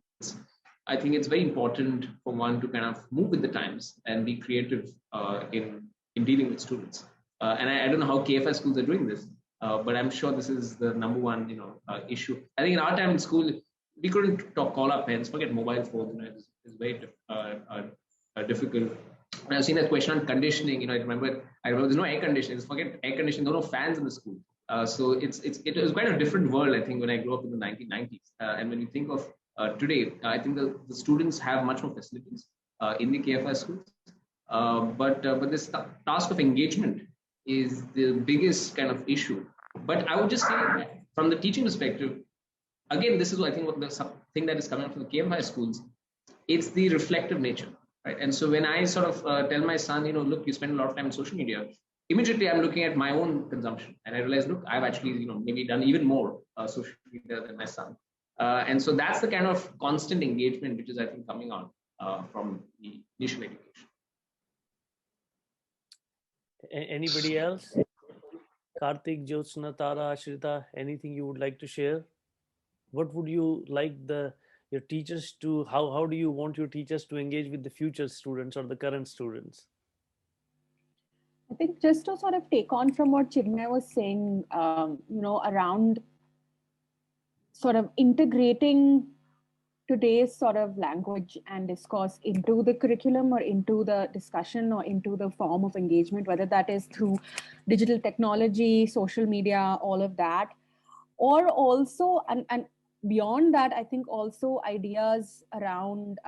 I think it's very important for one to kind of move with the times and be creative in dealing with students. And I don't know how KFI schools are doing this, but I'm sure this is the number one issue. I think in our time in school, we couldn't call our parents, forget mobile phones. It's very difficult. When I've seen that question on conditioning, I remember there's no air conditioning. Forget air conditioning, there are no fans in the school. So it was quite a different world, I think, when I grew up in the 1990s. And when you think of today, I think the students have much more facilities in the KFI schools. But this task of engagement is the biggest kind of issue. But I would just say that from the teaching perspective, again, this is I think what the thing that is coming from the KFI schools, it's the reflective nature, right? And so when I sort of tell my son, look, you spend a lot of time on social media, immediately I'm looking at my own consumption, and I realize, look, I've actually, maybe done even more social media than my son. And so that's the kind of constant engagement which is, I think, coming on from the initial education. Anybody else? Kartik, Jyotsna, Tara, Aashrita, anything you would like to share? What would you like your teachers to, how do you want your teachers to engage with the future students or the current students? I think just to sort of take on from what Chinmay was saying, around sort of integrating today's sort of language and discourse into the curriculum or into the discussion or into the form of engagement, whether that is through digital technology, social media, all of that, or also, and beyond that, I think also ideas around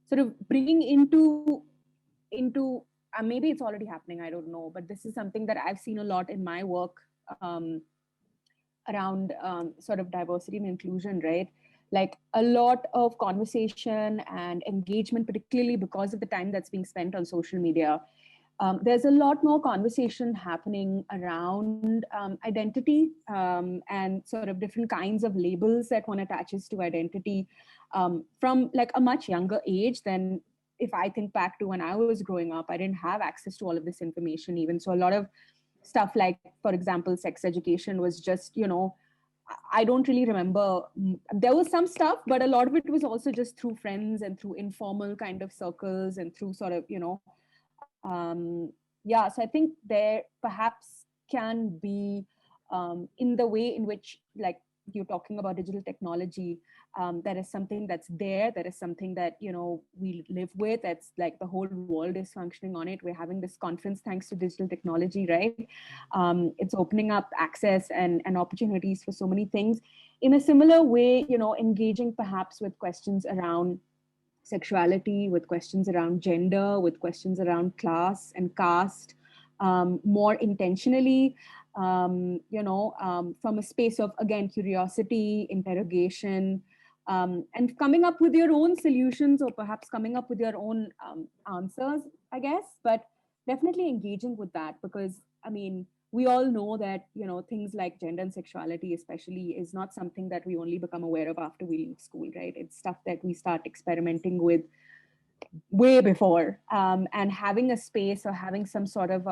sort of bringing into maybe it's already happening, I don't know, but this is something that I've seen a lot in my work around sort of diversity and inclusion, right? Like a lot of conversation and engagement, particularly because of the time that's being spent on social media. There's a lot more conversation happening around identity and sort of different kinds of labels that one attaches to identity from like a much younger age than if I think back to when I was growing up. I didn't have access to all of this information even. So a lot of stuff like, for example, sex education was just, I don't really remember. There was some stuff, but a lot of it was also just through friends and through informal kind of circles and through sort of, yeah. So I think there perhaps can be in the way in which, like you're talking about digital technology, that is something that's there. That is something that, we live with. That's like the whole world is functioning on it. We're having this conference thanks to digital technology, right? It's opening up access and opportunities for so many things. In a similar way, engaging perhaps with questions around sexuality, with questions around gender, with questions around class and caste, more intentionally, from a space of, again, curiosity, interrogation, and coming up with your own solutions, or perhaps coming up with your own answers, I guess, but definitely engaging with that, because, I mean, we all know that, things like gender and sexuality especially is not something that we only become aware of after we leave school, right? It's stuff that we start experimenting with way before, and having a space or having some sort of,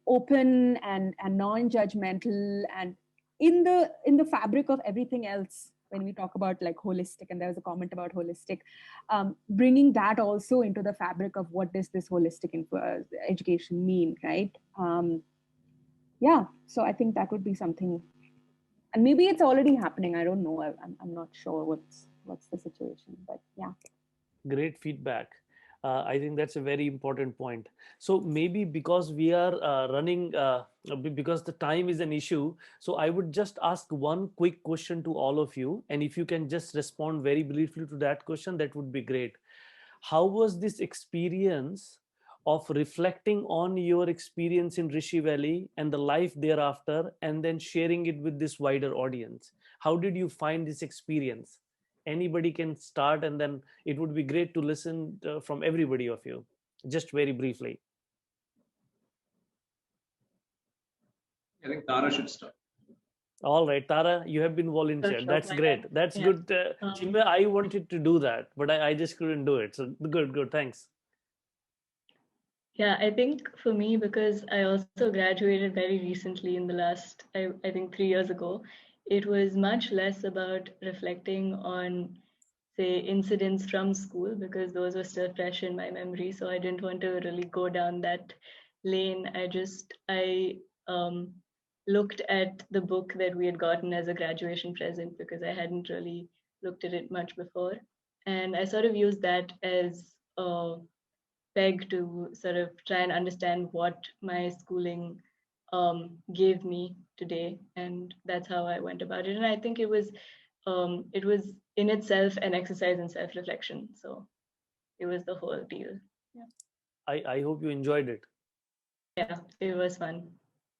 open and non-judgmental and in the fabric of everything else. When we talk about like holistic, and there was a comment about holistic, bringing that also into the fabric of what does this holistic education mean, right? Yeah, so I think that would be something, and maybe it's already happening. I don't know. I'm not sure what's the situation, but yeah. Great feedback. I think that's a very important point. So maybe because we are running, because the time is an issue, so I would just ask one quick question to all of you. And if you can just respond very briefly to that question, that would be great. How was this experience of reflecting on your experience in Rishi Valley and the life thereafter, and then sharing it with this wider audience? How did you find this experience? Anybody can start, and then it would be great to listen from everybody of you, just very briefly. I think Tara should start. All right, Tara, you have been volunteered. Sure, That's why great. not? That's Yeah. good. Chinmay, I wanted to do that, but I just couldn't do it. So good. Thanks. Yeah, I think for me, because I also graduated very recently in the last, I think 3 years ago, it was much less about reflecting on, say, incidents from school, because those were still fresh in my memory. So I didn't want to really go down that lane. I looked at the book that we had gotten as a graduation present, because I hadn't really looked at it much before. And I sort of used that as a peg to sort of try and understand what my schooling gave me today, and that's how I went about it. And I think it was in itself an exercise in self-reflection. So it was the whole deal. Yeah. I hope you enjoyed it. Yeah, it was fun.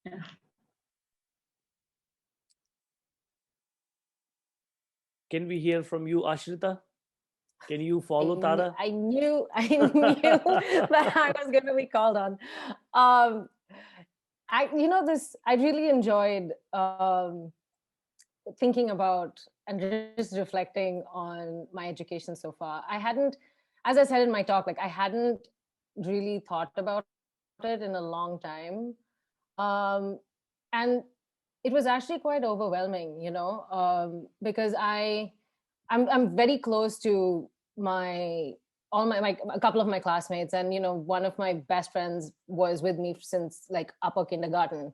Yeah. Can we hear from you, Aashrita? Can you follow Tara? I knew that I was going to be called on. I really enjoyed thinking about and just reflecting on my education so far. I hadn't, as I said in my talk, like I hadn't really thought about it in a long time. And it was actually quite overwhelming, because I'm very close to a couple of my classmates, and one of my best friends was with me since like upper kindergarten,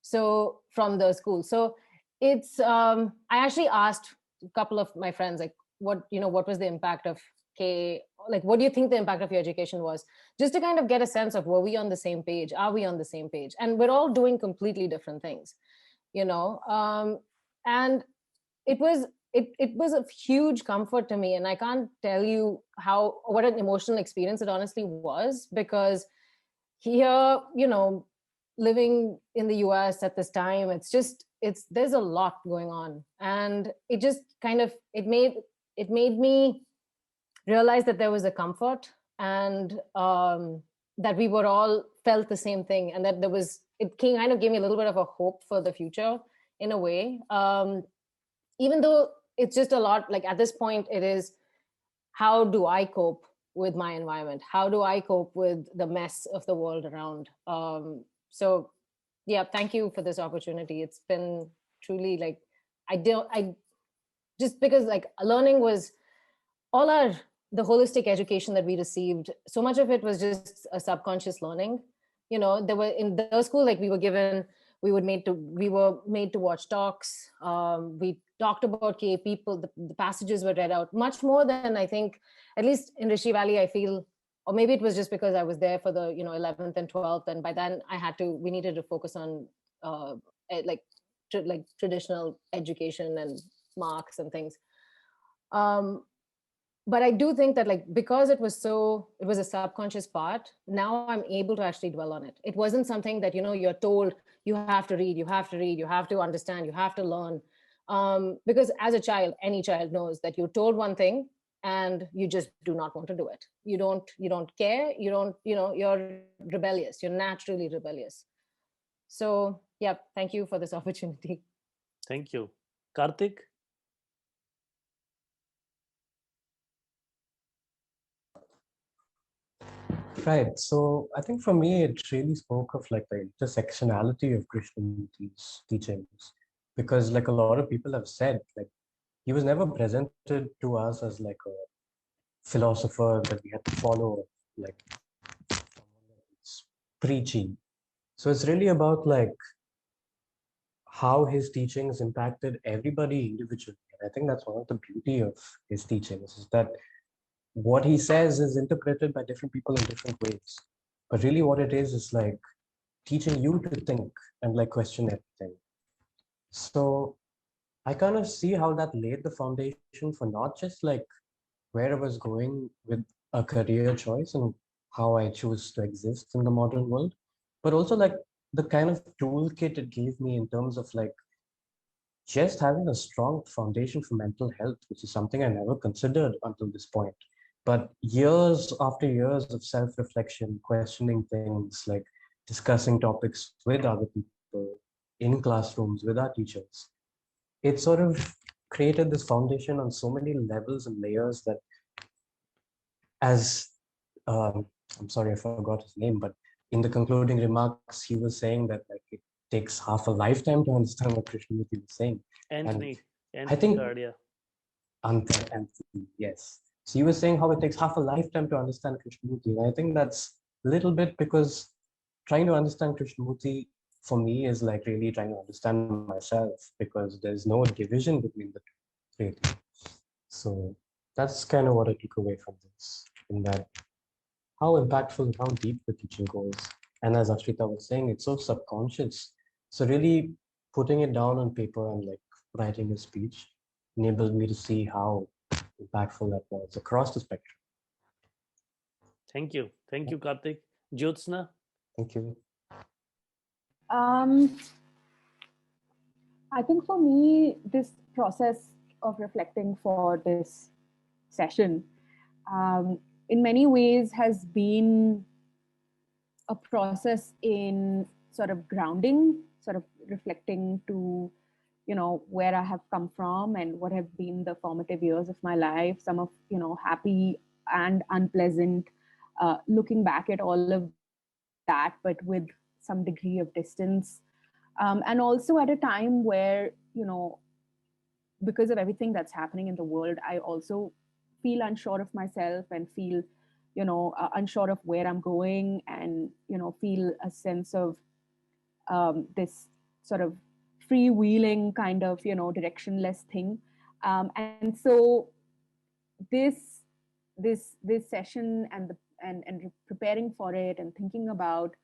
so from the school. So it's I actually asked a couple of my friends, like, what was the impact of what do you think the impact of your education was? Just to kind of get a sense of, were we on the same page? Are we on the same page? And we're all doing completely different things, and it was a huge comfort to me. And I can't tell you what an emotional experience it honestly was, because here, living in the US at this time, there's a lot going on. And it just it made me realize that there was a comfort, and that we were all felt the same thing, and that it kind of gave me a little bit of a hope for the future in a way. Even though it's just a lot, like at this point, it is, how do I cope with my environment? How do I cope with the mess of the world around? So yeah, thank you for this opportunity. It's been truly like, just because like learning was the holistic education that we received, so much of it was just a subconscious learning. There were in the school, like we were made to watch talks. We talked about people, the passages were read out much more than, I think, at least in Rishi Valley, I feel, or maybe it was just because I was there for the 11th and 12th, and by then we needed to focus on traditional education and marks and things. But I do think that, like, because it was a subconscious part, now I'm able to actually dwell on it. It wasn't something that, you're told you have to read, you have to understand, you have to learn. Because as a child, any child knows that you're told one thing and you just do not want to do it. You don't care, you're rebellious, you're naturally rebellious. So yeah, thank you for this opportunity. Thank you. Kartik? Right. So I think for me, it really spoke of like the intersectionality of Krishnamurthy's teachings, because like a lot of people have said, like he was never presented to us as like a philosopher that we had to follow, like someone that's preachy. So it's really about like how his teachings impacted everybody individually. And I think that's one of the beauty of his teachings, is that what he says is interpreted by different people in different ways. But really what it is like teaching you to think and like question everything. So I kind of see how that laid the foundation for not just like where I was going with a career choice and how I choose to exist in the modern world, but also like the kind of toolkit it gave me in terms of like just having a strong foundation for mental health, which is something I never considered until this point. But years after years of self-reflection, questioning things, like discussing topics with other people in classrooms with our teachers, it sort of created this foundation on so many levels and layers that, as I'm sorry, I forgot his name, but in the concluding remarks, he was saying that like it takes half a lifetime to understand what Krishnamurthy was saying. Antony I think Acharya. Antony, yes. So you were saying how it takes half a lifetime to understand Krishnamurti. And I think that's a little bit because trying to understand Krishnamurti for me is like really trying to understand myself, because there's no division between the two, really. So that's kind of what I took away from this, in that how impactful and how deep the teaching goes. And as Aashrita was saying, it's so subconscious. So really putting it down on paper and like writing a speech enabled me to see how impactful that was across the spectrum. Thank you, Kartik. Jyotsna? Thank you. I think for me, this process of reflecting for this session, in many ways has been a process in sort of grounding, sort of reflecting to, where I have come from and what have been the formative years of my life, some of, happy and unpleasant, looking back at all of that, but with some degree of distance. And also at a time where, because of everything that's happening in the world, I also feel unsure of myself and feel, unsure of where I'm going, and, feel a sense of this sort of freewheeling kind of, directionless thing. And so this session and preparing for it and thinking about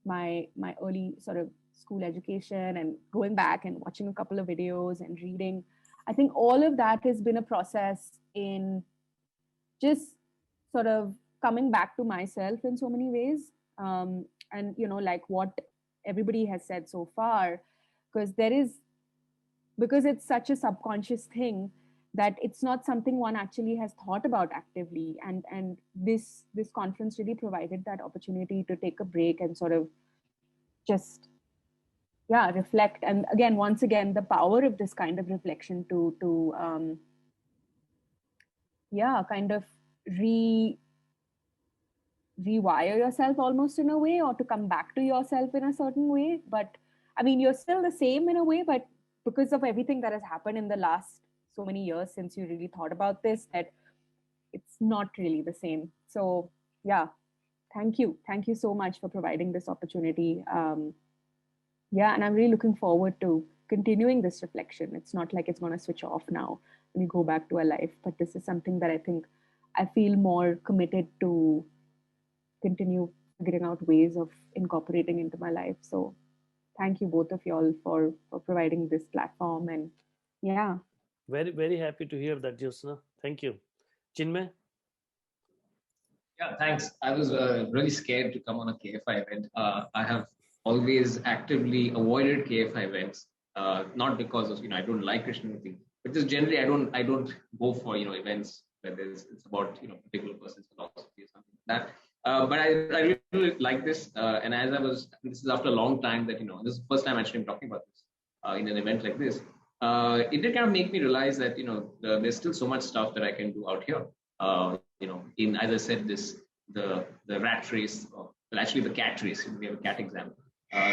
my early sort of school education and going back and watching a couple of videos and reading, I think all of that has been a process in just sort of coming back to myself in so many ways. And like what everybody has said so far, because it's such a subconscious thing that it's not something one actually has thought about actively. And this conference really provided that opportunity to take a break and sort of just reflect. And again, once again, the power of this kind of reflection to kind of rewire yourself almost in a way, or to come back to yourself in a certain way. But I mean, you're still the same in a way, but because of everything that has happened in the last so many years since you really thought about this, that it's not really the same. So yeah, thank you so much for providing this opportunity. And I'm really looking forward to continuing this reflection. It's not like it's going to switch off now when we go back to our life, but this is something that I think I feel more committed to continue figuring out ways of incorporating into my life. So thank you both of y'all for providing this platform. And yeah. Very, very happy to hear that, Jyotsna. Thank you. Chinmay? Yeah, thanks. I was really scared to come on a KFI event. I have always actively avoided KFI events, not because of, I don't like Krishnamurthy, but just generally I don't go for, events where it's about, particular person's philosophy or something like that. But I really like this. And this is after a long time that, this is the first time actually I'm talking about this in an event like this. It did kind of make me realize that, there's still so much stuff that I can do out here. As I said, the rat race, actually the cat race, we have a cat exam.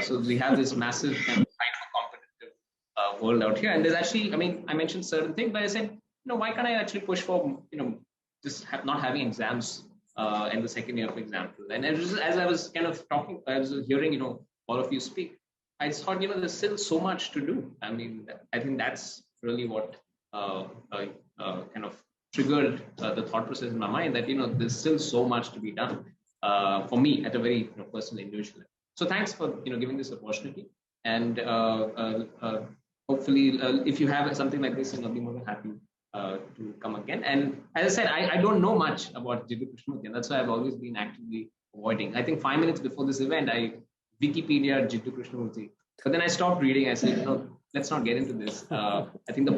So we have this massive kind of hyper-competitive world out here. And there's actually, I mentioned certain things, but I said, why can't I actually push for, just not having exams in the second year, for example. And as I was kind of talking, I was hearing, all of you speak, I just thought, there's still so much to do. I think that's really what kind of triggered the thought process in my mind that, there's still so much to be done for me at a very personal, individual level. So thanks for, giving this opportunity. And hopefully, if you have something like this, I'll be more than happy to come again. And as I said, I don't know much about Krishnamurthy, and that's why I've always been actively avoiding. I think 5 minutes before this event, I Wikipedia Krishnamurthy, but then I stopped reading. I said, let's not get into this. I think the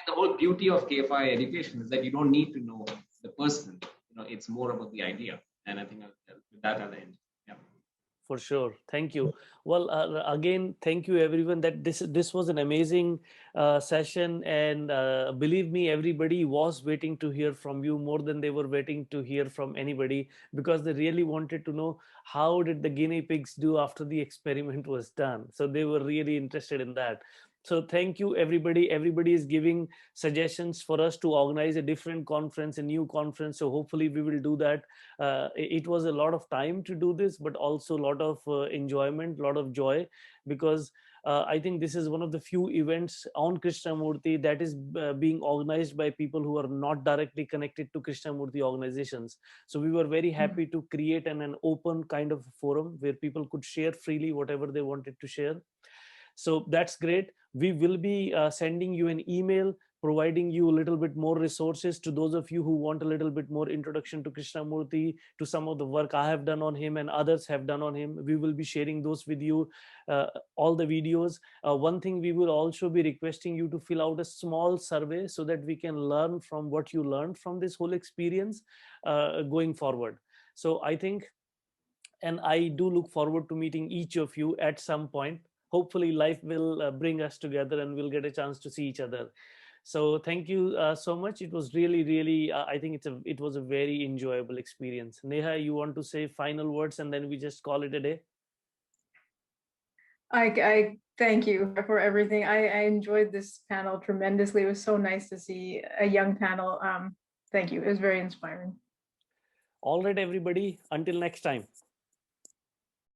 whole beauty of KFI education is that you don't need to know the person. It's more about the idea. And I think with that I'll end. Yeah. For sure. Thank you. Well, again, thank you everyone. That this was an amazing session, and believe me, everybody was waiting to hear from you more than they were waiting to hear from anybody, because they really wanted to know how did the guinea pigs do after the experiment was done. So they were really interested in that. So thank you, everybody. Everybody is giving suggestions for us to organize a different conference, a new conference. So hopefully we will do that. It was a lot of time to do this, but also a lot of enjoyment, a lot of joy, because I think this is one of the few events on Krishnamurthy that is being organized by people who are not directly connected to Krishnamurthy organizations. So we were very happy to create an open kind of forum where people could share freely whatever they wanted to share. So that's great. We will be sending you an email providing you a little bit more resources to those of you who want a little bit more introduction to Krishnamurthy, to some of the work I have done on him and others have done on him. We will be sharing those with you, all the videos. One thing we will also be requesting you to fill out a small survey so that we can learn from what you learned from this whole experience going forward. So I think, and I do look forward to meeting each of you at some point. Hopefully life will bring us together and we'll get a chance to see each other. So thank you so much. It was really, really, I think it was a very enjoyable experience. Nayha, you want to say final words and then we just call it a day? I thank you for everything. I enjoyed this panel tremendously. It was so nice to see a young panel. Thank you. It was very inspiring. All right, everybody. Until next time.